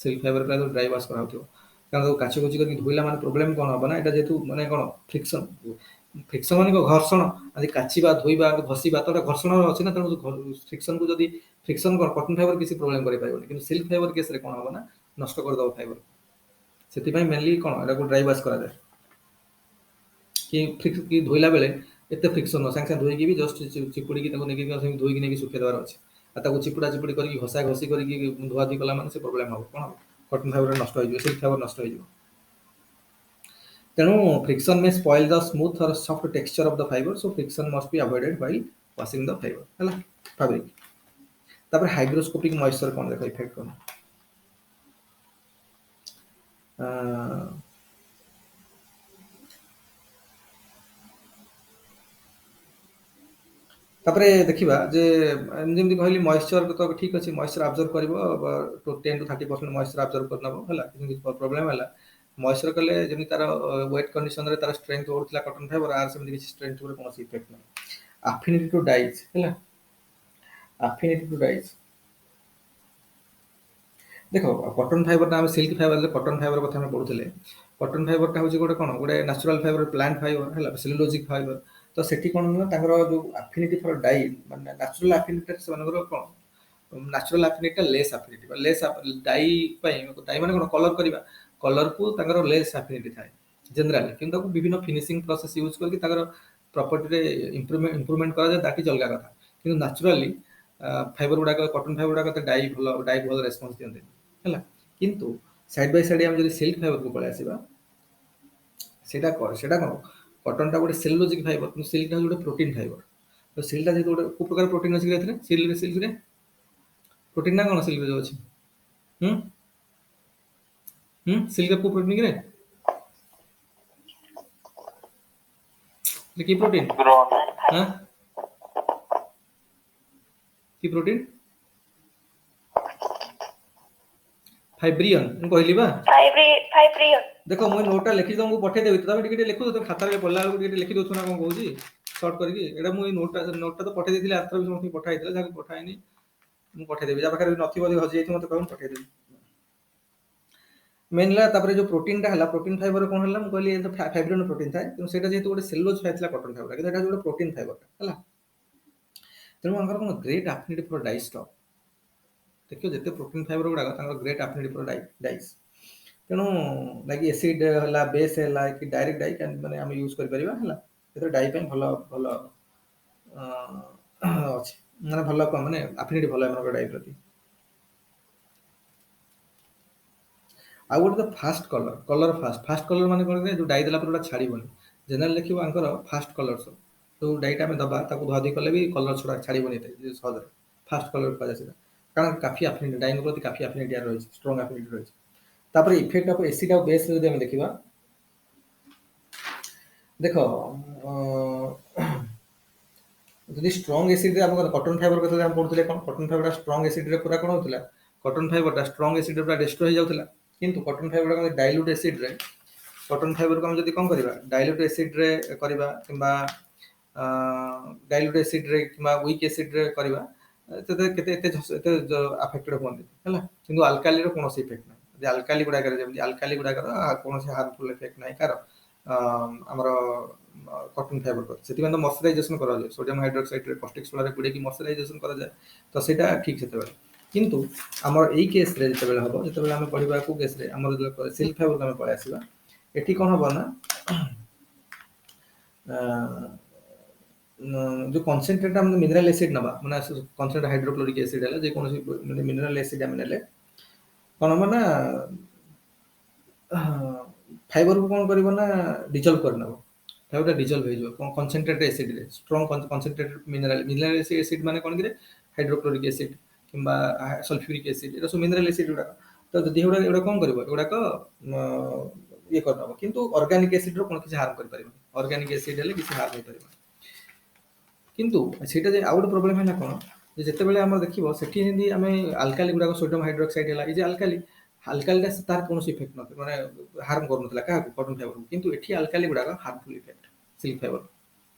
ସିଲ୍କ ଫାଇବର ପ୍ରାୟ ଡ୍ରାଇ ୱାଶ୍ କରାହେଉଥିବ, କାରଣ ତାକୁ କାଚିକୁଚି କରିକି ଧୋଇଲା ମାନେ ପ୍ରୋବ୍ଲେମ୍ କ'ଣ ହେବ ନା, ଏଇଟା ଯେହେତୁ ମାନେ କ'ଣ ଫ୍ରିକ୍ସନ୍, ଫ୍ରିକ୍ସନ୍ ମାନେ ଘର୍ଷଣ, ଆଜି କାଚିବା ଧୋଇବା ଘଷିବା ତ ଗୋଟେ ଘର୍ଷଣ ଅଛି ନା, ତେଣୁ ଫ୍ରିକ୍ସନକୁ ଯଦି ଫ୍ରିକ୍ସନ୍ କ'ଣ କଟନ ଫାଇବର କିଛି ପ୍ରୋବ୍ଲେମ୍ କରିପାରିବନି, କିନ୍ତୁ ସିଲ୍କ ଫାଇବର କେସ୍ରେ କ'ଣ ହେବ ନା, ନଷ୍ଟ କରିଦେବ ଫାଇବର। ସେଥିପାଇଁ ମେନଲି କ'ଣ ଏଟାକୁ ଡ୍ରାଇ ୱାଶ୍ କରାଯାଏ, କି ଧୋଇଲା ବେଳେ ଏତେ ଫ୍ରିକ୍ସନ୍ ନୁହଁ, ସାଙ୍ଗେ ସାଙ୍ଗେ ଧୋଇକି ବି ଜଷ୍ଟ ଚିପୁଡ଼ିକି ତାକୁ ନେଇକି ସେମିତି ଧୋଇକି ନେଇକି ଶୁଖେଇ ଦେବାର ଅଛି। ଆଉ ତାକୁ ଚିପୁଡ଼ା ଚିପୁଡ଼ି କରିକି ଘଷା ଘଷି କରିକି ଧୁଆଧୁଇ କଲା ମାନେ ସେ ପ୍ରୋବ୍ଲେମ୍ ହେବ, କ'ଣ ହେବ କଟନ ଫାଇବର ନଷ୍ଟ ହେଇଯିବ, ସିଲ୍କ ଫାଇବର ନଷ୍ଟ ହେଇଯିବ। ତେଣୁ friction may spoil the smooth or soft texture of the fibre, so friction must be avoided while washing the fibre ହେଲା ଫାବ୍ରିକ୍। ତାପରେ ହାଇଗ୍ରୋସ୍କୋପିକ୍ ମଏଶ୍ଚର କ'ଣ ଦେଖ ଇଫେକ୍ଟ କ'ଣ? ତାପରେ ଦେଖିବା ଯେ ଯେମିତି କହିଲି ମଏଶ୍ଚର ତ ଠିକ୍ ଅଛି, ମଏଶ୍ଚର ଆବଜର୍ଭ କରିବ 10-30% ମଏଶ୍ଚର ଆବଜର୍ଭ କରିନେବ ହେଲା, କିନ୍ତୁ କିଛି ପ୍ରୋବ୍ଲେମ୍ ହେଲା ମଏଶ୍ଚର କଲେ ଯେମିତି ତାର ୱେଟ୍ କଣ୍ଡିସନରେ ତାର ଷ୍ଟ୍ରେନ୍ଥ ବଢ଼ୁଥିଲା କଟନ ଫାଇବର, ଆର ସେମିତି କିଛି ଷ୍ଟ୍ରେନ୍ଥ ଉପରେ କୌଣସି ଇଫେକ୍ଟ ନାହିଁ। ଆଫିନିଟି ଟୁ ଡାଇଜ୍ ହେଲା, ଆଫିନିଟି ଟୁ ଡାଇଜ୍ ଦେଖ କଟନ ଫାଇବରଟା ଆମେ ସିଲ୍କ ଫାଇବର କଟନ ଫାଇବର କଥା ଆମେ ପଢ଼ୁଥିଲେ, କଟନ ଫାଇବରଟା ହେଉଛି ଗୋଟେ ନ୍ୟାଚୁରାଲ ଫାଇବର, ପ୍ଲାଣ୍ଟ ଫାଇବର ହେଲା, ସେଲୁଲୋଜିକ୍ ଫାଇବର। ତ ସେଠି କ'ଣ ନା ତାଙ୍କର ଯୋଉ ଆଫିନିଟି ଫର ଡାଇ, ମାନେ ନ୍ୟାଚୁରାଲ ଆଫିନିଟି ସେମାନଙ୍କର କ'ଣ ନ୍ୟାଚୁରାଲ ଆଫିନିଟିଟା ଲେସ୍ ଆଫିନିଟି, ଲେସ୍ ଡାଇ ପାଇଁ, ଡାଇ ମାନେ କ'ଣ କଲର କରିବା, କଲରକୁ ତାଙ୍କର ଲେସ୍ ଆଫିନିଟି ଥାଏ ଜେନେରାଲି, କିନ୍ତୁ ତାକୁ ବିଭିନ୍ନ ଫିନିସିଂ ପ୍ରୋସେସ୍ ୟୁଜ୍ କରିକି ତାଙ୍କର ପ୍ରପର୍ଟିରେ ଇମ୍ପ୍ରୁଭମେଣ୍ଟ କରାଯାଏ, ତାକି ଅଲଗା କଥା। କିନ୍ତୁ ନ୍ୟାଚୁରାଲି ଫାଇବର ଗୁଡ଼ାକ, କଟନ ଫାଇବର ଗୁଡ଼ାକ ଡାଇ ଭଲ ରେସ୍ପନ୍ସ ଦିଅନ୍ତି ହେଲା। କିନ୍ତୁ ସାଇଡ୍ ବାଇ ସାଇଡ୍ ଆମେ ଯଦି ସିଲ୍କ ଫାଇବରକୁ ପଳେଇ ଆସିବା, ସେଇଟା କ'ଣ କଟନଟା ଗୋଟେ ସେଲୁଲୋଜିକ୍ ଫାଇବର, କିନ୍ତୁ ସିଲ୍କଟା ହେଉଛି ଗୋଟେ ପ୍ରୋଟିନ୍ ଫାଇବର। ତ ସିଲ୍କଟା ଯେହେତୁ ଗୋଟେ କୋଉ ପ୍ରକାର ପ୍ରୋଟିନ୍ ଅଛି ଏଥିରେ, ସିଲ୍କରେ ପ୍ରୋଟିନ୍ ନା କ'ଣ ସିଲ୍କରେ ଯୋଉ ଅଛି? ହୁଁ ସିଲ୍କରେ କୋଉ ପ୍ରୋଟିନ୍ କିରେ? କି ପ୍ରୋଟିନ୍? ହଁ କି ପ୍ରୋଟିନ୍? ଫାଇବ୍ରିୟନ୍ ମୁଁ କହିଲି ବା, ଦେଖ ମୁଁ ନୋଟଟା ଲେଖି ତମକୁ ପଠେଇଦେବି, ତମେ ଟିକେ ଟିକେ ଲେଖୁଛ, ତମେ ଖାତାରେ ପଢ଼ିଲା ବେଳକୁ ଟିକେ ଲେଖି ଦଉଛ ନା କ'ଣ କହୁଛି ସର୍ଟ କରିକି। ଏଇଟା ମୁଁ ଏଇ ନୋଟଟା ତ ପଠେଇ ଦେଇଥିଲି, ଆରଥର ବି ସମସ୍ତଙ୍କୁ ପଠା ହେଇଥିଲା, ଯାହାକୁ ପଠା ହେଇନି ମୁଁ ପଠେଇଦେବି, ଯାହା ପାଖରେ ନଥିବ ଯଦି ହଜିଯାଇଥିବ ମୋତେ କହିବ, ମୁଁ ପଠେଇଦେବି। ମେନ୍ ହେଲା ତାପରେ ଯୋଉ ପ୍ରୋଟିନ୍ଟା ହେଲା, ପ୍ରୋଟିନ୍ ଫାଇବର କ'ଣ ହେଲା, ମୁଁ କହିଲି ଫାଇବ୍ରିୟନ୍ ପ୍ରୋଟିନ୍ ଥାଏ, କିନ୍ତୁ ସେଇଟା ଯେହେତୁ ଗୋଟେ ସେଲୁଲୋଜ ଥିଲା କଟନ ଫାଇବର, କିନ୍ତୁ ଏଟା ଗୋଟେ ପ୍ରୋଟିନ୍ ଫାଇବର ହେଲା। ତେଣୁ ଆମର କ'ଣ ଗ୍ରେଟ୍ ଆଫିନିଟି ଫର ଡାଇଷ୍ଟଫ୍, ଦେଖିବ ଯେତେ ପ୍ରୋଟିନ୍ ଫାଇବର ଗୁଡ଼ାକ ତାଙ୍କର ଗ୍ରେଟ୍ ଆଫିନିଟି ଫର ଡାଇସ୍। ତେଣୁ ଲାଇକ୍ ଏସିଡ୍ ହେଲା, ବେସ୍ ହେଲା, କି ଡାଇରେକ୍ଟ ଡାଇ ମାନେ ଆମେ ୟୁଜ୍ କରିପାରିବା ହେଲା। ସେଥିରେ ଡାଇ ପାଇଁ ଭଲ ଭଲ ଅଛି, ମାନେ ଭଲ ମାନେ ଆଫିନିଟି ଭଲ ଏମାନଙ୍କର ଡାଇ ପ୍ରତି। ଆଉ ଗୋଟେ ତ ଫାଷ୍ଟ କଲର ଫାଷ୍ଟ କଲର ମାନେ କ'ଣ, ଯୋଉ ଡାଇ ଦେଲା ପରେ ଗୋଟେ ଛାଡ଼ିବନି। ଜେନେରାଲି ଦେଖିବ ଆଙ୍କର ଫାଷ୍ଟ କଲର ଯୋଉ ଡାଇଟା ଆମେ ଦବା, ତାକୁ ଧୁଆଧୁଇ କଲେ ବି କଲର ଛଡ଼ା ଛାଡ଼ିବନି ଏତେ ସହଜରେ, ଫାଷ୍ଟ କଲର କୁହାଯାଏ ସେଟା, କାରଣ କାଫି ଆଫିନିଟି, ଡାଇଙ୍କ ପ୍ରତି କାଫି ଆଫିନିଟି ରହିଛି, ଷ୍ଟ୍ରଙ୍ଗ ଆଫିନିଟି ରହିଛି। ତାପରେ ଇଫେକ୍ଟ ଅଫ୍ ଏସିଡ୍ ଆଉ ବେସ୍ ଯଦି ଆମେ ଦେଖିବା, ଦେଖ ଯଦି ଷ୍ଟ୍ରଙ୍ଗ ଏସିଡ୍ରେ ଆମ କଟନ ଫାଇବର କଥା ଆମେ ପଢ଼ୁଥିଲେ, କ'ଣ କଟନ ଫାଇବରଟା ଷ୍ଟ୍ରଙ୍ଗ ଏସିଡ୍ରେ ପୁରା କ'ଣ ହେଉଥିଲା, କଟନ ଫାଇବରଟା ଷ୍ଟ୍ରଙ୍ଗ ଏସିଡ୍ରେ ପୁରା ଡିଷ୍ଟ୍ରୟ ହେଇଯାଉଥିଲା। କିନ୍ତୁ କଟନ ଫାଇବରଟା ଡାଇଲ୍ୟୁଟ୍ ଏସିଡ୍ରେ, କଟନ ଫାଇବରକୁ ଆମେ ଯଦି କ'ଣ କରିବା, ଡାଇଲ୍ୟୁଟ୍ ଏସିଡ୍ରେ କରିବା, କିମ୍ବା ଡାଇଲ୍ୟୁଟ୍ ଏସିଡ୍ରେ କିମ୍ବା ୱିକ୍ ଏସିଡ୍ରେ କରିବା, ଏତେ ଆଫେକ୍ଟେଡ୍ ହୁଅନ୍ତି ହେଲା। କିନ୍ତୁ ଆଲକାଲିର କୌଣସି ଇଫେକ୍ଟ ନାହିଁ, ଯଦି ଆଲକାଲି ଗୁଡ଼ାକରେ, ଯେମିତି ଆଲକାଲି ଗୁଡ଼ାକର କୌଣସି ହାର୍ମଫୁଲ୍ ଇଫେକ୍ଟ ନାହିଁ କାହାର, ଆମର କଟନ ଫାଇबर କରି ସେଥିପାଇଁ ତ ମଶ୍ଚରାଇଜେସନ କରାଯାଏ ସୋडिୟମ ହାଇଡ୍ରୋକ୍ସାଇଡରେ କଷ୍ଟିକ ସୋଡ଼ାରେ ବୁଡ଼େଇକି ମଶ୍ଚରାଇଜେସନ କରାଯାଏ ତ ସେଇଟା ଠିକ ସେତେବେଳେ କିନ୍ତୁ ଆମର ଏଇ କେସରେ ଯେତେବେଳେ ହବ ଯେତେବେଳେ ଆମେ ପଢିବା କୋଉ କେସରେ ଆମର ସିଲ୍କ ଫାଇବରକୁ ଆମେ ପଳେଇ ଆସିବା ଏଠି କଣ ହବ ନା जो कनसेंट्रेट हम मिनरल एसिड नबा माने कनसेंट्रेट हाइड्रोक्लोरिक एसिड है जे कोनोसी मिनरल एसिड हम नेले कोन हम ना फाइबर को कोन करबो ना डिजल्व कर नबो फाइबर डिजल्व हो जो कनसेंट्रेट एसिड रे स्ट्रांग कनसेंट्रेट मिनरल एसिड माने कोन कि हाइड्रोक्लोरिक एसिड किंबा सल्फ्यूरिक एसिड एटा सब मिनरल एसिड गुडा तो जदि एडा एडा कोन करबो एडा को ये कर नबो किंतु ऑर्गेनिक एसिड रो कोन किछ हार्म कर परिबो ऑर्गेनिक एसिड हेले किछ हार्म हो परिबो କିନ୍ତୁ ସେଇଟା ଯେ ଆଉ ଗୋଟେ ପ୍ରୋବ୍ଲେମ ହେଲା କଣ ଯେ ଯେତେବେଳେ ଆମର ଦେଖିବ ସେଠି ଯେମିତି ଆମେ ଆଲକାଲି ଗୁଡାକ ସୋଡିୟମ ହାଇଡ୍ରୋକ୍ସାଇଡ ହେଲା ଏଇ ଯେ ଆଲକାଲିଟା ତାର କୌଣସି ଇଫେକ୍ଟ ନଥିଲା ମାନେ ହାର୍ମ କରୁନଥିଲା କାହାକୁ କଟନ ଫାଇବରକୁ କିନ୍ତୁ ଏଠି ଆଲକାଲି ଗୁଡାକ ହାର୍ମଫୁଲ ଇଫେକ୍ଟ ସିଲ୍କ ଫାଇବର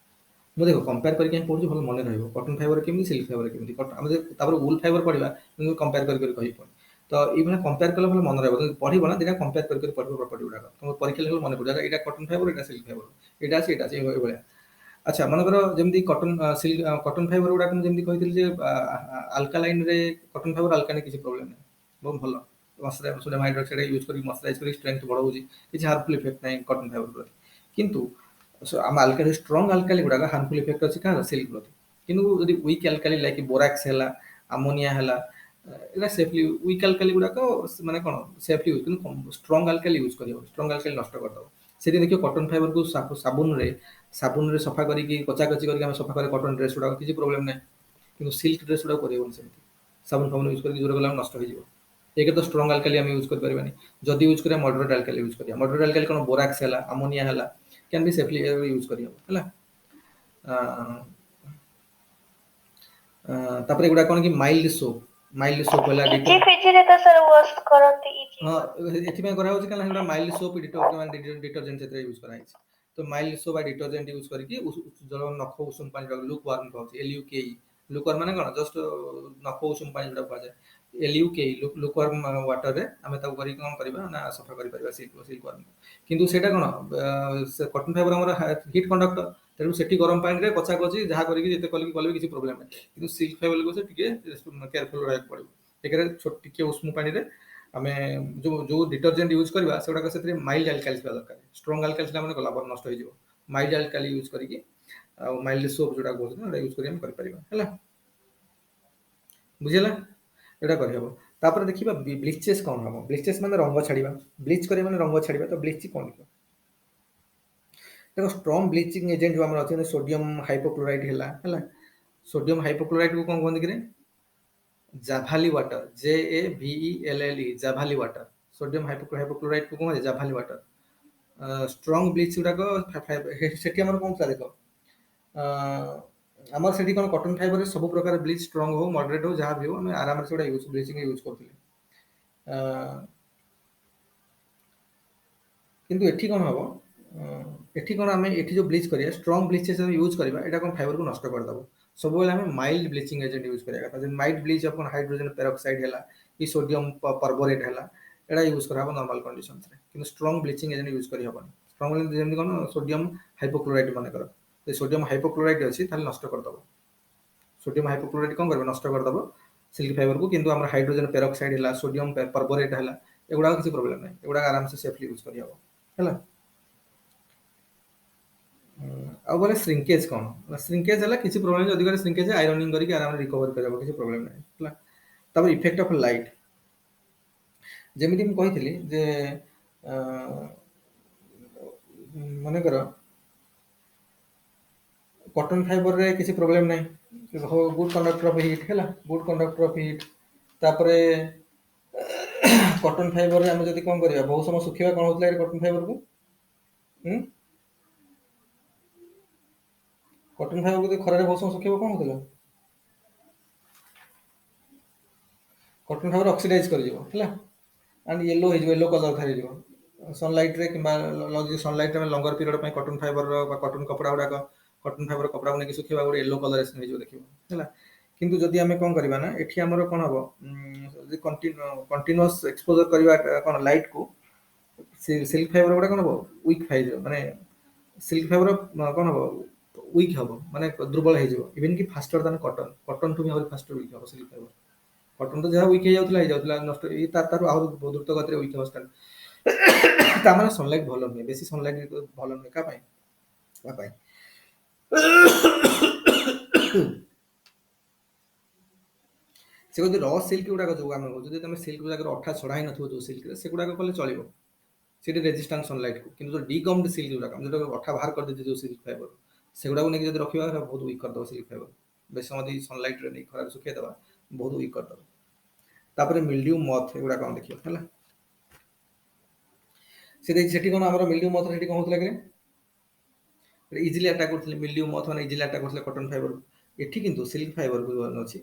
ମୁଁ ଦେଖ କମ୍ପେୟାର କରିକି ଆମେ ପଢୁଛୁ ଭଲ ମନେ ରହିବ କଟନ ଫାଇବର କେମିତି ସିଲ୍କ ଫାଇବର କେମିତି ଆମେ ତାପରେ ଉଲ ଫାଇବର ପଢିବା କିନ୍ତୁ କମ୍ପେୟାର କରି କହିବି ତ ଏଇଭଳିଆ କମ୍ପେୟାର କଲେ ଭଲ ମନେ ରହିବ ଯଦି ପଢିବ ନା ଦିଟା କମ୍ପେୟାର କରି ପଢିବ ପ୍ରପର୍ଟି ଗୁଡାକ ତମ ପରୀକ୍ଷା ହେଲେ ମନେ ପଡିବ ଏଇଟା କଟନ ଫାଇବର ଏଇଟା ସିଲ୍କ ଫାଇବର ଏଇଟା ଅଛି ଏଇଭଳିଆ ଆଚ୍ଛା ମନେକର ଯେମିତି କଟନ ଫାଇବର ଗୁଡାକ ମୁଁ ଯେମିତି କହିଥିଲି ଯେ ଆଲକାଲାଇନରେ କଟନ ଫାଇବର ଆଲକାଲାଇନ କିଛି ପ୍ରୋବ୍ଲେମ ନାହିଁ ବହୁତ ଭଲ ସୋଡିୟମ ହାଇଡ୍ରୋକ୍ସାଇଡ ୟୁଜ କରି ମଶ୍ଚରାଇଜ କରି ଷ୍ଟ୍ରେଂଥ ବଢାଉଛି କିଛି ହାର୍ମଫୁଲ ଇଫେକ୍ଟ ନାହିଁ କଟନ ଫାଇବର ପ୍ରତି କିନ୍ତୁ ଆମ ଆଲକାଲି ଷ୍ଟ୍ରଙ୍ଗ ଆଲକାଲି ଗୁଡାକ ହାର୍ମଫୁଲ ଇଫେକ୍ଟ ଅଛି କାହାର ସିଲ୍କ ପ୍ରତି କିନ୍ତୁ ଯଦି ୱିକ୍ ଆଲକାଲି ଲାଇକ ବୋରାକ୍ସ ହେଲା ଆମୋନିଆ ହେଲା ଏଇଟା ସେଫଲି ୱିକ୍ ଆଲକାଲି ଗୁଡାକ ମାନେ କଣ ସେଫଲି ୟୁଜ କିନ୍ତୁ ଷ୍ଟ୍ରଙ୍ଗ ଆଲକାଲି ୟୁଜ କରିବ ଷ୍ଟ୍ରଙ୍ଗ ଆଲକାଲି ନଷ୍ଟ କରିଦବ ସେଠି ଦେଖିବ କଟନ ଫାଇବରକୁ ସାବୁନରେ ସଫା କରିକି କଚାକଚି କରିକି ଆମେ ସଫା କରି କଟନ ଡ୍ରେସ୍ ଗୁଡାକ କିଛି ପ୍ରୋବ୍ଲେମ ନାହିଁ କିନ୍ତୁ ସିଲ୍କ ଡ୍ରେସ୍ ଗୁଡାକ କରିହେବନି ସେମିତି ସାବୁନ ଫାବୁନ ୟୁଜ କରିକି ଜୋର ଗଲା ନଷ୍ଟ ହେଇଯିବ ଏକ ତ ଷ୍ଟ୍ରଙ୍ଗ ଆଲକାଲି ଆମେ ୟୁଜ କରିପାରିବାନି ଯଦି ୟୁଜ କରିବା ମଡରେଟ ଆଲକାଲି ୟୁଜ କରିବା ମଡରେଟ ଆଲକାଲି କଣ ବୋରାକ୍ସ ହେଲା ଆମୋନିଆ ହେଲା କ୍ୟାନ୍ ବି ସେଫଲି ୟୁଜ କରିହବ ହେଲା ତାପରେ ଏଗୁଡା କଣ କି ମାଇଲ୍ଡ ସୋପ ହେଲା ଇଜି ଫିଜିରେ ତ ସର ୱାଶ କରନ୍ତି ଇଜି ହଁ ଏଥିପାଇଁ କରାହଉଛି କାରଣ ସେଟା ମାଇଲ୍ଡ ସୋପ ଡିଟରଜେଣ୍ଟ ସେଥିରେ ୟୁଜ କରାଯାଇଛି ତ ମାଇଲ୍ଡ ସୋପ ବା ଡିଟରଜେଣ୍ଟ ୟୁଜ କରିକି ଜଳ ନଖ ଉଷୁମ ପାଣି ଲୁକ୍ ୱାର୍ମ କୁହାଯାଉଛି LUKE ଲୁକ୍ ୱାର୍ମ ମାନେ କଣ ଜଷ୍ଟ ନଖ ଉଷୁମ ପାଣି ଯୋଉଟା କୁହାଯାଏ LUKE ଲୁକ୍ ୱାର୍ମ ୱାଟରରେ ଆମେ ତାକୁ କରିକି କଣ କରିବା ନା ସଫା କରିପାରିବା ସିଲ୍କ ୱାର୍ମ କିନ୍ତୁ ସେଇଟା କଣ କଟନ ଫାଇବର ଆମର ହିଟ୍ କଣ୍ଡକ୍ଟର ତେଣୁ ସେଠି ଗରମ ପାଣିରେ କଚାକଚି ଯାହା କରିକି ଯେତେ କଲେ ବି କିଛି ପ୍ରୋବ୍ଲେମ ନାହିଁ କିନ୍ତୁ ସିଲ୍କ ଫାଇବରକୁ ସେ ଟିକେ କେୟାରଫୁଲ ରହିବାକୁ ପଡିବ ଏକରେ ଟିକେ ଉଷୁମ ପାଣିରେ ଆମେ ଯୋଉ ଡିଟରଜେଣ୍ଟ ୟୁଜ କରିବା ସେଗୁଡାକ ସେଥିରେ ମାଇଲ୍ଡ ଆଲକାଲି ଥିବା ଦରକାର ଷ୍ଟ୍ରଙ୍ଗ ଆଲକାଲି ଥିଲା ମାନେ ଗଲା ପରେ ନଷ୍ଟ ହେଇଯିବ ମାଇଲ୍ଡ ଆଲକାଲି ୟୁଜ କରିକି ଆଉ ମାଇଲ୍ଡ ସୋପ ଯୋଉଟା କହୁଛନ୍ତି ସେଇଟା ୟୁଜ କରି ଆମେ କରିପାରିବା ହେଲା ବୁଝିଲା ଏଇଟା କରିହବ ତାପରେ ଦେଖିବା ବ୍ଲିଚେସ୍ କଣ ହବ ବ୍ଲିଚେସ୍ ମାନେ ରଙ୍ଗ ଛାଡିବା ବ୍ଲିଚ୍ କରିବା ମାନେ ରଙ୍ଗ ଛାଡିବା ତ ବ୍ଲିଚ୍ କଣ देखो स्ट्रॉन्ग ब्लीचिंग एजेंट जो हमारे अच्छे सोडियम हाइपोक्लोराइड है सोडियम हाइपोक्लोराइड को कौन कहते हैं Javelle water JAVELLE Javelle water sodium hypochloride को कौन जाभाली वाटर स्ट्रॉन्ग ब्लीच गुड़ाक सेठी हमर कौन था देखो आमर सेठी कौन कॉटन फाइबर सब प्रकार ब्लीच स्ट्रॉन्ग हो मॉडरेट हो जहाँ भी हो हमें आराम से यूज ब्लीचिंग यूज करते किंतु एठी कौन हम एठी कौन आम एठी जो ब्लीच करिया स्ट्रॉन्ग ब्लीच यूज करबा एटा कौन फाइबर को नष्ट कर दबो सब बेले हमें माइल्ड ब्लीचिंग एजेंट यूज करिया कथा जे माइल्ड ब्लीच अपन हाइड्रोजन पेरोक्साइड हैला कि सोडियम परबोरेट हैला एटा यूज करा नॉर्मल कंडीशंस रे किंतु स्ट्रॉन्ग ब्लीचिंग एजेंट यूज करि हबनी स्ट्रॉन्ग जेमि कोन सोडियम हाइपोक्लोराइड माने कर ए सोडियम हाइपोक्लोराइड अछि ताले नष्ट कर दबो सोडियम हाइपोक्लोराइड कोन करबो नष्ट कर दबो सिल्क फाइबर को किंतु हमर हाइड्रोजन पेरोक्साइड हैला सोडियम परबोरेट हैला एगुडा किसी प्रॉब्लम नहीं एगुडा आराम से सेफली यूज करि हबो हैला ଆଉ ବୋଲେ ଶ୍ରିଙ୍କେଜ କଣ ଶ୍ରିଙ୍କେଜ ହେଲା କିଛି ପ୍ରୋବ୍ଲେମ ଅଧିକ ଶ୍ରିଙ୍କେଜ ଆଇରନିଂ କରିକି ଆରାମରେ ରିକଭର କରିବ କିଛି ପ୍ରୋବ୍ଲେମ ନାହିଁ ହେଲା ତାପରେ ଇଫେକ୍ଟ ଅଫ ଲାଇଟ ଯେମିତି ମୁଁ କହିଥିଲି ଯେ ମନେକର कॉटन फाइबर रे किसी प्रॉब्लम नहीं गुड कंडक्टर ऑफ हीट है गुड कंडक्टर ऑफ हीट तापरे कॉटन फाइबर रे हम जदी कोन करिया बहुत समय सुखिबा कोन होतला कॉटन फाइबर को कॉटन फाइबर को खरा रे बहुत समय सुखिबा कोन होतला कॉटन फाइबर ऑक्सीडाइज कर जिवो हैला एंड येलो कलर थारी जिवो सनलाइट रे किबा सनलाइट रे लॉन्गर पीरियड पे कॉटन फाइबर रो कॉटन कपड़ा गुडा कॉटन फाइबर कपड़ा को सुखिबा गोटे येलो कलर हो जिवो देखिबो हैला किंतु जदि आमे कोन करबा ना एठी हमरो कोन हबो जे कंटीन्यूअस एक्सपोजर करबा कोन लाइट को ସିଲ୍କ ଫାଇବର ଗୁଡ଼ା କ'ଣ ହେବ ୱିକ୍ ହେଇଯିବ, ମାନେ ସିଲ୍କ ଫାଇବର କ'ଣ ହେବ ୱିକ୍ ହେବ, ମାନେ ଦୁର୍ବଳ ହେଇଯିବ, ଇଭେନ୍ କି ଫାଷ୍ଟର ଦାନ୍ କଟନ୍ ଠୁ ବି ଆହୁରି ଫାଷ୍ଟର ୱିକ୍ ହେବ ସିଲ୍କ ଫାଇବର। କଟନ୍ ତ ଯାହା ୱିକ୍ ହେଇଯାଉଥିଲା ନଷ୍ଟ, ଏଇ ତାର ଆହୁରି ଦ୍ରୁତ ଗତିରେ ୱିକ୍ ହେବ ଷ୍ଟାର୍ଟ। ତା ମାନେ ସନଲାଇଟ୍ ଭଲ ନୁହେଁ, ବେଶୀ ସନଲାଇଟ୍ ଭଲ ନୁହେଁ। କାହା ପାଇଁ? ତା ପାଇଁ ସେ ଯଦି ର ସିଲ୍କ ଗୁଡ଼ାକ ଯୋଉ ଆମେ କହୁଛୁ, ଯଦି ତମେ ସିଲ୍କ ଗୁଡ଼ାକର ଅଠା ଛଡ଼ା ହେଇନଥିବ ଯୋଉ ସିଲ୍କରେ, ସେଗୁଡ଼ାକ କଲେ ଚଳିବ, ସେଠି ରେଜିଷ୍ଟାନ୍ସ ସନଲାଇଟ୍କୁ। କିନ୍ତୁ ଯୋଉ ଡିଗମ୍ଡ ସିଲ୍କ ଗୁଡ଼ାକ, ଆମେ ଯୋଉଟା ଅଠା ବାହାର କରିଦେଇଛେ ଯୋଉ ସିଲ୍କ ଫାଇବର, ସେଗୁଡ଼ାକୁ ନେଇକି ଯଦି ରଖିବା ବହୁତ ୱିକ୍ କରିଦେବ ସିଲ୍କ ଫାଇବର। ବେଶୀ ସମୟ ଯଦି ସନଲାଇଟ୍ରେ ନେଇ ଖରାରେ ଶୁଖେଇ ଦେବା ବହୁତ ୱିକ୍ କରିଦେବ। ତାପରେ ମିଲ୍ଡିଉ ମଥ୍, ଏଗୁଡ଼ା କ'ଣ ଦେଖିବା ହେଲା। ସେଠି କ'ଣ ଆମର ମିଲ୍ଡିଉ ମଥ୍ ସେଠି କ'ଣ ହଉଥିଲା କି ଇଜିଲି ଆଟାକ୍ କରୁଥିଲେ, ମିଲ୍ଡିଉ ମଥ୍ ମାନେ ଇଜିଲି ଆଟାକ୍ କରୁଥିଲେ କଟନ୍ ଫାଇବରକୁ। ଏଠି କିନ୍ତୁ ସିଲ୍କ ଫାଇବରକୁ ଅଛି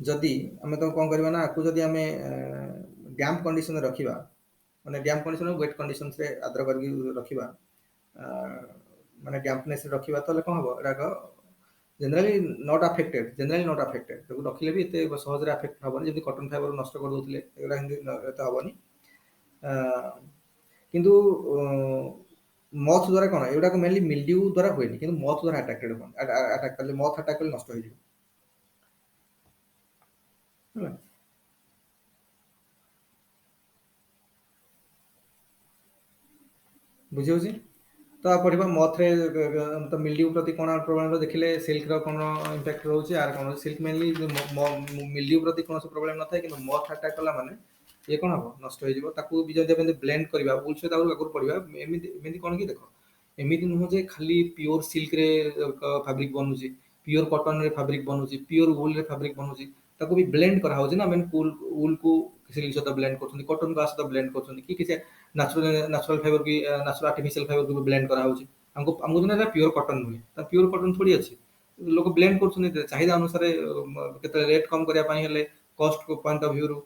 ଯଦି ଆମେ ତ କ'ଣ କରିବା ନା, ଆକୁ ଯଦି ଆମେ ଡ୍ୟାମ୍ପ କଣ୍ଡିସନରେ ରଖିବା, ମାନେ ଡ୍ୟାମ୍ପ କଣ୍ଡିସନ ୱେଟ୍ କଣ୍ଡିସନ୍ସରେ ଆଦ୍ର କରିକି ରଖିବା, ମାନେ ଡ୍ୟାମ୍ପନେସ୍ରେ ରଖିବା, ତାହେଲେ କ'ଣ ହେବ, ଏଗୁଡ଼ାକ ଜେନେରାଲି ନଟ୍ ଆଫେକ୍ଟେଡ୍, ତାକୁ ରଖିଲେ ବି ଏତେ ସହଜରେ ଆଫେକ୍ଟ ହେବନି, ଯେମିତି କଟନ୍ ଫାଇବର ନଷ୍ଟ କରିଦେଉଥିଲେ, ଏଗୁଡ଼ା ଏମିତି ଏତେ ହେବନି। କିନ୍ତୁ ମଥ୍ ଦ୍ୱାରା କ'ଣ, ଏଗୁଡ଼ାକ ମେନଲି ମିଲ୍ଡିଉ ଦ୍ୱାରା ହୁଏନି, କିନ୍ତୁ ମଥ୍ ଦ୍ୱାରା ଆଟାକ୍ କଲେ ମଥ୍ ଆଟାକ୍ କଲେ ନଷ୍ଟ ହେଇଯିବ ହେଲା। ବୁଝିହେଉଛି? ତ ପଢ଼ିବା ମଥ୍ରେ ତ ମିଲ୍ଡିଉ ପ୍ରତି କ'ଣ ପ୍ରୋବ୍ଲେମ୍ ଦେଖିଲେ, ସିଲ୍କର କ'ଣ ଇମ୍ପାକ୍ଟ ରହୁଛି, ଆର କ'ଣ ସିଲ୍କ ମେନଲି ମିଲ୍ଡିଉ ପ୍ରତି କୌଣସି ପ୍ରୋବ୍ଲେମ୍ ନଥାଏ, କିନ୍ତୁ ମଥ୍ ଆଟାକ୍ କଲା ମାନେ ଇଏ କ'ଣ ହେବ, ନଷ୍ଟ ହେଇଯିବ। ତାକୁ ବି ଯଦି ଆମେ ବ୍ଲେଣ୍ଡ କରିବା, ଉଲ୍ ସହିତ ଆଗରୁ ପଡ଼ିବା, ଏମିତି କ'ଣ କି ଦେଖ, ଏମିତି ନୁହଁ ଯେ ଖାଲି ପିଓର ସିଲ୍କରେ ଫାବ୍ରିକ୍ ବନୁଛି, ପିଓର କଟନରେ ଫାବ୍ରିକ୍ ବନୁଛି, ପିଓର ଉଲ୍ରେ ଫାବ୍ରିକ୍ ବନୁଛି, ତାକୁ ବି ବ୍ଲେଣ୍ଡ କରାହେଉଛି ନା। ମାନେ ଉଲ୍କୁ ସିଲ୍କ ସହିତ ବ୍ଲେଣ୍ଡ କରୁଛନ୍ତି, କଟନକୁ ଆ ସହିତ ବ୍ଲେଣ୍ଡ କରୁଛନ୍ତି, କି କିଛି ନ୍ୟାଚୁରାଲ ଫାଇବର କି ନ୍ୟାଚୁରାଲ ଆର୍ଟିଫିସିଆଲ ଫାଇବରକୁ ବ୍ଲେଣ୍ଡ କରାହେଉଛି। ଆମକୁ ନା ପିଓର କଟନ ନୁହେଁ, ତା ପିଓର କଟନ ଥୋଡ଼ି ଅଛି, ଲୋକ ବ୍ଲେଣ୍ଡ କରୁଛନ୍ତି ଚାହିଦା ଅନୁସାରେ। କେତେବେଳେ ରେଟ୍ କମ୍ କରିବା ପାଇଁ ହେଲେ, କଷ୍ଟ ପଏଣ୍ଟ ଅଫ୍ ଭ୍ୟୁରୁ,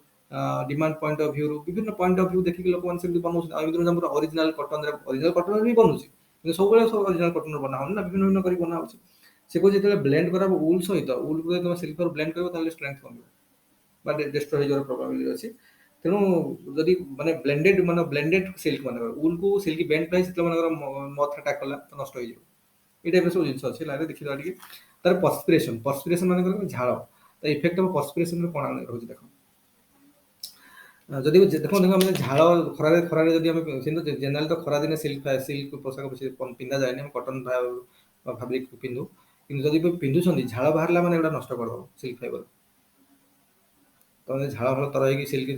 ଡିମାଣ୍ଡ ପଏଣ୍ଟ ଅଫ୍ ଭ୍ୟୁରୁ, ବିଭିନ୍ନ ପଏଣ୍ଟ ଅଫ୍ ଭ୍ୟୁ ଦେଖିକି ଲୋକମାନେ ସେମିତି ବନାଉଛନ୍ତି। ଆଉ ଏମିତି ଆମର ଅରିଜିନାଲ କଟନରେ ବି ବନୁଛି, କିନ୍ତୁ ସବୁବେଳେ ସବୁ ଅରିଜିନାଲ କଟନରେ ବନା ହଉନି ନା, ବିଭିନ୍ନ କରି ବନା ହଉଛି। ସେ କହୁଛି ଯେତେବେଳେ ବ୍ଲେଣ୍ଡ କରାହବ ଉଲ୍ ସହିତ, ଉଲ୍କୁ ଯଦି ତମେ ସିଲ୍କର ବ୍ଲେଣ୍ଡ କରିବ, ତାହେଲେ ଷ୍ଟ୍ରେଂଥ କମିବ ବା ଡେଷ୍ଟ୍ରୟ ହେଇଯିବାର ପ୍ରୋବାବିଲିଟି ଅଛି। ତେଣୁ ଯଦି ମାନେ ବ୍ଲେଣ୍ଡେଡ୍ ସିଲ୍କ ମାନଙ୍କର ଉଲ୍କୁ ସିଲ୍କ ବେଣ୍ଡ ପ୍ରାଇସ୍ ସେତେବେଳେ ମଥ୍ ଆଟାକ୍ କଲା ତ ନଷ୍ଟ ହେଇଯିବ। ଏଇ ଟାଇପ୍ର ସବୁ ଜିନିଷ ଅଛି ହେଲା, ଦେଖିଦେବା ଟିକେ। ତାର ପର୍ସପିରେସନ୍ ମାନଙ୍କର ଝାଳ, ତା ଇଫେକ୍ଟ ଅଫ୍ ପର୍ସପିରେସନରେ କ'ଣ ରହୁଛି ଦେଖ। ଯଦି ଦେଖନ୍ତୁ ଆମେ ଝାଳ ଖରାରେ ଯଦି ଆମେ, କିନ୍ତୁ ଜେନେରାଲି ତ ଖରାଦିନେ ସିଲ୍କ ପୋଷାକ ପିନ୍ଧା ଯାଏନି, ଆମେ କଟନ୍ ଫାବ୍ରିକ୍ ପିନ୍ଧୁ। କିନ୍ତୁ ଯଦି ପିନ୍ଧୁଛନ୍ତି, ଝାଳ ବାହାରିଲା ମାନେ ଏଗୁଡ଼ା ନଷ୍ଟ କରିଦେବ ସିଲ୍କ ଫାଇବର। ତମେ ଝାଳ ଫାଳ ତର ହେଇକି ସିଲ୍କ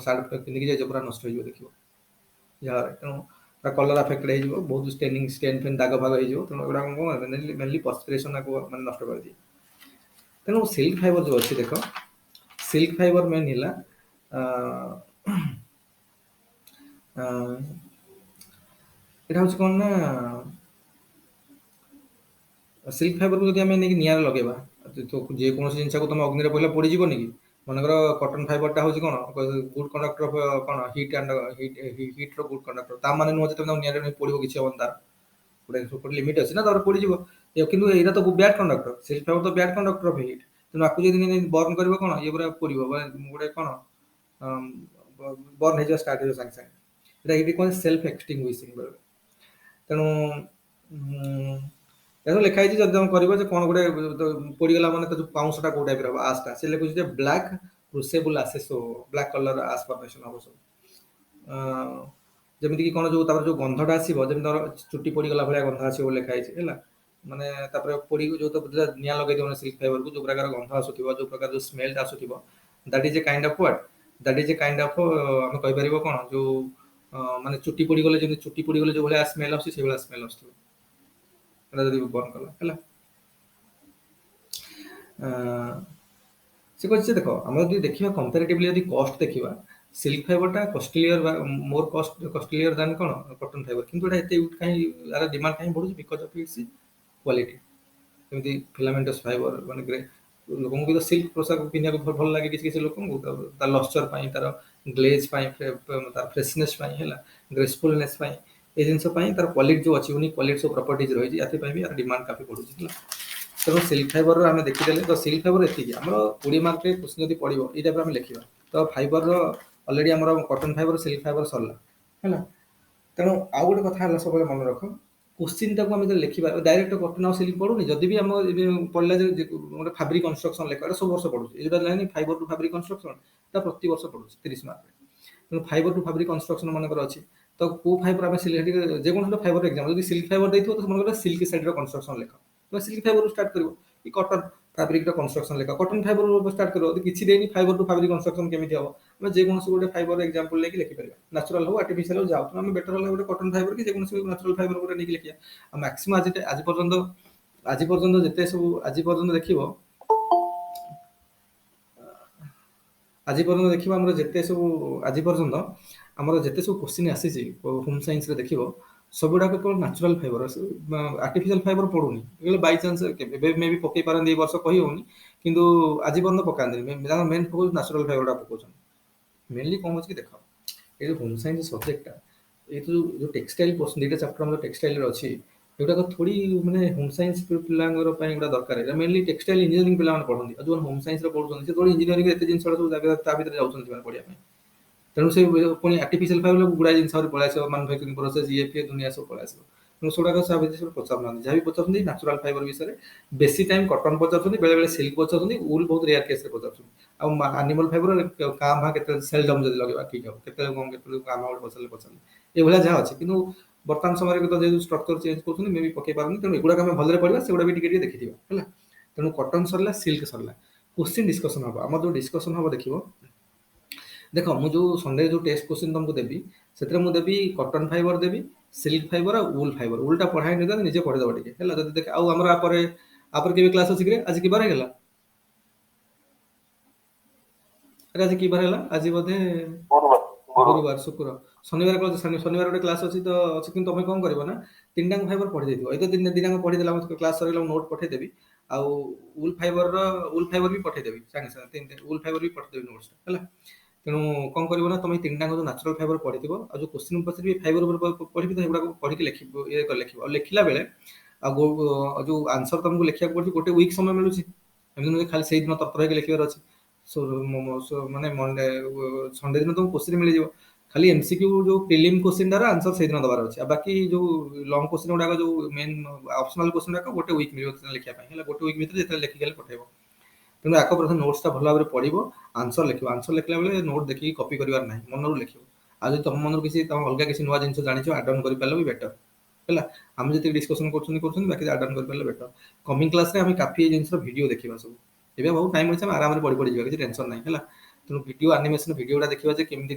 ସାର୍ଟ ପିନ୍ଧିକି ଯାଇଛ, ପୁରା ନଷ୍ଟ ହେଇଯିବ ଦେଖିବ ଝାଳରେ। ତେଣୁ ପୁରା କଲର୍ ଆଫେକ୍ଟେଡ୍ ହେଇଯିବ, ବହୁତ ଷ୍ଟେନ୍ ଦାଗ ଫାଗ ହେଇଯିବ। ତେଣୁ ଏଗୁଡ଼ା କ'ଣ ମେନଲି ପର୍ସପିରେସନ୍ ମାନେ ନଷ୍ଟ କରିଦିଏ। ତେଣୁ ସିଲ୍କ ଫାଇବର ଯେଉଁ ଅଛି ଦେଖ, ସିଲ୍କ ଫାଇବର ମେନ୍ ହେଲା এটা হচ্ছে କ'ଣ ନା, ସିଲ୍କ ଫାଇବରକୁ ଯଦି ଆମେ ନେଇକି ନିଆଁରେ ଲଗେଇବା, ଯେକୌଣସି ଜିନିଷକୁ ତମେ ଅଗ୍ନିରେ ପଡ଼ିଲେ ପୋଡ଼ିଯିବନି କି। ମନେକର କଟନ୍ ଫାଇବରଟା ହେଉଛି କ'ଣ, ଗୁଡ୍ କଣ୍ଡକ୍ଟର ଅଫ୍ କ'ଣ ହିଟ୍ର ଗୁଡ୍ କଣ୍ଡକ୍ଟର। ତା ମାନେ ନୁହଁ ଯେ ତମେ ନିଆଁରେ ପୋଡ଼ିବ, କିଛି ହବନି, ତାର ଗୋଟେ ଲିମିଟ୍ ଅଛି ନା, ତାର ପୋଡ଼ିଯିବ। କିନ୍ତୁ ଏଇଟା ତ ବ୍ୟାଡ୍ କଣ୍ଡକ୍ଟର, ସିଲ୍କ ଫାଇବର ତ ବ୍ୟାଡ୍ କଣ୍ଡକ୍ଟର ଅଫ୍ ହିଟ୍। ତେଣୁ ଆକୁ ଯଦି ବର୍ନ କରିବ କ'ଣ, ଇଏ ପୁରା ପୋଡ଼ିବ, ଗୋଟେ କ'ଣ ବର୍ନ ହେଇଯିବ, ଷ୍ଟାର୍ଟ ହେଇଯିବ ସାଙ୍ଗେ ସାଙ୍ଗେ। ଏଇଟା କ'ଣ ସେଲ୍ଫ ଏକ୍ସଟିଂଗୁଇଶିଂ। ତେଣୁ ଦେଖ ଲେଖା ହେଇଛି, ଯଦି ତମେ କରିବ ଯେ କ'ଣ ଗୋଟେ ପୋଡ଼ିଗଲା ମାନେ ତ ଯୋଉ ପାଉଁଶଟା କୋଉ ଟାଇପ୍ର ହବ, ଆସ୍ଟା, ସେ ଲେଖୁଛି ଯେ ବ୍ଲାକ୍ କ୍ରୁସେବୁଲ ଆସେସ୍, ବ୍ଲାକ୍ କଲର ଆସ୍ ଫର୍ମେସନ୍ ହବ ସବୁ। ଯେମିତିକି କ'ଣ ଯୋଉ ତାପରେ ଯୋଉ ଗନ୍ଧଟା ଆସିବ, ଯେମିତି ଧର ଚୁଟି ପୋଡ଼ିଗଲା ଭଳିଆ ଗନ୍ଧ ଆସିବ ବୋଲି ଲେଖା ହେଇଛି ହେଲା। ମାନେ ତାପରେ ଯୋଉ ତ ନିଆଁ ଲଗେଇ ଦିଅ ସିଲ୍କ ଫାଇବରକୁ, ଯୋଉ ପ୍ରକାର ଗନ୍ଧ ଆସୁଥିବ, ଯୋଉ ପ୍ରକାର ଯୋଉ ସ୍ମେଲଟା ଆସୁଥିବ, that is a kind of what, that is a kind of ଆମେ କହିପାରିବ କ'ଣ, ଯୋଉ ମାନେ ଚୁଟି ପୋଡ଼ିଗଲେ ଯୋଉ ଭଳିଆ ସ୍ମେଲ୍ ଆସୁଛି, ସେଇଭଳିଆ ସ୍ମେଲ୍ ଆସୁଥିବ ଯଦି ବର୍ନ କଲା ହେଲା। ସେ କହିଛି ଦେଖ, ଆମେ ଯଦି ଦେଖିବା କମ୍ପାରେଟିଭଲି, ଯଦି କଷ୍ଟ ଦେଖିବା, ସିଲ୍କ ଫାଇବରଟା ମୋର୍ କଷ୍ଟଲିୟର ଦାନ୍ କ'ଣ କଟନ୍ ଫାଇବର। କିନ୍ତୁ ଏଇଟା ଏତେ କାହିଁ, ଏହାର ଡିମାଣ୍ଡ କାହିଁ ବଢ଼ୁଛି? Because of its quality. ଯେମିତି ଫିଲାମେଣ୍ଟସ୍ ଫାଇବର, ମାନେ ଲୋକଙ୍କୁ ବି ତ ସିଲ୍କ ପୋଷାକ ପିନ୍ଧିବାକୁ ଭଲ ଲାଗେ, କିଛି ଲୋକଙ୍କୁ ତାର ଲସ୍ଚର ପାଇଁ, ତାର ଗ୍ଲେଜ୍ ପାଇଁ, ତାର ଫ୍ରେଶନେସ୍ ପାଇଁ ହେଲା, ଗ୍ରେସଫୁଲନେସ୍ ପାଇଁ, ଏ ଜିନିଷ ପାଇଁ ତାର କ୍ୱାଲିଟି ଯୋଉ ଅଛି, ୟୁନିକ୍ କ୍ୱାଲିଟି ସବୁ ପ୍ରପର୍ଟିଜ୍ ରହିଛି, ଏଥିପାଇଁ ବି ଏହାର ଡିମାଣ୍ଡ କାଫି ବଢ଼ୁଛି ହେଲା। ତେଣୁ ସିଲ୍କ ଫାଇବରର ଆମେ ଦେଖିଦେଲେ ତ ସିଲ୍କ ଫାଇବର ଏତିକି ଆମର 20 ମାର୍କରେ କ୍ୱେଶ୍ଚିନ୍ ଯଦି ପଡ଼ିବ ଏଇ ଟାଇପ୍ର ଆମେ ଲେଖିବା ତ ଫାଇବରର ଅଲରେଡ଼ି ଆମର କଟନ୍ ଫାଇବର ସିଲ୍କ ଫାଇବର ସରିଲା ହେଲା। ତେଣୁ ଆଉ ଗୋଟେ କଥା ହେଲା ସବୁବେଳେ ମନେ ରଖ କୋଶ୍ଚିନ୍ଟାକୁ ଆମେ ଯଦି ଲେଖିବା ଡାଇରେକ୍ଟ କଟନ୍ ଆଉ ସିଲ୍କ ପଡ଼ୁନି ଯଦି ବି ଆମ ଏବେ ପଡ଼ିଲା ଯେ ଗୋଟେ ଫାବ୍ରିକ୍ କନଷ୍ଟ୍ରକ୍ସନ୍ ଲେଖା ଏଇଟା ସବୁ ବର୍ଷ ପଡ଼ୁଛି ଏଇଟା ହେଲାନି ଫାଇବର ଟୁ ଫାବ୍ରିକ୍ କନଷ୍ଟ୍ରକ୍ସନ୍ ଏଇଟା ପ୍ରତି ବର୍ଷ ପଡ଼ୁଛି 30 ମାର୍କରେ। ତେଣୁ ଫାଇବର ଟୁ ଫାବ୍ରିକ୍ କନଷ୍ଟ୍ରକ୍ସନ୍ ମନେକର ଅଛି ତ କୋଉ ଫାଇବର ଆମେ ସିଲେକ୍ଟ ଯେକୌଣସି ଫାଇବର ଏକ୍ଜାମ୍ ଯଦି ସିଲ୍କ ଫାଇବର ଦେଇଥିବ ତ ମନେକର ସିଲ୍କ ସାଇଡ୍ର କନଷ୍ଟ୍ରକ୍ସନ୍ ଲେଖ ତ ସିଲ୍କ ଫାଇବରରୁ ଷ୍ଟାର୍ଟ କରିବ କି କଟନ୍ ଫାବ୍ରିକ୍ର କନଷ୍ଟ୍ରକ୍ସନ୍ ଲେଖ କଟନ୍ ଫାଇବରରୁ ଷ୍ଟାର୍ଟ କରିବ ଯଦି କିଛି ଦେଇନି ଫାଇବର ଟୁ ଫାବ୍ରିକ୍ କନଷ୍ଟ୍ରକ୍ସନ୍ କେମିତି ହେବ ଆମେ ଯେକୌଣସି ଗୋଟେ ଫାଇବର ଏକ୍ଜାମ୍ପଲ୍ ନେଇକି ଲେଖିପାରିବା ନ୍ୟାଚୁରାଲ୍ ହଉ ଆର୍ଟିଫିସିଆଲ୍ ହଉ ଯାଉ ଆମେ ବେଟର ହେଲା ଗୋଟେ କଟନ୍ ଫାଇବର କି ଯେକୌଣସି ନ୍ୟାଚୁରାଲ୍ ଫାଇବର ଗୋଟେ ନେଇକି ଲେଖିବା ଆଉ ମ୍ୟାକ୍ସିମମ୍ ଆଜି ପର୍ଯ୍ୟନ୍ତ ଯେତେ ସବୁ ଆଜି ପର୍ଯ୍ୟନ୍ତ ଦେଖିବ ଆମର ଯେତେ ସବୁ ଆଜି ପର୍ଯ୍ୟନ୍ତ ଆମର ଯେତେ ସବୁ କୋଶ୍ଚିନ୍ ଆସିଛି ହୋମ୍ ସାଇନ୍ସରେ ଦେଖିବ ସବୁଗୁଡ଼ାକ କେବଳ ନ୍ୟାଚୁରାଲ୍ ଫାଇବର ଆର୍ଟିଫିସିଆଲ୍ ଫାଇବର ପଡ଼ୁନି ବାଇଚାନ୍ସ ଏବେ ମେ ବି ପକେଇ ପାରନ୍ତି ଏଇ ବର୍ଷ କହି ହଉନି କିନ୍ତୁ ଆଜି ପର୍ଯ୍ୟନ୍ତ ପକାନ୍ତିନି ତାଙ୍କର ମେନ୍ ଫୋକସ୍ ନ୍ୟାଚୁରାଲ୍ ଫାଇବରଟା ପକାଉଛନ୍ତି। ମେନଲି କ'ଣ ହେଉଛି କି ଦେଖ ଏଇ ଯେଉଁ ହୋମ୍ ସାଇନ୍ସ ସବଜେକ୍ଟଟା ଏଇ ଯେଉଁ ଟେକ୍ସଟାଇଲ୍ ପୋର୍ସନ୍ ଦୁଇଟା ଚାପ୍ଟର ଆମର ଟେକ୍ସଟାଇଲ୍ରେ ଅଛି ଏଗୁଡ଼ାକ ଥୋଡ଼ି ମାନେ ହୋମ୍ ସାଇନ୍ସ ପିଲାଙ୍କର ପାଇଁ ଏଗୁଡ଼ା ଦରକାର ଏଇଟା ମେନଲି ଟେକ୍ସଟାଇଲ୍ ଇଞ୍ଜିନିୟରିଂ ପିଲାମାନେ ପଢ଼ନ୍ତି ଆଉ ଯେଉଁ ହୋମ୍ ସାଇନ୍ସରେ ପଢ଼ୁଛନ୍ତି ସେ ଥୋଡ଼ି ଇଞ୍ଜିନିୟରିଂ ଏତେ ଜିନିଷ ସବୁ ତା ଭିତରେ ଯାଉଛନ୍ତି ସେମାନେ ପଢ଼ିବା ପାଇଁ ତେଣୁ ସେ ପୁଣି ଆର୍ଟିଫିସିଆଲ୍ ଫାଇବର ଗୁଡ଼ାଏ ଜିନିଷ ଆହୁରି ପଳେଇ ଆସିବ ମାନୁଫ୍ୟାକ୍ଚରିଂ ପ୍ରୋସେସ୍ ଇଏ ଦୁନିଆ ସବୁ ପଳେଇ ଆସିବ ତେଣୁ ସେଗୁଡ଼ାକ ତା ଭିତରେ ପଚାରୁନାହାନ୍ତି ଯାହା ବି ପଚାରୁଛନ୍ତି ନ୍ୟାଚୁରାଲ୍ ଫାଇବର ବିଷୟରେ ବେଶୀ ଟାଇମ୍ କଟନ୍ ପଚାରୁଛନ୍ତି ବେଳେବେଳେ ସିଲ୍କ ପଚାରୁଛନ୍ତି ଉଲ୍ ବହୁତ ରେୟାର କେସ୍ରେ ପଚାରୁଛନ୍ତି ଆଉ ଆନିମଲ୍ ଫାଇବର କାଁ ଭାଁ କେତେବେଳେ ସେଲ୍ ଡମ୍ ଯଦି ଲଗେଇବା ଠିକ୍ ହେବ କେତେବେଳେ କ'ଣ କେତେବେଳେ କାଁ ଭାଁ ଗୋଟେ ପଚାରିଲେ ଏଇଭଳିଆ ଯାହା ଅଛି କିନ୍ତୁ ବର୍ତ୍ତମାନ ସମୟରେ ତ ଯେହେତୁ ଷ୍ଟ୍ରକ୍ଚର ଚେଞ୍ଜ କରୁଛନ୍ତି ମେ ବି ପକେଇ ପାରୁନି ତେଣୁ ଏଗୁଡ଼ାକ ଆମେ ଭଲରେ ପଢ଼ିବା ସେଗୁଡ଼ା ବି ଟିକେ ଟିକେ ଦେଖିଥିବା ହେଲା। ତେଣୁ କଟନ୍ ସରିଲା ସିଲ୍କ ସରିଲା କୋଶ୍ଚିନ୍ ଡିସ୍କସନ୍ ହେବ ଆମର ଯେଉଁ ଡିସ୍କସନ୍ ହେବ ଦେଖିବ ଦେଖ ମୁଁ ଯେଉଁ ସଣ୍ଡେ ଯେଉଁ ଟେଷ୍ଟ କୋଶ୍ଚିନ୍ ତୁମକୁ ଦେବି ସେଥିରେ ମୁଁ ଦେବି କଟନ୍ ଫାଇବର ଦେବି ସିଲ୍କ ଫାଇବର ଆଉ ଉଲ୍ ଫାଇବର ଉଲ୍ଟା ପଢ଼ାଇ ନେଇଥାନ୍ତି ନିଜେ ପଢ଼ିଦେବ ଟିକେ ହେଲା ଯଦି ଦେଖ ଆଉ ଆମର ଆପରେ କେବେ କ୍ଲାସ୍ ଅଛି କି ଆଜି କିବାର ହେଇଗଲା ଆରେ ଆଜି କିବାର ହେଲା ଆଜି ବୋଧେ ଗୁରୁବାର ଶୁକ୍ର ଶନିବାର ଗୋଟେ କ୍ଲାସ୍ ଅଛି ତ ଅଛି କିନ୍ତୁ ତମେ କ'ଣ କରିବ ନା ତିନିଟାଙ୍କ ଫାଇବର ପଢ଼ି ଦେଇଥିବ ଏଇ ତ ଦିନାଙ୍କ ପଢ଼ିଦେଲା ଆମ କ୍ଲାସ୍ ସରିଗଲା ମୁଁ ନୋଟ୍ ପଠେଇଦେବି ଆଉ ଉଲ୍ ଫାଇବର ବି ପଠେଇଦେବି ସାଙ୍ଗେ ସାଙ୍ଗେ ଉଲ୍ ଫାଇବର ବି ପଠେଇଦେବି ନୋଟ୍ସଟା ହେଲା। ତେଣୁ କ'ଣ କରିବ ନା ତମେ ତିନିଟାଙ୍କ ଯେଉଁ ନ୍ୟାଚୁରାଲ୍ ଫାଇବର ପଢ଼ିଥିବ ଆଉ ଯେଉଁ କୋଶ୍ଚିନ୍ ପଚାରିବି ଫାଇବର ଉପରେ ପଢ଼ିବି ତ ଏଗୁଡ଼ାକୁ ପଢ଼ିକି ଲେଖିବ ଲେଖିବ ଆଉ ଲେଖିଲା ବେଳେ ଆଉ ଯେଉଁ ଆନ୍ସର ତମକୁ ଲେଖିବାକୁ ପଡ଼ୁଛି ଗୋଟେ ୱିକ୍ ସମୟ ମିଳୁଛି ଏମିତି ନୁହେଁ ଖାଲି ସେଇଦିନ ତତ୍ପର ହେଇକି ଲେଖିବାର ଅଛି ମାନେ ସଣ୍ଡେ ଦିନ ତମକୁ କୋଶ୍ଚିନ୍ ମିଳିଯିବ ଖାଲି ଏମସିକ୍ୟୁ ଯେଉଁ ପ୍ରିଲିମ୍ କୋଶ୍ଚିନ୍ଟାର ଆନ୍ସର ସେଇଦିନ ଦେବାର ଅଛି ଆଉ ବାକି ଯେଉଁ ଲଙ୍ଗ କୋଶ୍ଚିନ୍ ଗୁଡ଼ାକ ଯେଉଁ ମେନ୍ ଅପସନାଲ୍ କୋଶ୍ଚିନ୍ ଗୁଡ଼ାକ ଗୋଟେ ୱିକ୍ ମିଳିବ ଲେଖିବା ପାଇଁ ହେଲା ଗୋଟେ ୱିକ୍ ଭିତରେ ଯେତେବେଳେ ଲେଖିକି ହେଲେ ପଠାଇବ। ତେଣୁ ଆଗ ପ୍ରଥମେ ନୋଟ୍ସଟା ଭଲ ଭାବରେ ପଢ଼ିବ ଆନ୍ସର ଲେଖିବ ଆନ୍ସର ଲେଖିଲା ବେଳେ ନୋଟ୍ ଦେଖିକି କପି କରିବାର ନାହିଁ ମନରୁ ଲେଖିବ ଆଉ ଯଦି ତମ ମନରୁ କିଛି ତମ ଅଲଗା କିଛି ନୂଆ ଜିନିଷ ଜାଣିଛ ଆଡ୍ ଅନ୍ କରିପାରିଲେ ବି ବେଟର ହେଲା। ଆମେ ଯେତିକି ଡିସ୍କସନ୍ କରୁଛନ୍ତି ବାକି ଆଡ୍ ଅନ୍ କରିପାରିଲେ ବେଟର କମିଂ କ୍ଲାସ୍ରେ ଆମେ କାଫି ଏ ଜିନିଷର ଭିଡ଼ିଓ ଦେଖିବା ସବୁ ଏବେ ବହୁତ ଟାଇମ୍ ଅଛି ଆମେ ଆରାମରେ ପଢ଼ିଯିବା କିଛି ଟେନସନ୍ ନାହିଁ ହେଲା। ତେଣୁ ଭିଡ଼ିଓ ଆନିମେସନ୍ ଭିଡ଼ିଓଟା ଦେଖିବା ଯେ କେମିତି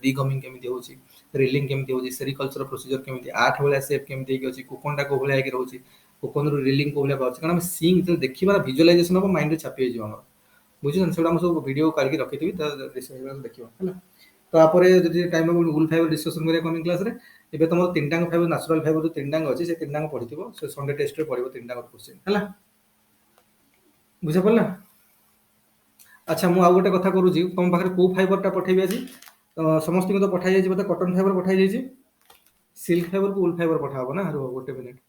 ଡିଗମିଂ କେମିତି ହେଉଛି ରିଲିଂ କେମିତି ହେଉଛି ସେରିକଲଚର ପ୍ରୋସିଜର କେମିତି ଆଠ ଭଳିଆ ସେପ୍ କେମିତି ହେଇକି ଅଛି କୋକନଟା କୋଉ ଭଳିଆ ହେଇକି ରହୁଛି କୋକନରୁ ରିଲିଂ କୋଉ ଭଳିଆ ପାଉଛି କାରଣ ଆମେ ସିନ୍ ଯେତେବେଳେ ଦେଖିବା ଭିଜୁଆଲାଇଜେସନ୍ ହେବ ମାଇଣ୍ଡରେ ଛାପି ହେଇଯିବ ଆମର ବୁଝୁଛନ୍ତି ସେଗୁଡ଼ା ମୁଁ ସବୁ ଭିଡ଼ିଓ କାଢ଼ିକି ରଖିଥିବି ଦେଖିବ ହେଲା। ତାପରେ ଯଦି ଟାଇମ୍ ହେବ ଉଲ୍ ଫାଇବର ଡିସ୍କସନ୍ କରିବା କମିଂ କ୍ଲାସ୍ରେ ଏବେ ତମର ତିନିଟାଙ୍କ ଫାଇବର ନ୍ୟାଚୁରାଲ୍ ଫାଇବର ଯେଉଁ ତିନିଟାଙ୍କ ଅଛି ସେ ତିନିଟାଙ୍କ ପଢ଼ିଥିବ ସେ ସଣ୍ଡେ ଟେଷ୍ଟରେ ପଢ଼ିବ ତିନିଟାଙ୍କ କୋଶ୍ଚିନ୍ ହେଲା ବୁଝିପାରିଲା। ଆଚ୍ଛା ମୁଁ ଆଉ ଗୋଟେ କଥା କରୁଛି ତମ ପାଖରେ କୋଉ ଫାଇବରଟା ପଠେଇବି ଆଜି ସମସ୍ତଙ୍କୁ ତ ପଠାଯାଇଛି ବୋଧେ କଟନ୍ ଫାଇବର ପଠାଯାଇଛି ସିଲ୍କ ଫାଇବରକୁ ଉଲ୍ ଫାଇବର ପଠାହବ ନା ରୁହ ଗୋଟେ ମିନିଟ୍